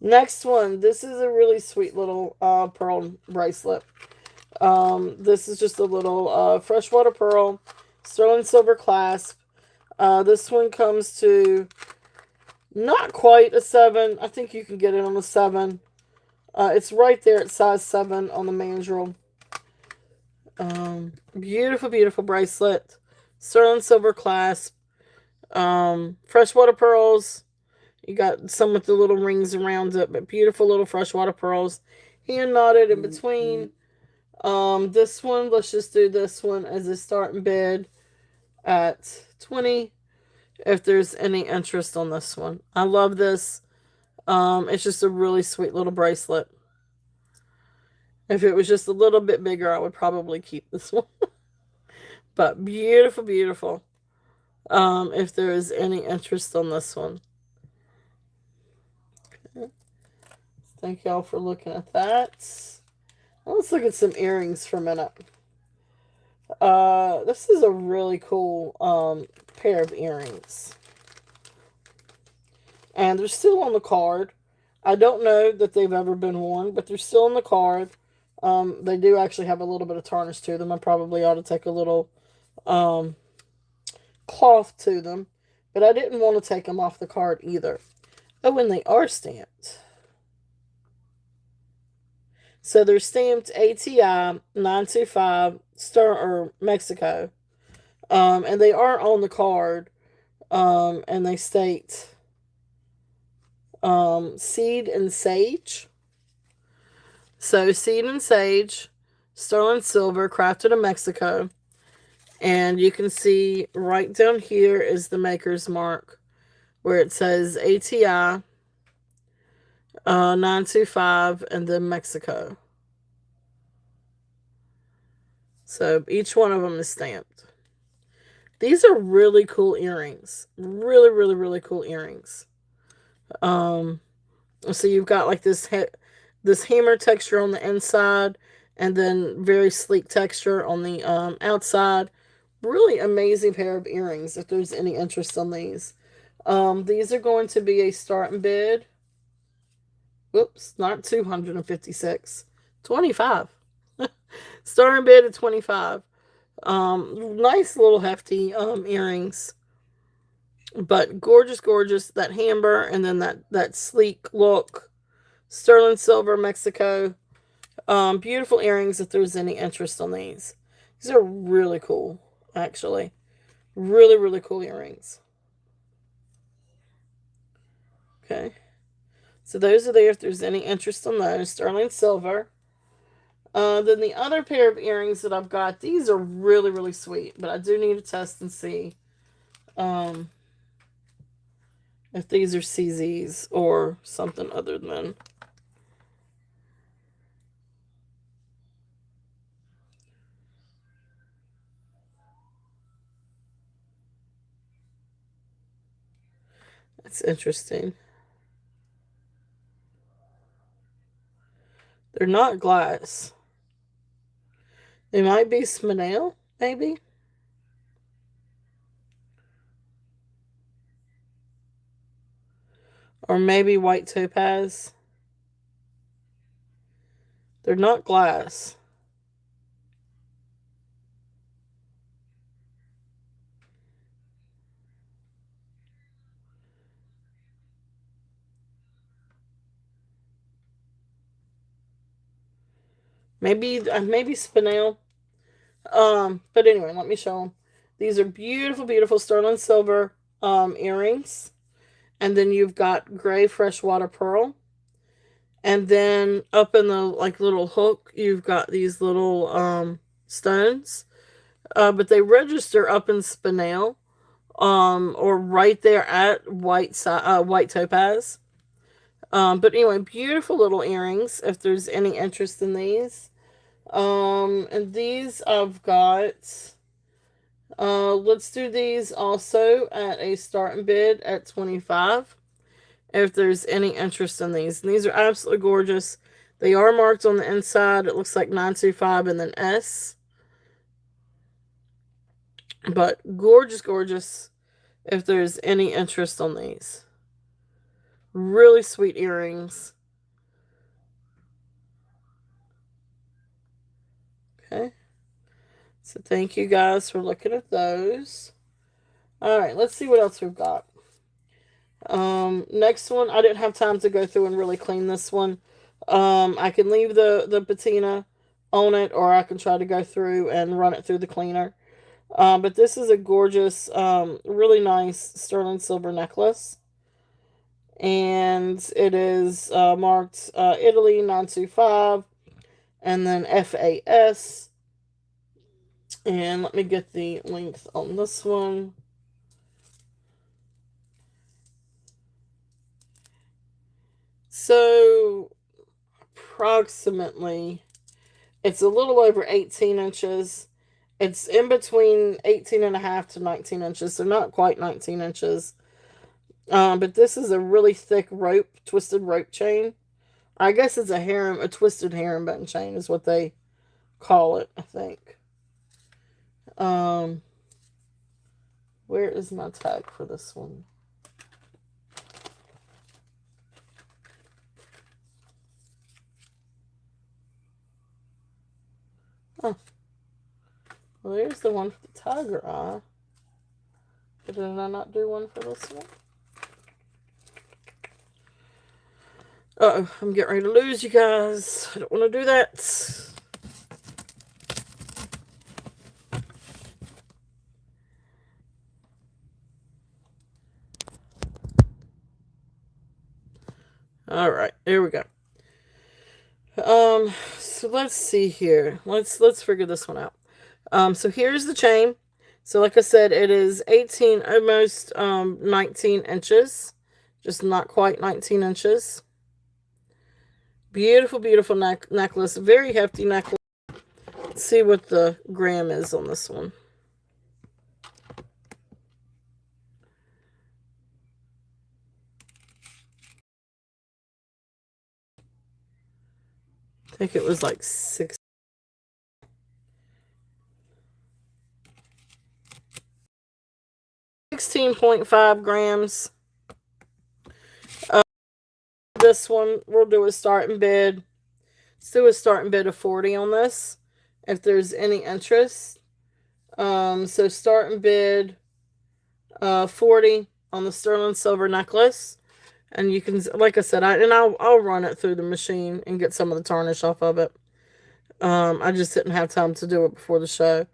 Next one. This is a really sweet little pearl bracelet. This is just a little freshwater pearl, sterling silver clasp. This one comes to not quite a 7. I think you can get it on a 7. It's right there at size 7 on the mandrel. Beautiful, beautiful bracelet. Sterling silver clasp. Freshwater pearls. You got some with the little rings around it, but beautiful little freshwater pearls. Hand knotted in between. This one, let's just do this one as a starting bid at 20. If there's any interest on this one. I love this. It's just a really sweet little bracelet. If it was just a little bit bigger, I would probably keep this one. But beautiful, beautiful. If there is any interest on this one. Okay. Thank y'all for looking at that. Let's look at some earrings for a minute. This is a really cool pair of earrings. And they're still on the card. I don't know that they've ever been worn, but they're still on the card. They do actually have a little bit of tarnish to them. I probably ought to take a little cloth to them. But I didn't want to take them off the card either. Oh, and they are stamped. So they're stamped ATI 925 Mexico. And they are on the card. And they state Seed and Sage. So Seed and Sage, sterling silver, crafted in Mexico. And you can see right down here is the maker's mark where it says ATI 925 and then Mexico. So each one of them is stamped. These are really cool earrings. Really, really, really cool earrings. So you've got like this hammer texture on the inside and then very sleek texture on the outside. Really amazing pair of earrings if there's any interest on these. These are going to be a starting bid. Whoops, not 256. 25. Starting bid at 25. Nice little hefty earrings. But gorgeous, gorgeous. That amber and then that sleek look. Sterling silver, Mexico. Beautiful earrings if there's any interest on these. These are really cool, actually. Really, really cool earrings. Okay. So those are there if there's any interest on those. Sterling silver. Then the other pair of earrings that I've got, these are really, really sweet. But I do need to test and see if these are CZs or something other than. That's interesting. They're not glass. They might be Spinel, maybe. Or maybe white topaz. They're not glass. Maybe Spinel. But anyway, let me show them. These are beautiful, beautiful sterling silver earrings. And then you've got gray freshwater pearl. And then up in the like little hook, you've got these little stones. But they register up in Spinel. Or right there at white topaz. But anyway, beautiful little earrings if there's any interest in these. And these I've got. Let's do these also at a starting bid at 25. If there's any interest in these. And these are absolutely gorgeous. They are marked on the inside. It looks like 925 and then S. But gorgeous, gorgeous if there's any interest on these. Really sweet earrings. Okay. So thank you guys for looking at those. All right, let's see what else we've got. Next one, I didn't have time to go through and really clean this one. I can leave the patina on it, or I can try to go through and run it through the cleaner. But this is a gorgeous, really nice sterling silver necklace. And it is marked Italy 925 and then FAS. And let me get the length on this one. So, approximately, it's a little over 18 inches. It's in between 18 and a half to 19 inches, so not quite 19 inches. But this is a really thick rope, twisted rope chain. I guess it's a twisted herringbone chain is what they call it, I think. Where is my tag for this one? Oh. Well, there's the one for the tiger eye. But did I not do one for this one? Uh-oh, I'm getting ready to lose you guys. I don't want to do that. All right, there we go. So let's see here. Let's figure this one out. So here's the chain. So like I said, it is 18, almost 19 inches. Just not quite 19 inches. Beautiful, beautiful necklace. Very hefty necklace. Let's see what the gram is on this one. I think it was like 16.5 grams. This one, we'll do a starting bid. Let's do a starting bid of 40 on this, if there's any interest. So starting bid 40 on the sterling silver necklace. And you can, like I said, I'll run it through the machine and get some of the tarnish off of it. I just didn't have time to do it before the show.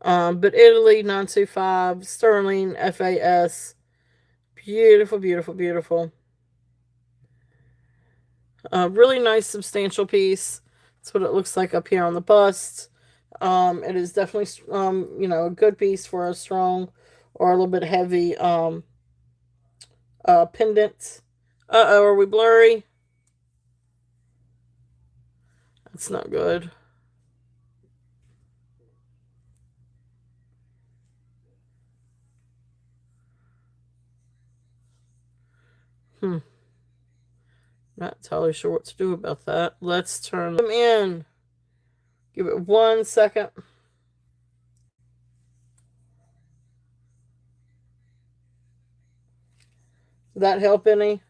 But Italy 925, sterling FAS. Beautiful, beautiful, beautiful. Really nice, substantial piece. That's what it looks like up here on the bust. It is definitely, a good piece for a strong or a little bit heavy pendant. Uh-oh, are we blurry? That's not good. Not entirely sure what to do about that. Let's turn them in. Give it 1 second. Did that help any?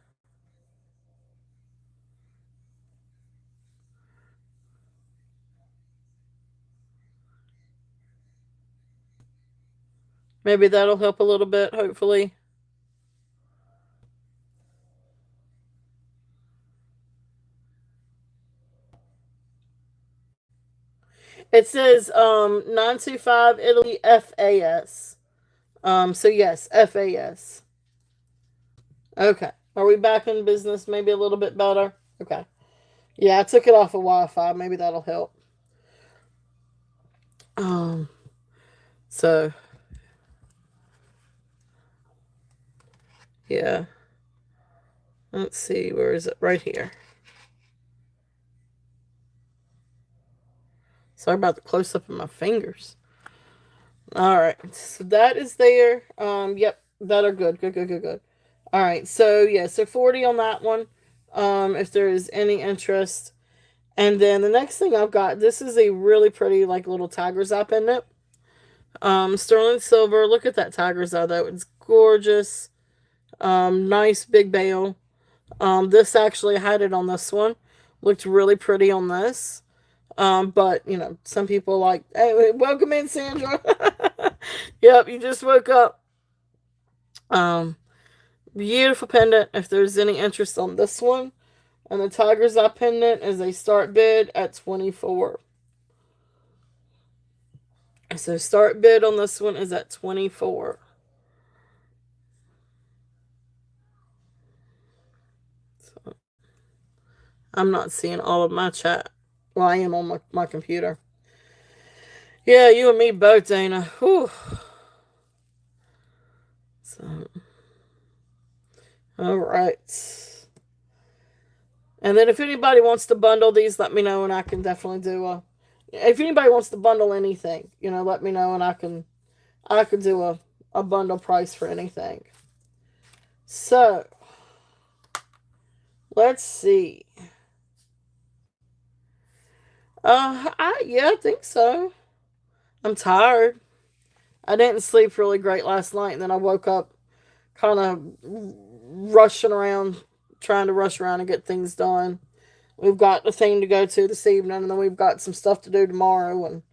Maybe that'll help a little bit, hopefully. It says 925 Italy FAS. So yes, FAS. Okay. Are we back in business? Maybe a little bit better? Okay. Yeah, I took it off of Wi-Fi. Maybe that'll help. So yeah. Let's see, where is it? Right here. Sorry about the close up of my fingers. All right, so that is there. Yep, that are good. Good. All right, so yeah, so 40 on that one. If there is any interest. And then the next thing I've got, this is a really pretty, like, little tiger's eye pendant. Sterling silver. Look at that tiger's eye, though. It's gorgeous. Nice big bail. This actually, I had it on this one. Looked really pretty on this. But some people like, hey, welcome in, Sandra. Yep, you just woke up. Um, Beautiful pendant. If there's any interest on this one, and the Tiger's Eye pendant is a start bid at 24. So start bid on this one is at 24. So I'm not seeing all of my chat. Well, I am on my computer. Yeah, you and me both, Dana. Whew. So, all right. And then if anybody wants to bundle these, let me know, and I can definitely do a. If anybody wants to bundle anything, let me know, and I can do a bundle price for anything. So, let's see. I think so. I'm tired. I didn't sleep really great last night, and then I woke up kind of rushing around, trying to rush around and get things done. We've got a thing to go to this evening, and then we've got some stuff to do tomorrow, and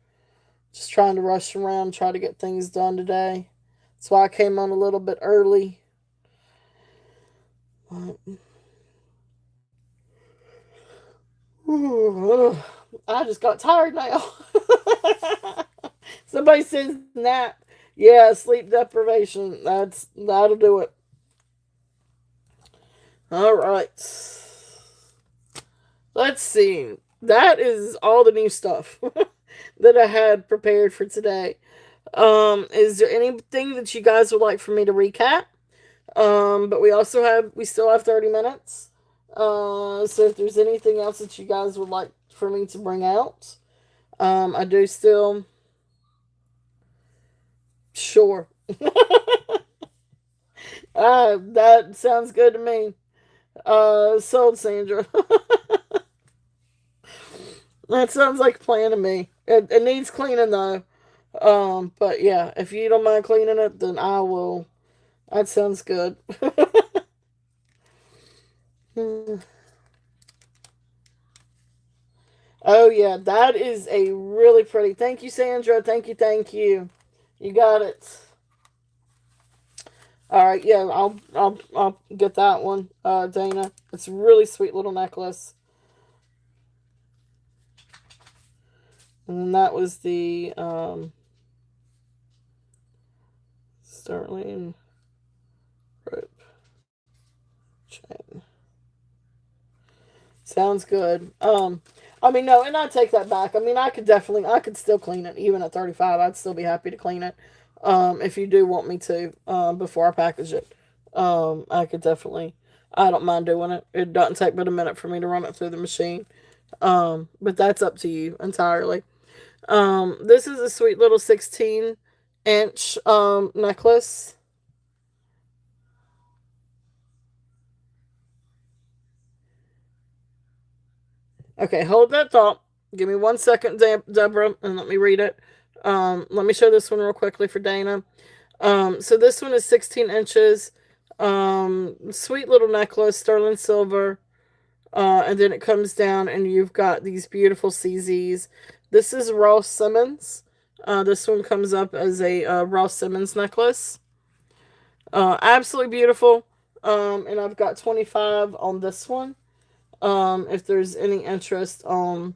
just trying to rush around, try to get things done today. That's why I came on a little bit early. I just got tired now. Somebody says nap. Yeah, sleep deprivation. That'll do it. All right. Let's see. That is all the new stuff that I had prepared for today. Is there anything that you guys would like for me to recap? But we still have 30 minutes. So if there's anything else that you guys would like for me to bring out, I do still. Sure. That sounds good to me. Sold, Sandra. That sounds like a plan to me. It needs cleaning though. But yeah, if you don't mind cleaning it, then I will. That sounds good. Oh yeah, that is a really pretty. Thank you, Sandra. Thank you, thank you. You got it. All right, yeah, I'll get that one, Dana. It's a really sweet little necklace. And then that was the sterling rope chain. Sounds good. I mean, no, and I take that back. I mean, I could still clean it even at 35. I'd still be happy to clean it. If you do want me to, before I package it, I could definitely. I don't mind doing it. It doesn't take but a minute for me to run it through the machine. But that's up to you entirely. This is a sweet little 16-inch necklace. Okay, hold that thought. Give me 1 second, Deborah, and let me read it. Let me show this one real quickly for Dana. So this one is 16 inches. Sweet little necklace, sterling silver. And then it comes down, and you've got these beautiful CZs. This is Ross Simmons. This one comes up as a Ross Simmons necklace. Absolutely beautiful. And I've got 25 on this one. If there's any interest on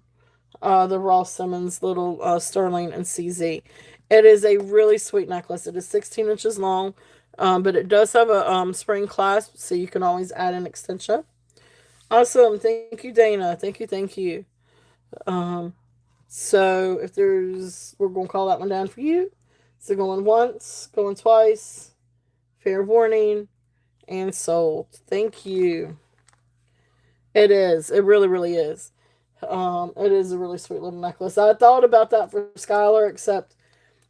the Ross Simmons little sterling and CZ. It is a really sweet necklace. It is 16 inches long, but it does have a spring clasp, so you can always add an extension. Awesome. Thank you, Dana. Thank you, thank you. So if we're going to call that one down for you. So going once, going twice, fair warning, and sold. Thank you. It is. It really, really is. It is a really sweet little necklace. I thought about that for Skylar, except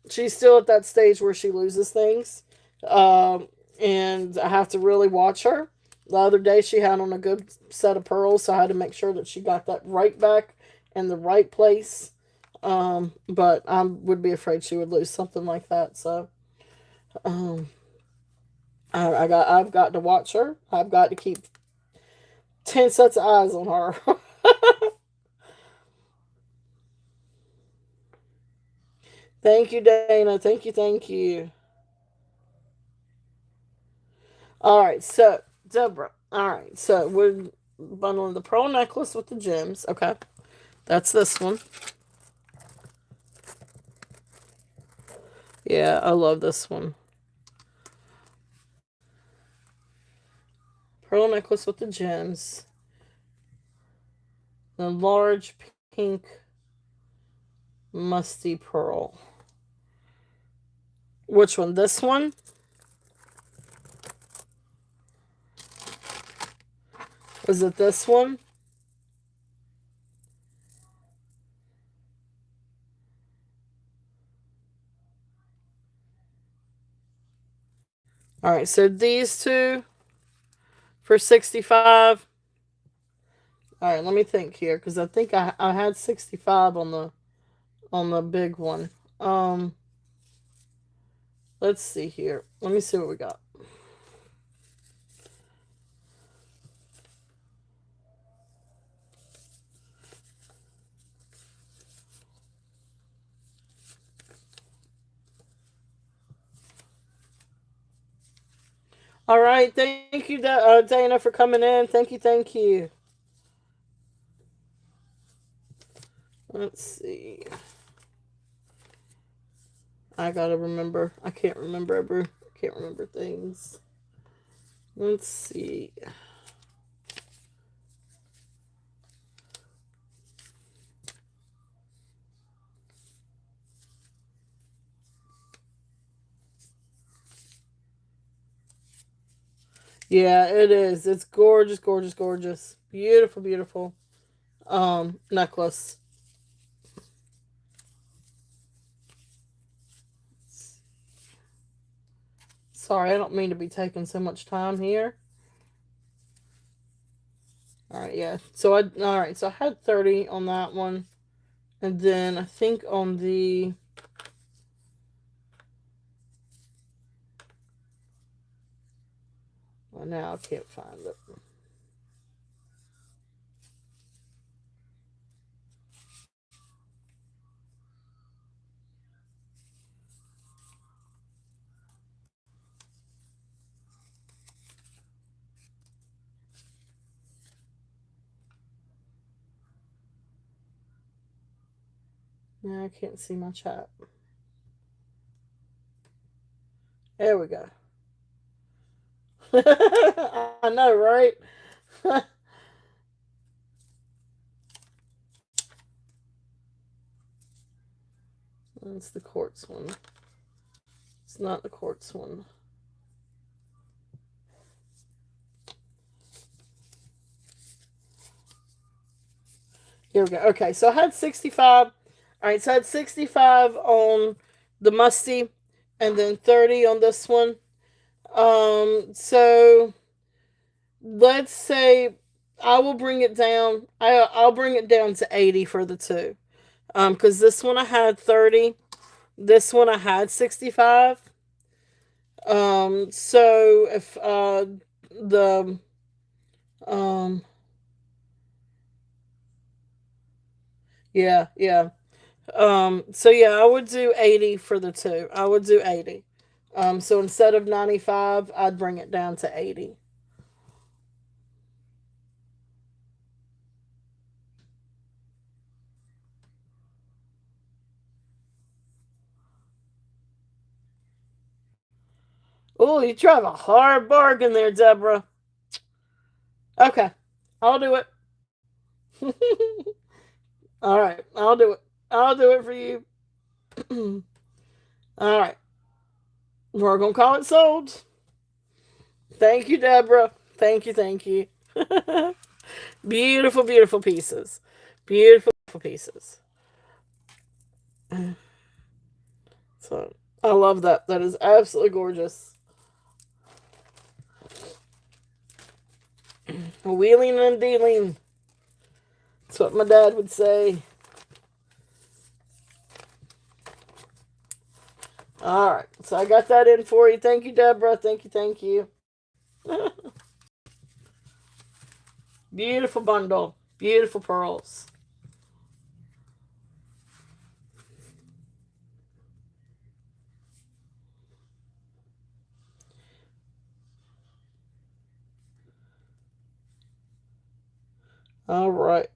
she's still at that stage where she loses things. And I have to really watch her. The other day she had on a good set of pearls, so I had to make sure that she got that right back in the right place. But I would be afraid she would lose something like that. So, I've got to watch her. I've got to keep 10 sets of eyes on her. Thank you, Dana. Thank you, thank you. All right, so Deborah. All right, so we're bundling the pearl necklace with the gems. Okay, that's this one. Yeah, I love this one. Pearl necklace with the gems. The large pink musty pearl. Which one? This one? Is it this one? All right, so these two for 65. All right, let me think here because I think I had 65 on the big one. Um, let's see here. Let me see what we got. All right, thank you, Dana, for coming in. Thank you, thank you. Let's see. I gotta remember. I can't remember ever. Can't remember things. Let's see. Yeah, it is. It's gorgeous, gorgeous, gorgeous. Beautiful, beautiful necklace. Sorry, I don't mean to be taking so much time here. All right, yeah. All right, so I had 30 on that one. And then I think on the well, now I can't find it. Now I can't see my chat. There we go. I know, right? That's the quartz one. It's not the quartz one. Here we go. Okay, so I had 65. All right, so I had 65 on the musty and then 30 on this one. So let's say I will bring it down. I'll bring it down to 80 for the two. Because this one I had 30. This one I had 65. So if the um yeah, yeah. So yeah, I would do 80 for the two. I would do 80. So instead of 95, I'd bring it down to 80. Oh, you drive a hard bargain there, Deborah. Okay, I'll do it. All right, I'll do it. I'll do it for you. All right, we're gonna call it sold. Thank you, Deborah. Thank you, thank you. Beautiful, beautiful pieces. Beautiful pieces. So I love that. That is absolutely gorgeous. Wheeling and dealing. That's what my dad would say. All right. So I got that in for you. Thank you, Deborah. Thank you. Thank you. Beautiful bundle. Beautiful pearls. All right.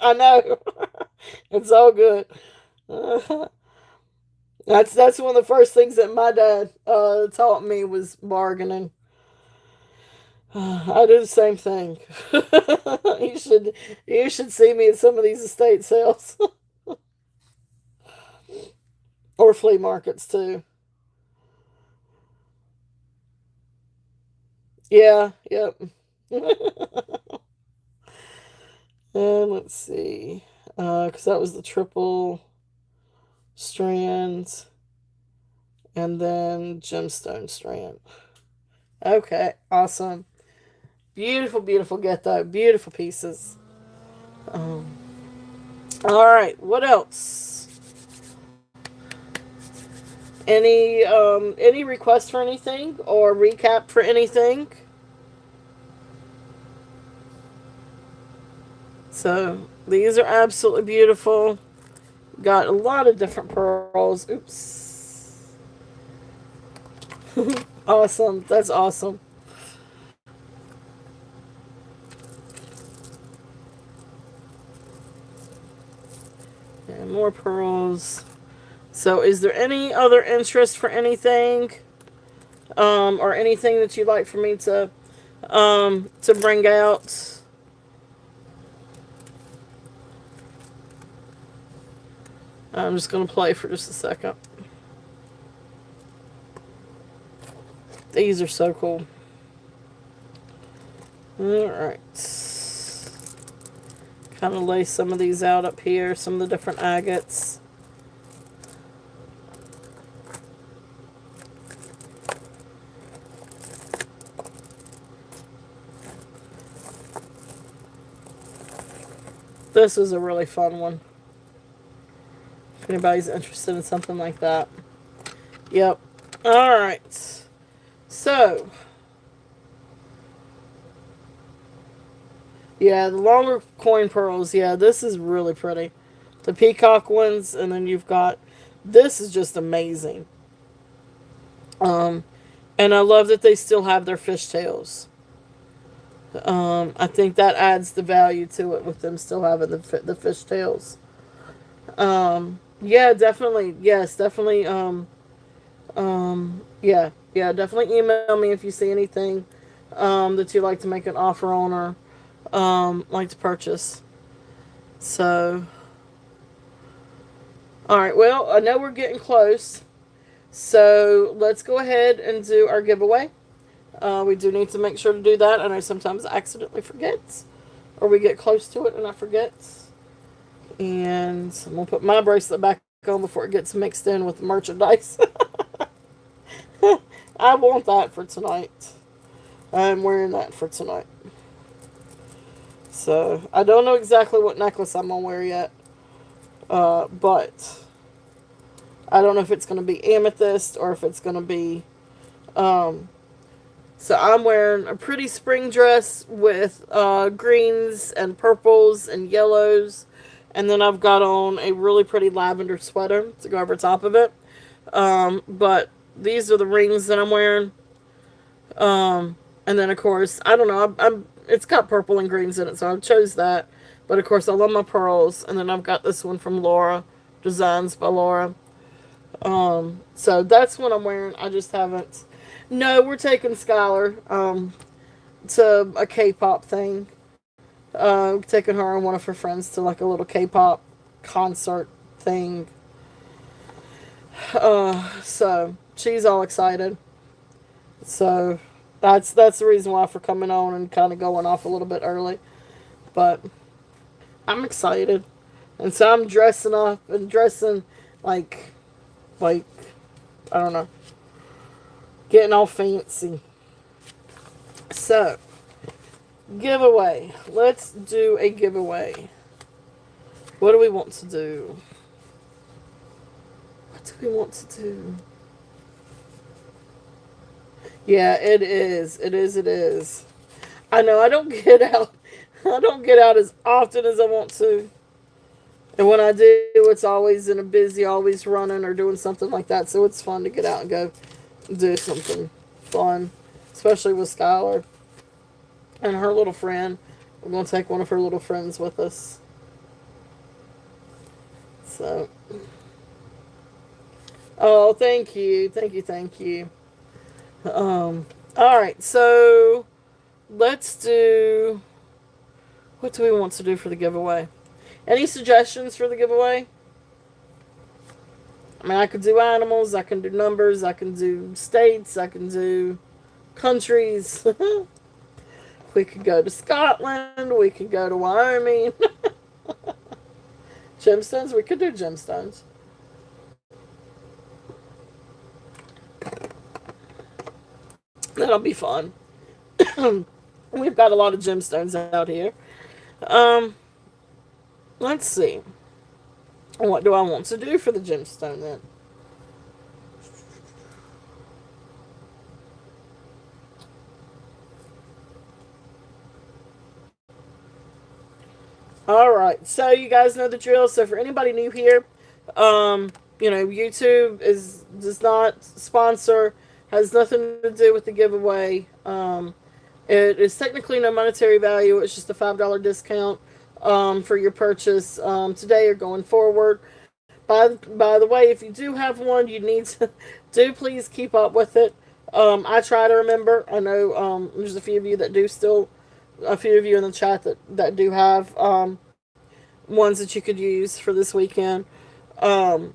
I know. It's all good. Uh, that's one of the first things that my dad taught me was bargaining. I do the same thing. you should you should see me at some of these estate sales or flea markets too. Yeah, yep. And let's see, because that was the triple strand and then gemstone strand. Okay, awesome. Beautiful, beautiful ghetto. Beautiful pieces. Um, all right, what else? Any requests for anything or recap for anything? So these are absolutely beautiful. Got a lot of different pearls. Oops. Awesome. That's awesome. And more pearls. So is there any other interest for anything? Or anything that you'd like for me to bring out? I'm just gonna play for just a second. These are so cool. Alright. Kind of lay some of these out up here, some of the different agates. This was a really fun one. If anybody's interested in something like that. Yep. Alright. So. Yeah, the longer coin pearls. Yeah, this is really pretty. The peacock ones, and then you've got... This is just amazing. And I love that they still have their fishtails. I think that adds the value to it with them still having the fishtails. Yeah, definitely. Yes, definitely. Yeah, yeah, definitely email me if you see anything that you'd like to make an offer on or like to purchase. So, all right. Well, I know we're getting close, so let's go ahead and do our giveaway. We do need to make sure to do that. I know sometimes I accidentally forget, or we get close to it and I forget. And I'm gonna put my bracelet back on before it gets mixed in with the merchandise. I want that for tonight. I'm wearing that for tonight. So I don't know exactly what necklace I'm gonna wear yet, but I don't know if it's gonna be amethyst or if it's gonna be. So I'm wearing a pretty spring dress with greens and purples and yellows, and then I've got on a really pretty lavender sweater to go over top of it. But these are the rings that I'm wearing. And then of course, I don't know, it's got purple and greens in it, so I chose that. But of course, I love my pearls, and then I've got this one from Laura, Designs by Laura. So that's what I'm wearing. I just haven't. No, we're taking Skylar to a K-pop thing. Taking her and one of her friends to like a little K-pop concert thing. So she's all excited. So that's the reason why for coming on and kind of going off a little bit early. But I'm excited, and so I'm dressing up and dressing like I don't know, getting all fancy. So giveaway. Let's do a giveaway. What do we want to do? What do we want to do? Yeah, it is. It is. It is. I know I don't get out. I don't get out as often as I want to. And when I do, it's always in a busy, always running or doing something like that. So it's fun to get out and go do something fun, especially with Skylar and her little friend. We're going to take one of her little friends with us. So, oh, thank you. Thank you. Thank you. All right. So, let's do. What do we want to do for the giveaway? Any suggestions for the giveaway? I mean, I could do animals, I can do numbers, I can do states, I can do countries. We could go to Scotland, we could go to Wyoming. Gemstones, we could do gemstones. That'll be fun. We've got a lot of gemstones out here. Um, let's see. What do I want to do for the gemstone then? All right, so you guys know the drill. So for anybody new here, YouTube does not sponsor, has nothing to do with the giveaway. It is technically no monetary value. It's just a $5 discount for your purchase today or going forward. By the way, if you do have one, you need to do please keep up with it. I try to remember. I know there's a few of you that do still, a few of you in the chat that do have ones that you could use for this weekend. But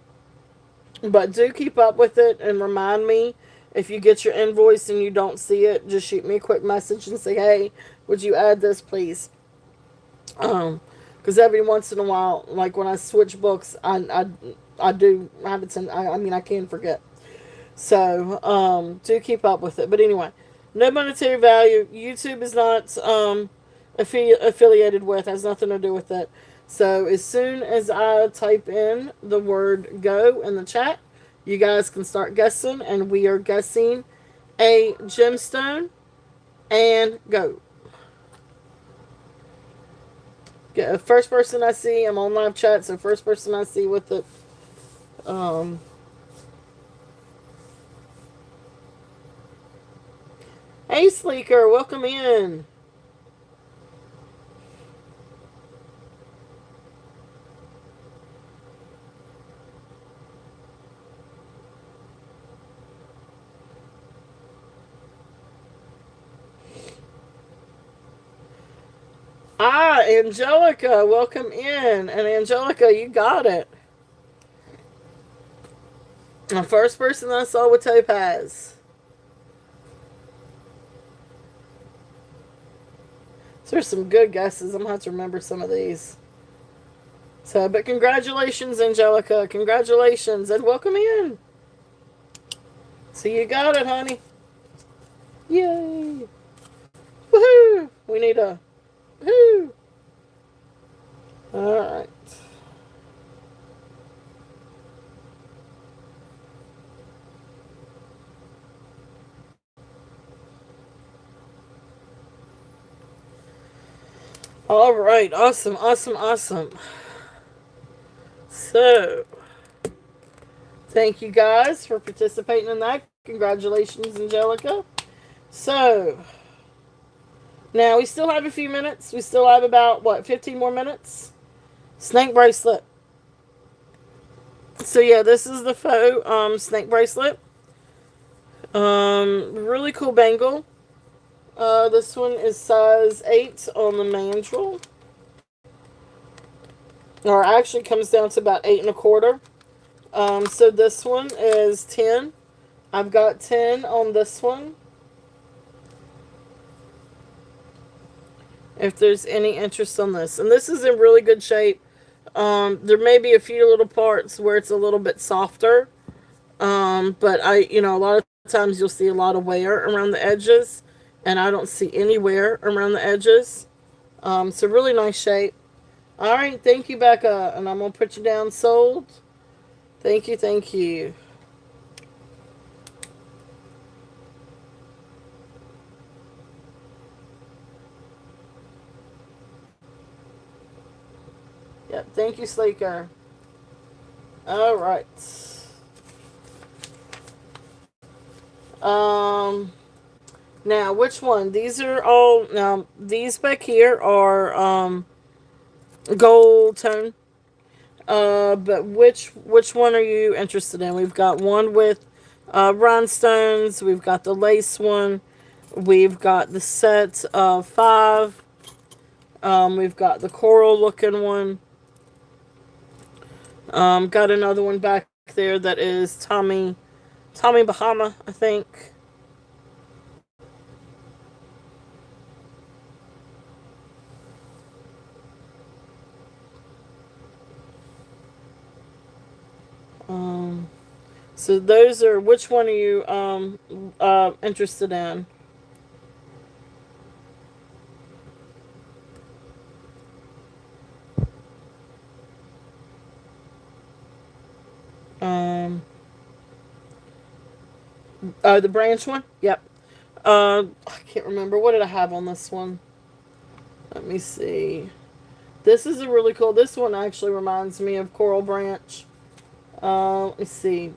do keep up with it and remind me if you get your invoice and you don't see it. Just shoot me a quick message and say, "Hey, would you add this, please?" Because every once in a while, like when I switch books, I do have it. I can forget. So do keep up with it. But anyway, no monetary value. YouTube is not affiliated with. Has nothing to do with it. So as soon as I type in the word "go" in the chat, you guys can start guessing, and we are guessing a gemstone and go. First person I see, I'm on live chat, so first person I see with it. Hey, Sleeker, welcome in. Angelica, welcome in. And Angelica, you got it. The first person I saw with topaz. So there's some good guesses. I'm going to have to remember some of these. So, but congratulations, Angelica. Congratulations. And welcome in. So you got it, honey. Yay. Woohoo. We need a... Woohoo. Alright. Alright. Awesome, awesome, awesome. So, thank you guys for participating in that. Congratulations, Angelica. So, now we still have a few minutes. We still have about, 15 more minutes? Snake bracelet. So yeah, this is the faux snake bracelet. Really cool bangle. This one is size 8 on the mandrel. Or actually comes down to about 8 1/4. So this one is 10. I've got 10 on this one. If there's any interest on this. And this is in really good shape. There may be a few little parts where it's a little bit softer. But a lot of times you'll see a lot of wear around the edges. And I don't see any wear around the edges. So really nice shape. Alright, thank you, Becca. And I'm going to put you down sold. Thank you, thank you. Yep, thank you, Sleeker. Alright. Now, which one? These are all, now, these back here are gold tone. But which one are you interested in? We've got one with rhinestones. We've got the lace one. We've got the set of 5. We've got the coral looking one. Got another one back there that is Tommy Bahama, I think. So those are, which one are you interested in? Um, the branch one? Yep. I can't remember. What did I have on this one? Let me see. This is a really cool. This one actually reminds me of Coral Branch. Let me see.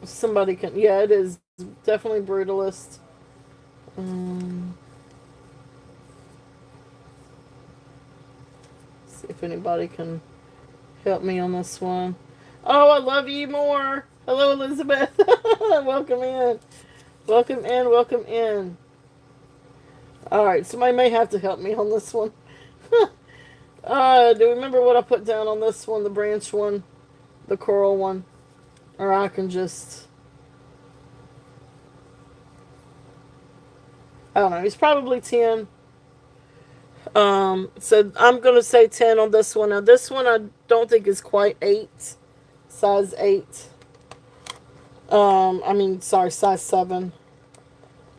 Somebody can. Yeah, it is definitely Brutalist. See if anybody can help me on this one. Oh, I love you more. Hello, Elizabeth. Welcome in. Welcome in. Welcome in. All right, somebody may have to help me on this one. Do you remember what I put down on this one? The branch one, the coral one, or I can just. I don't know. He's probably 10. So I'm gonna say 10 on this one. Now this one I don't think is quite 8, size 8. Sorry, size 7.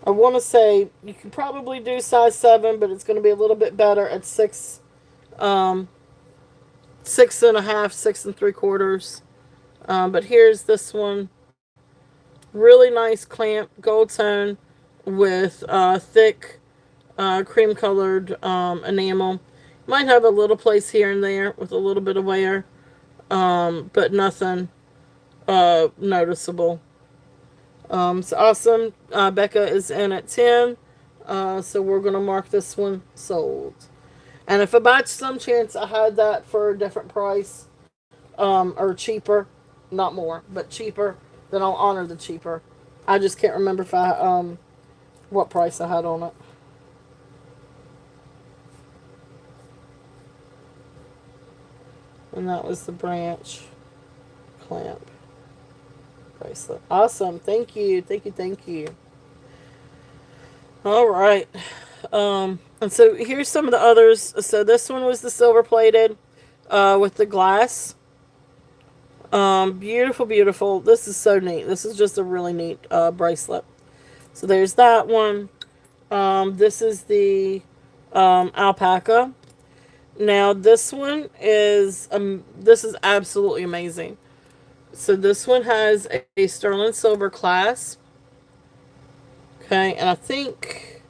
I want to say you can probably do size 7, but it's going to be a little bit better at 6, 6.5, 6 3/4. But here's this one, really nice clamp, gold tone with thick, cream colored enamel. Might have a little place here and there with a little bit of wear, but nothing noticeable. So awesome. Becca is in at 10. So we're going to mark this one sold. And if by some chance I had that for a different price, or cheaper, not more, but cheaper, then I'll honor the cheaper. I just can't remember if what price I had on it. And that was the branch clamp bracelet. Awesome. Thank you. Thank you. Thank you. All right. And so here's some of the others. So this one was the silver plated with the glass. Beautiful, beautiful. This is so neat. This is just a really neat bracelet. So there's that one. This is the alpaca. Now this one is this is absolutely amazing. So this one has a sterling silver clasp. Okay, and I think,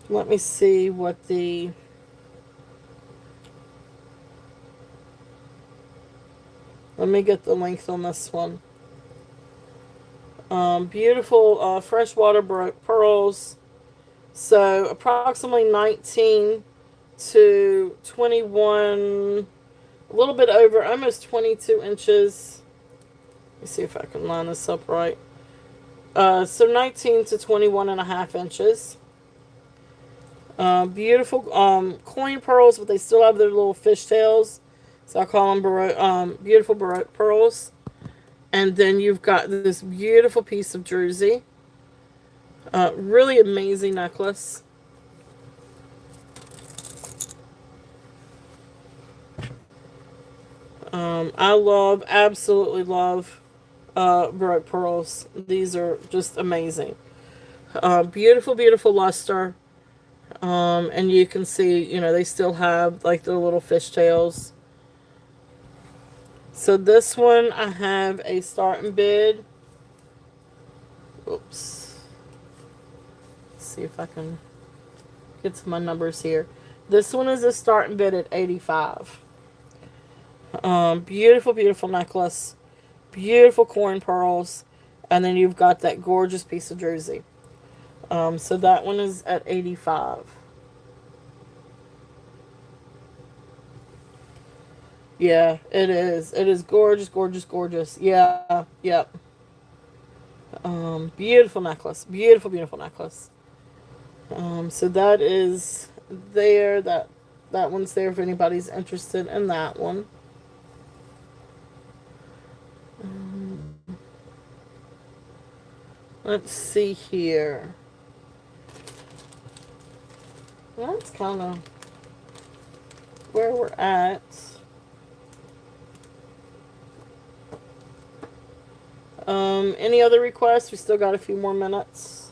let me see what the, let me get the length on this one. Beautiful freshwater pearls. So approximately 19 to 21, a little bit over, almost 22 inches. Let me see if I can line this up right. So 19 to 21.5 inches. Beautiful coin pearls, but they still have their little fishtails. So I call them beautiful Baroque pearls. And then you've got this beautiful piece of druzy. Really amazing necklace. I absolutely love Baroque pearls. These are just amazing. Beautiful, beautiful luster. And you can see, they still have like the little fishtails. So this one, I have a starting bid. Oops. Let's see if I can get to my numbers here. This one is a starting bid at 85. Beautiful, beautiful necklace. Beautiful coin pearls. And then you've got that gorgeous piece of druzy. So that one is at 85. Yeah, it is. It is gorgeous, gorgeous, gorgeous. Yeah, yep. Beautiful necklace. Beautiful, beautiful necklace. So that is there. That one's there if anybody's interested in that one. Um, let's see here. That's kind of where we're at. Any other requests? We still got a few more minutes.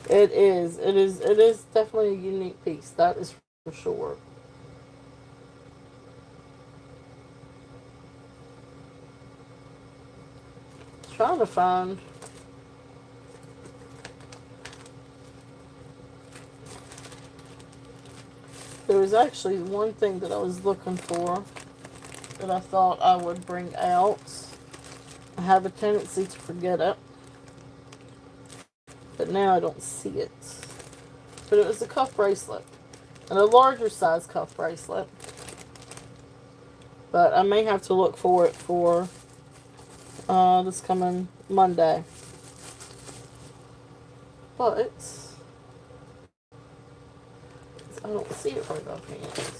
It is. It is. It is definitely a unique piece. That is for sure. Trying to find. There was actually one thing that I was looking for that I thought I would bring out. I have a tendency to forget it, but now I don't see it. But it was a cuff bracelet, and a larger size cuff bracelet. But I may have to look for it for this coming Monday. But I don't see it right offhand.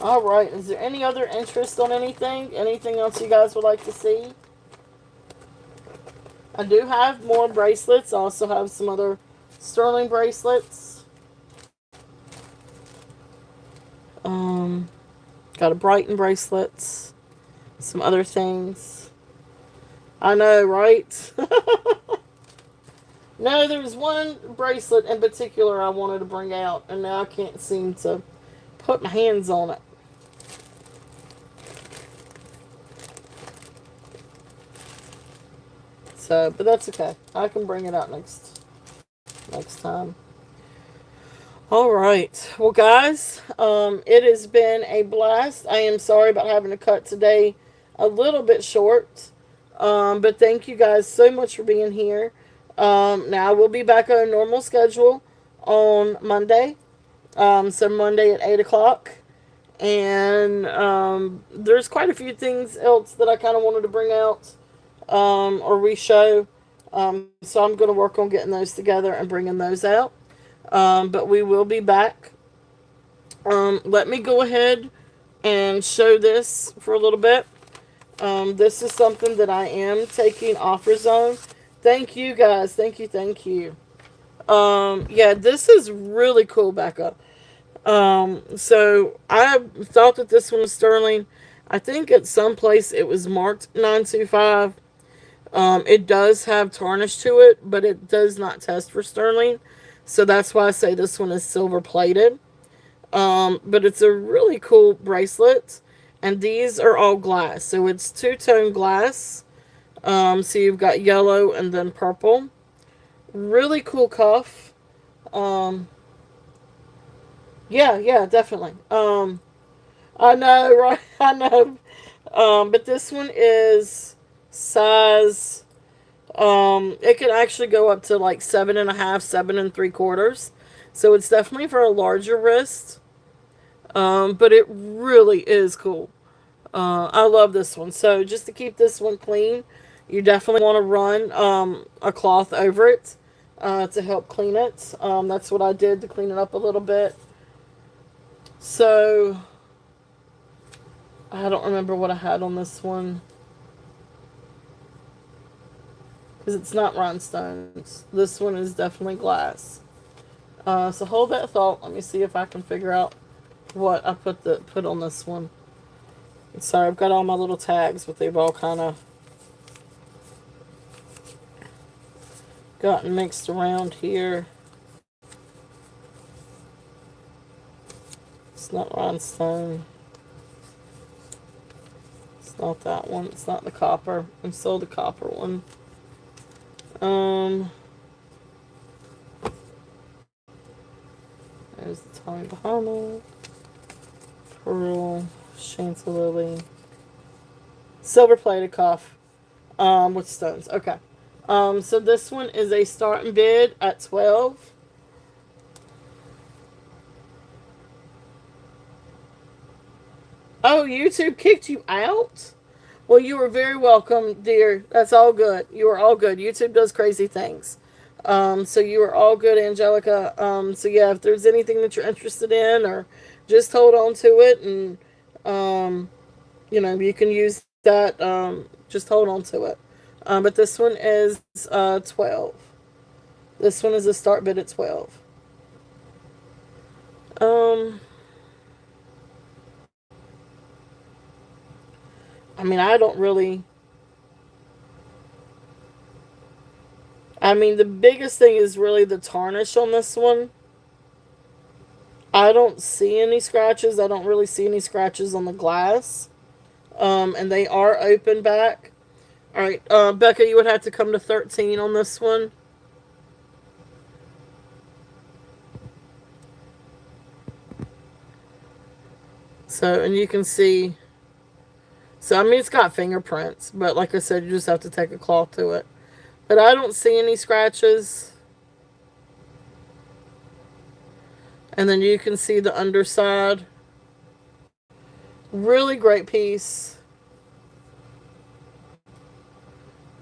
All right. Is there any other interest on anything? Anything else you guys would like to see? I do have more bracelets. I also have some other sterling bracelets. Got a Brighton bracelets. Some other things. I know, right? No, there's one bracelet in particular I wanted to bring out, and now I can't seem to put my hands on it. So, but that's okay. I can bring it out next time. All right. Well, guys, it has been a blast. I am sorry about having to cut today a little bit short. But thank you guys so much for being here. Now we'll be back on a normal schedule on Monday. So Monday at 8 o'clock. And there's quite a few things else that I kind of wanted to bring out or re-show. So I'm going to work on getting those together and bringing those out. But we will be back. Let me go ahead and show this for a little bit. This is something that I am taking offers on. Thank you guys. Thank you. Thank you. Yeah, this is really cool, Becca. So I thought that this one was sterling. I think at some place it was marked 925. It does have tarnish to it, but it does not test for sterling. So that's why I say this one is silver plated. But it's a really cool bracelet. And these are all glass. So it's two-tone glass. So you've got yellow and then purple. Really cool cuff. Um, yeah, definitely. I know, right? I know. But this one is size. It can actually go up to like 7.5, 7 3/4. So it's definitely for a larger wrist. But it really is cool. I love this one. So just to keep this one clean, you definitely want to run a cloth over it to help clean it. That's what I did to clean it up a little bit. So I don't remember what I had on this one because it's not rhinestones. This one is definitely glass. So hold that thought. Let me see if I can figure out what I put on this one. Sorry, I've got all my little tags, but they've all kind of gotten mixed around here. It's not rhinestone. It's not that one. It's not the copper. I sold the copper one. Um, there's the Tommy Bahama, Pearl, Chantilly, silver plated cuff, with stones. Okay. So this one is a starting bid at 12. Oh, YouTube kicked you out? Well, you were very welcome, dear. That's all good. You are all good. YouTube does crazy things. So you are all good, Angelica. So yeah, if there's anything that you're interested in, or just hold on to it, and you can use that. Just hold on to it. But this one is 12. This one is a start bid at 12. Um, I mean, I don't really. I mean, the biggest thing is really the tarnish on this one. I don't see any scratches. I don't really see any scratches on the glass. And they are open back. All right, Becca, you would have to come to 13 on this one. So, and you can see. So, I mean, it's got fingerprints, but like I said, you just have to take a cloth to it. But I don't see any scratches. And then you can see the underside. Really great piece.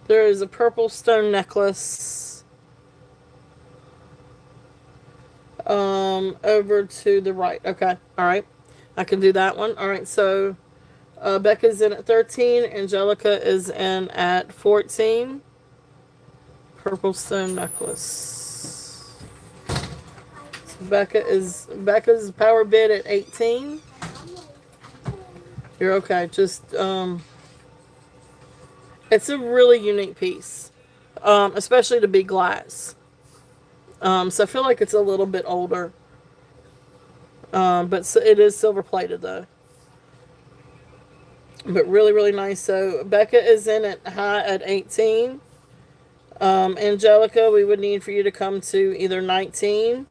There is a purple stone necklace. Over to the right. Okay. All right. I can do that one. All right. So, Becca's in at 13. Angelica is in at 14. Purple stone necklace. So Becca's power bid at 18. You're okay. Just it's a really unique piece, especially to be glass. So I feel like it's a little bit older, but it is silver plated though. But really, really nice. So Becca is in at high at 18. Angelica, we would need for you to come to either 19.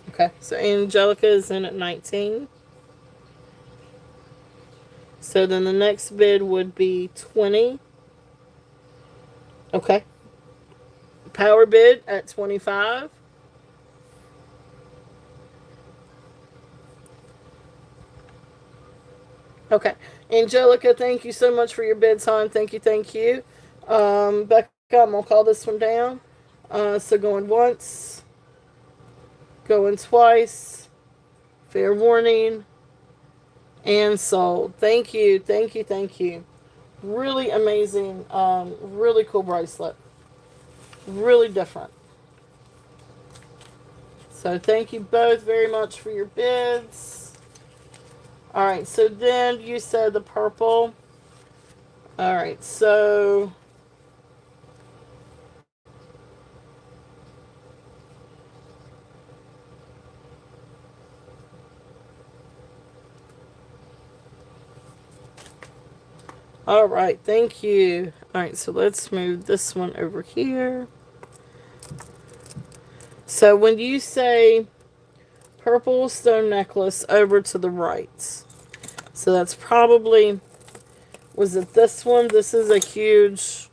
Okay, so Angelica is in at 19. So then the next bid would be 20. Okay. Power bid at 25. Okay. Angelica, thank you so much for your bids, hon. Thank you, thank you. Becca, I'm going to call this one down. So going once, going twice, fair warning, and sold. Thank you, thank you, thank you. Really amazing, really cool bracelet. Really different. So thank you both very much for your bids. All right, so then you said the purple. All right, so all right, thank you. All right, so let's move this one over here. So when you say purple stone necklace over to the right, so that's probably, was it this one? This is a huge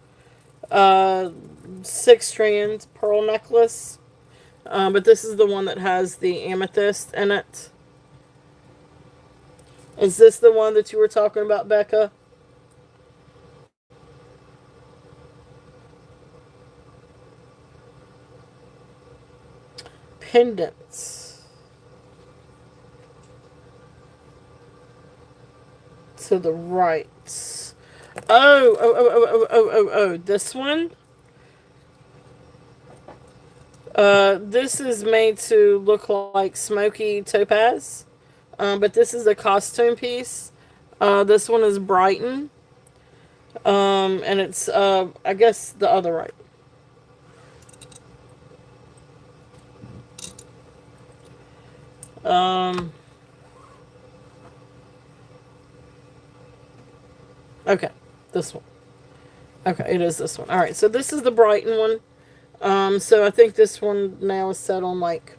6-strand pearl necklace. But this is the one that has the amethyst in it. Is this the one that you were talking about, Becca? Pendants. To the right. Oh, this one? This is made to look like smoky topaz. But this is a costume piece. This one is Brighton. And it's, I guess, the other right. Um, okay, this one. Okay, it is this one. All right, so this is the Brighton one. So I think this one now is set on like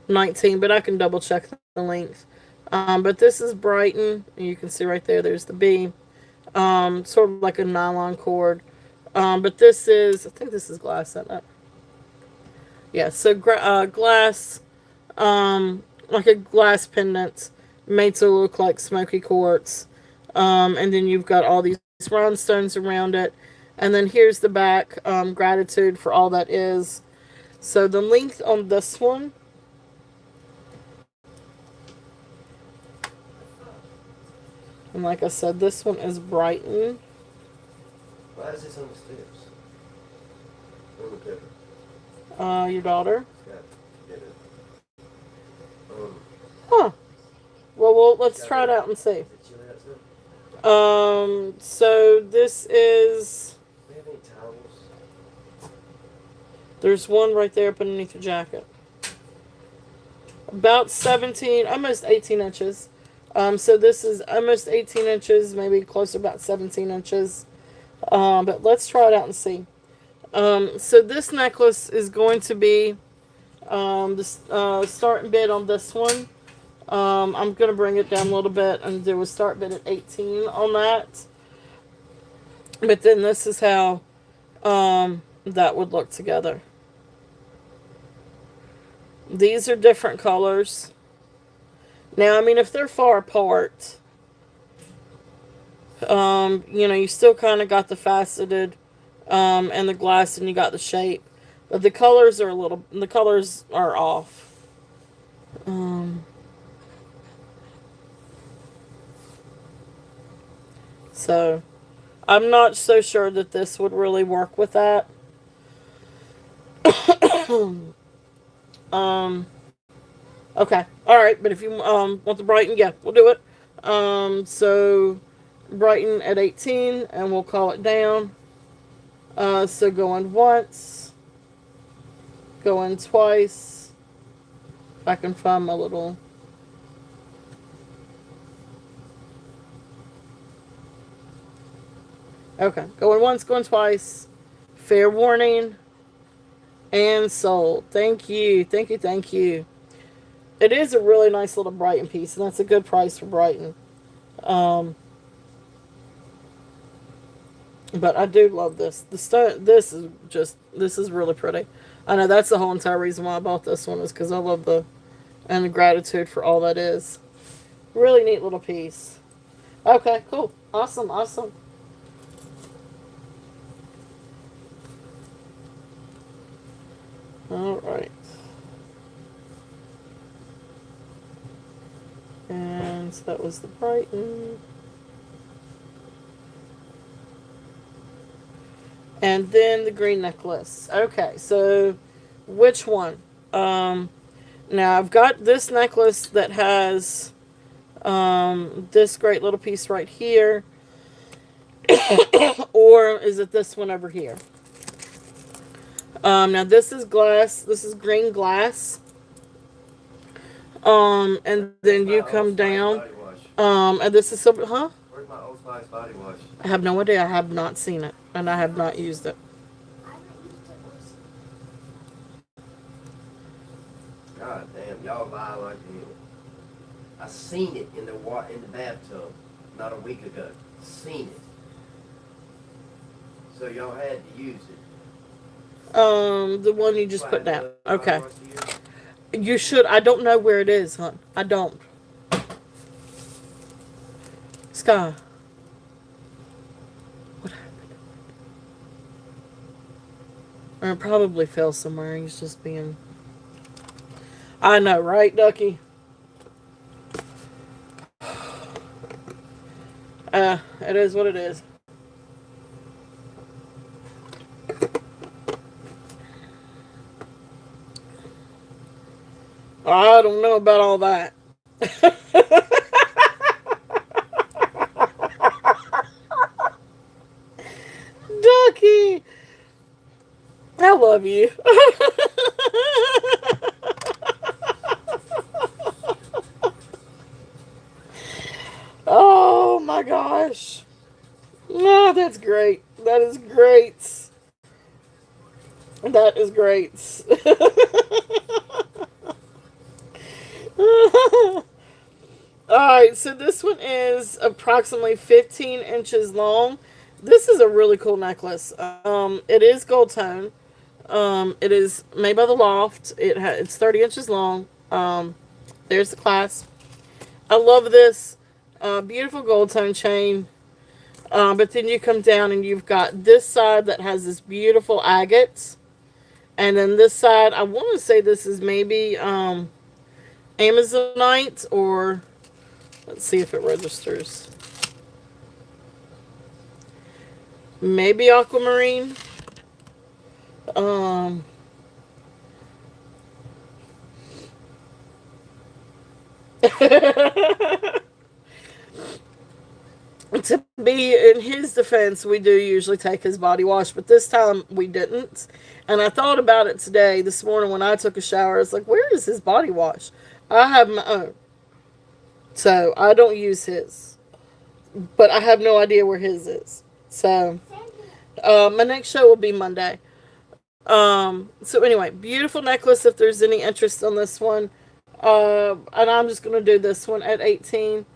19, but I can double check the length. But this is Brighton. You can see right there, there's the B. Sort of like a nylon cord. But this is, I think this is glass, isn't it? Yeah, so glass, like a glass pendant made to look like smoky quartz. And then you've got all these rhinestones around it. And then here's the back, gratitude for all that is. So the length on this one, and like I said, this one is Brighton. Why is this on the steps? On the paper. Your daughter. Got it. Huh. Well, let's try it out and see. Is it chilly outside? So this is. Do we have any towels? There's one right there up underneath your jacket. About 17, almost 18 inches. So this is almost 18 inches, maybe close to about 17 inches. But let's try it out and see. So this necklace is going to be the starting bid on this one. I'm going to bring it down a little bit and do a start bid at 18 on that. But then this is how that would look together. These are different colors. Now, I mean, if they're far apart, you still kind of got the faceted and the glass, and you got the shape, but the colors are off. So I'm not so sure that this would really work with that. Okay, all right, but if you want the Brighton, yeah, we'll do it. So Brighton at 18, and we'll call it down. So going once, going twice. If I can find my little. Okay, going once, going twice. Fair warning. And sold. Thank you, thank you, thank you. It is a really nice little Brighton piece, and that's a good price for Brighton. But I do love this. The stone. This is really pretty. I know that's the whole entire reason why I bought this one, is because I love the gratitude for all that is. Really neat little piece. Okay, cool, awesome, awesome. All right. And so that was the Brighton. And then the green necklace. Okay, so which one? Now I've got this necklace that has this great little piece right here. Or is it this one over here? Now this is glass. This is green glass. And then you come down. And this is silver. Huh? Where's my Old Spice body wash? I have no idea. I have not seen it, and I have not used it. I haven't used it also. God damn, y'all lie like hell. I seen it in the bathtub not a week ago. Seen it. So y'all had to use it. The one you just put down. Okay. You should. I don't know where it is, hon. I don't. Sky. What happened? Or it probably fell somewhere. He's just being. I know, right, Ducky? It is what it is. I don't know about all that. Ducky, I love you. gosh. Oh, that's great. That is great. That is great. Alright, so this one is approximately 15 inches long. This is a really cool necklace. It is gold tone. It is made by the Loft. It's 30 inches long. There's the clasp. I love this. Beautiful gold tone chain. But then you come down and you've got this side that has this beautiful agate. And then this side, I want to say this is maybe Amazonite, or let's see if it registers. Maybe aquamarine. To be in his defense, we do usually take his body wash, but this time we didn't. And I thought about it today, this morning when I took a shower. I was like, where is his body wash? I have my own. So I don't use his. But I have no idea where his is. So my next show will be Monday. So anyway, beautiful necklace if there's any interest on this one. And I'm just going to do this one at 18.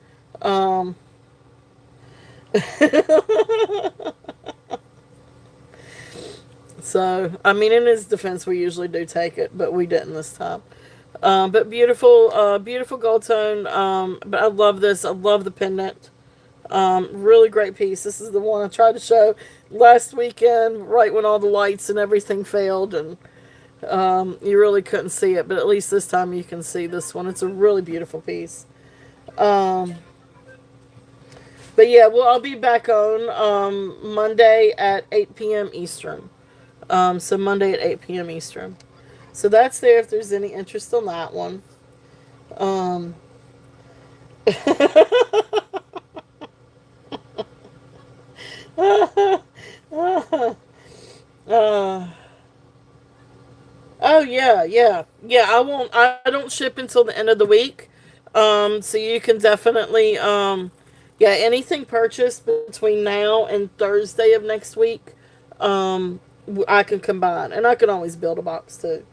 So, I mean, in his defense, we usually do take it, but we didn't this time. But beautiful, beautiful gold tone. But I love this. I love the pendant. Really great piece. This is the one I tried to show last weekend, right when all the lights and everything failed, and you really couldn't see it. But at least this time you can see this one. It's a really beautiful piece. But yeah, well, I'll be back on Monday at 8 p.m. Eastern. So Monday at 8 p.m. Eastern. So that's there if there's any interest on that one. Oh yeah. I don't ship until the end of the week. So you can definitely anything purchased between now and Thursday of next week, I can combine, and I can always build a box too,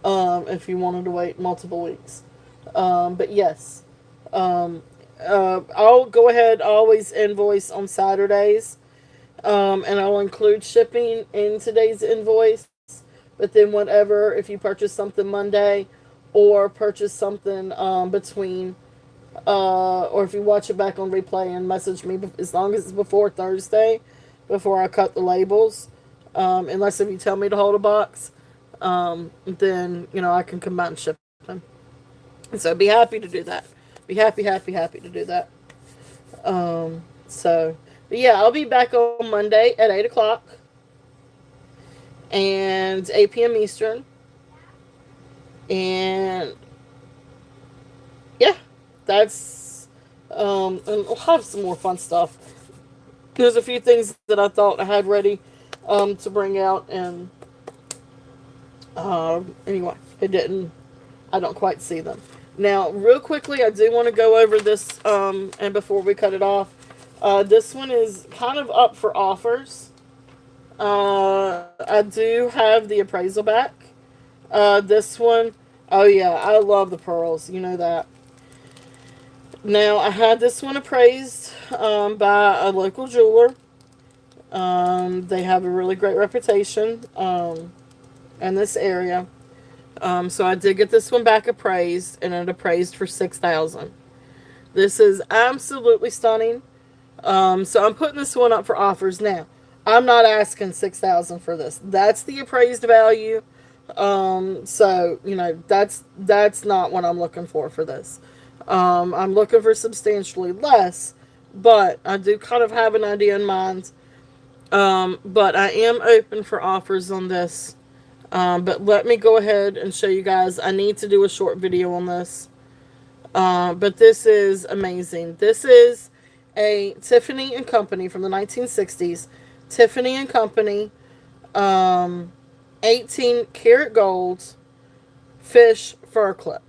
if you wanted to wait multiple weeks. But yes, I'll go ahead. I'll always invoice on Saturdays, and I'll include shipping in today's invoice. But then whatever, if you purchase something Monday, or purchase something between, or if you watch it back on replay and message me, as long as it's before Thursday, before I cut the labels, unless if you tell me to hold a box, then, I can combine shipping. So be happy to do that. Be happy to do that. But yeah, I'll be back on Monday at 8 o'clock and 8 p.m. Eastern. And yeah, that's, and we'll have some more fun stuff. There's a few things that I thought I had ready to bring out, and anyway, it didn't. I don't quite see them. Now, real quickly, I do want to go over this, and before we cut it off, this one is kind of up for offers. I do have the appraisal back. This one, oh yeah, I love the pearls, you know that. Now, I had this one appraised by a local jeweler. They have a really great reputation in this area. So I did get this one back appraised, and it appraised for $6,000. This is absolutely stunning. So I'm putting this one up for offers now. I'm not asking $6,000 for this. That's the appraised value. So that's not what I'm looking for this. I'm looking for substantially less, but I do kind of have an idea in mind. But I am open for offers on this. But let me go ahead and show you guys. I need to do a short video on this. But this is amazing. This is a Tiffany & Company from the 1960s. Tiffany & Company, 18 karat gold fish fur clip.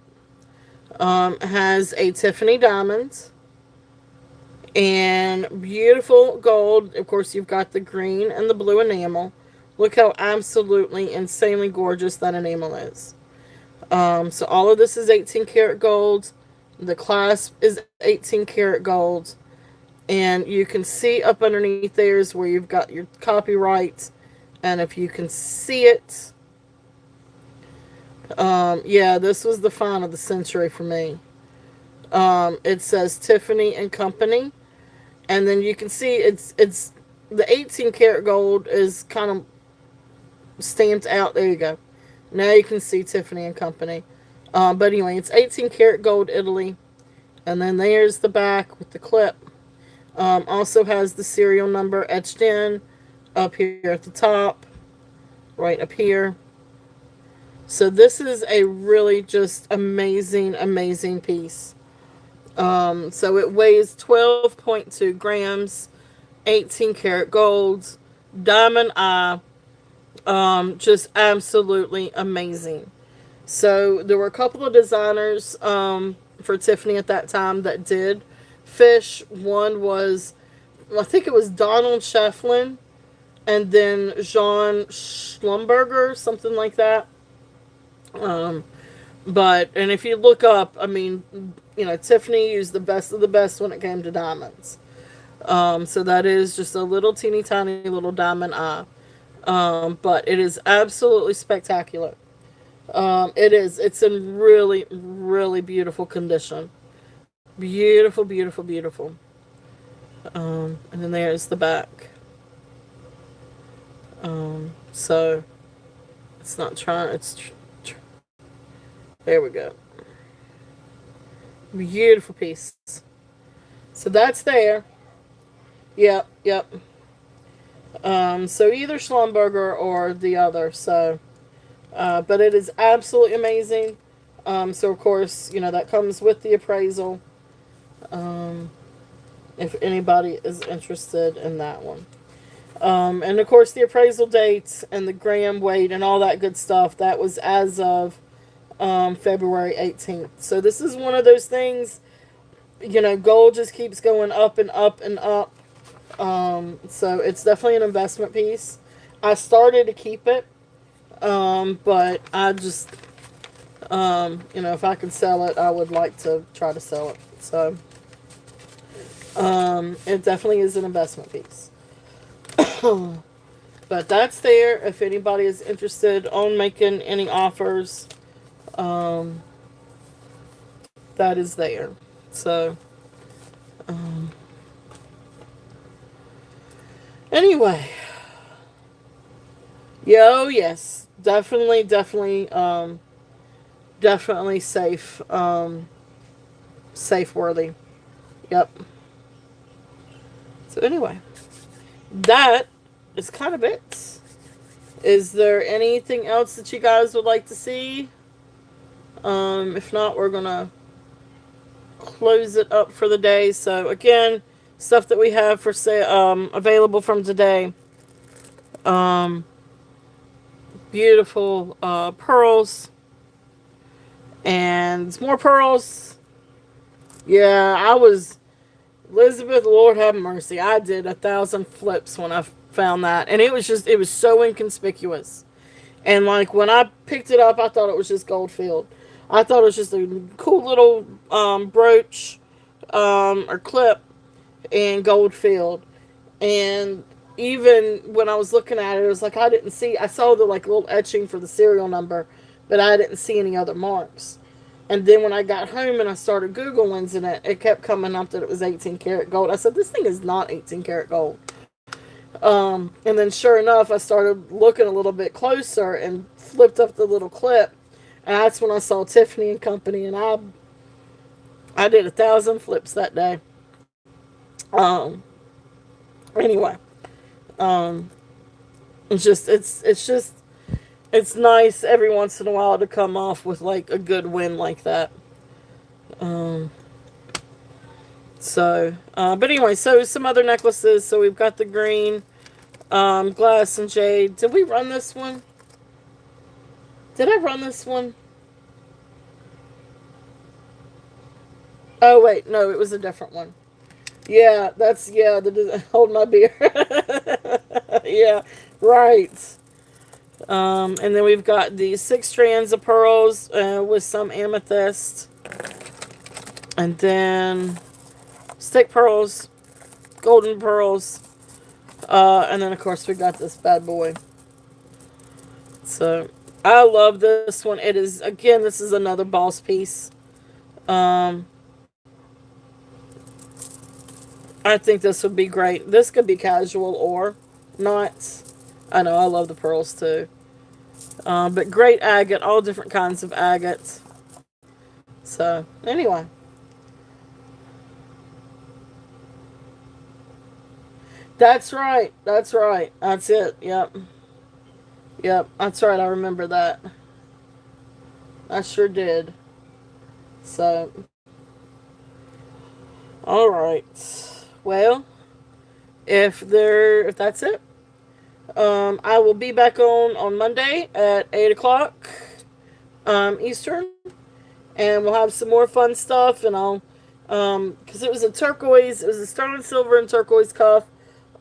Has a Tiffany diamond And beautiful gold. Of course, you've got the green and the blue enamel. Look how absolutely insanely gorgeous that enamel is. So all of this is 18 karat gold. The clasp is 18 karat gold. And you can see up underneath there is where you've got your copyright. And if you can see it, yeah, this was the find of the century for me. It says Tiffany and Company. And then you can see it's the 18 karat gold is kind of stamped out. There you go. Now you can see Tiffany and Company. But anyway, it's 18 karat gold Italy. And then there's the back with the clip. Also has the serial number etched in up here at the top. Right up here. So this is a really just amazing, amazing piece. So it weighs 12.2 grams, 18 karat gold, diamond eye, just absolutely amazing. So there were a couple of designers for Tiffany at that time that did fish. One was, I think it was Donald Shefflin, and then Jean Schlumberger, something like that. And if you look up, I mean, Tiffany used the best of the best when it came to diamonds. So that is just a little teeny tiny little diamond eye. But it is absolutely spectacular. It is. It's in really, really beautiful condition. Beautiful, beautiful, beautiful. And then there's the back. So it's not trying. There we go. Beautiful piece. So that's there. Yep, yep. So either Schlumberger or the other. So, but it is absolutely amazing. So of course, that comes with the appraisal. If anybody is interested in that one. And of course the appraisal dates and the gram weight and all that good stuff, that was as of February 18th. So this is one of those things, gold just keeps going up and up and up. So it's definitely an investment piece. I started to keep it, but I just, if I could sell it, I would like to try to sell it. So, it definitely is an investment piece. But that's there. If anybody is interested on making any offers, that is there. So, anyway, yes, definitely, definitely safe, safe worthy. Yep. So anyway, that is kind of it. Is there anything else that you guys would like to see? If not, we're gonna close it up for the day. So again, stuff that we have for sale, available from today. Beautiful pearls and more pearls. Yeah, Elizabeth, Lord have mercy. I did 1,000 flips when I found that, and it was so inconspicuous. And like when I picked it up, I thought it was just Goldfield. I thought it was just a cool little brooch or clip in Goldfield. And even when I was looking at it, it was like I saw the like little etching for the serial number, but I didn't see any other marks. And then when I got home and I started Googling it, it kept coming up that it was 18 karat gold. I said, this thing is not 18 karat gold. And then sure enough, I started looking a little bit closer and flipped up the little clip. And that's when I saw Tiffany and Company, and I did 1,000 flips that day. Anyway, it's nice every once in a while to come off with like a good win like that. But anyway, so some other necklaces. So we've got the green, glass and jade. Did we run this one? Did I run this one? Oh wait, no, it was a different one. Yeah, that's hold my beer. Yeah, right. And then we've got the 6 strands of pearls with some amethyst, and then stick pearls, golden pearls, and then of course we got this bad boy. So I love this one. It is, again, this is another boss piece. Um, I think this would be great. This could be casual or not. I know I love the pearls too. But great agate, all different kinds of agates. So anyway, that's right. That's right. That's it. Yep. Yep. That's right. I remember that. I sure did. So, all right. Well, if that's it, I will be back on Monday at 8 o'clock Eastern, and we'll have some more fun stuff. And I'll because it was a sterling silver and turquoise cuff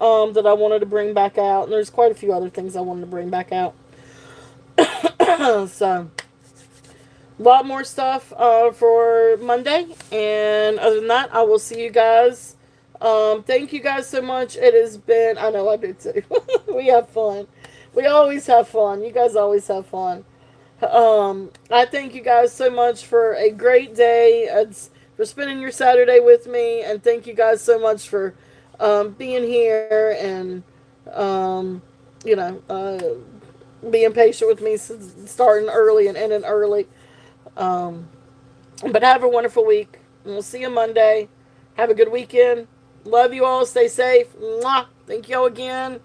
that I wanted to bring back out, and there's quite a few other things I wanted to bring back out. So a lot more stuff for Monday. And other than that, I will see you guys. Thank you guys so much. It has been, I know I do too. We have fun. We always have fun. You guys always have fun. I thank you guys so much for a great day. For spending your Saturday with me. And thank you guys so much for being here and, you know, being patient with me, starting early and ending early. But have a wonderful week. And we'll see you Monday. Have a good weekend. Love you all. Stay safe. Mwah. Thank you all again.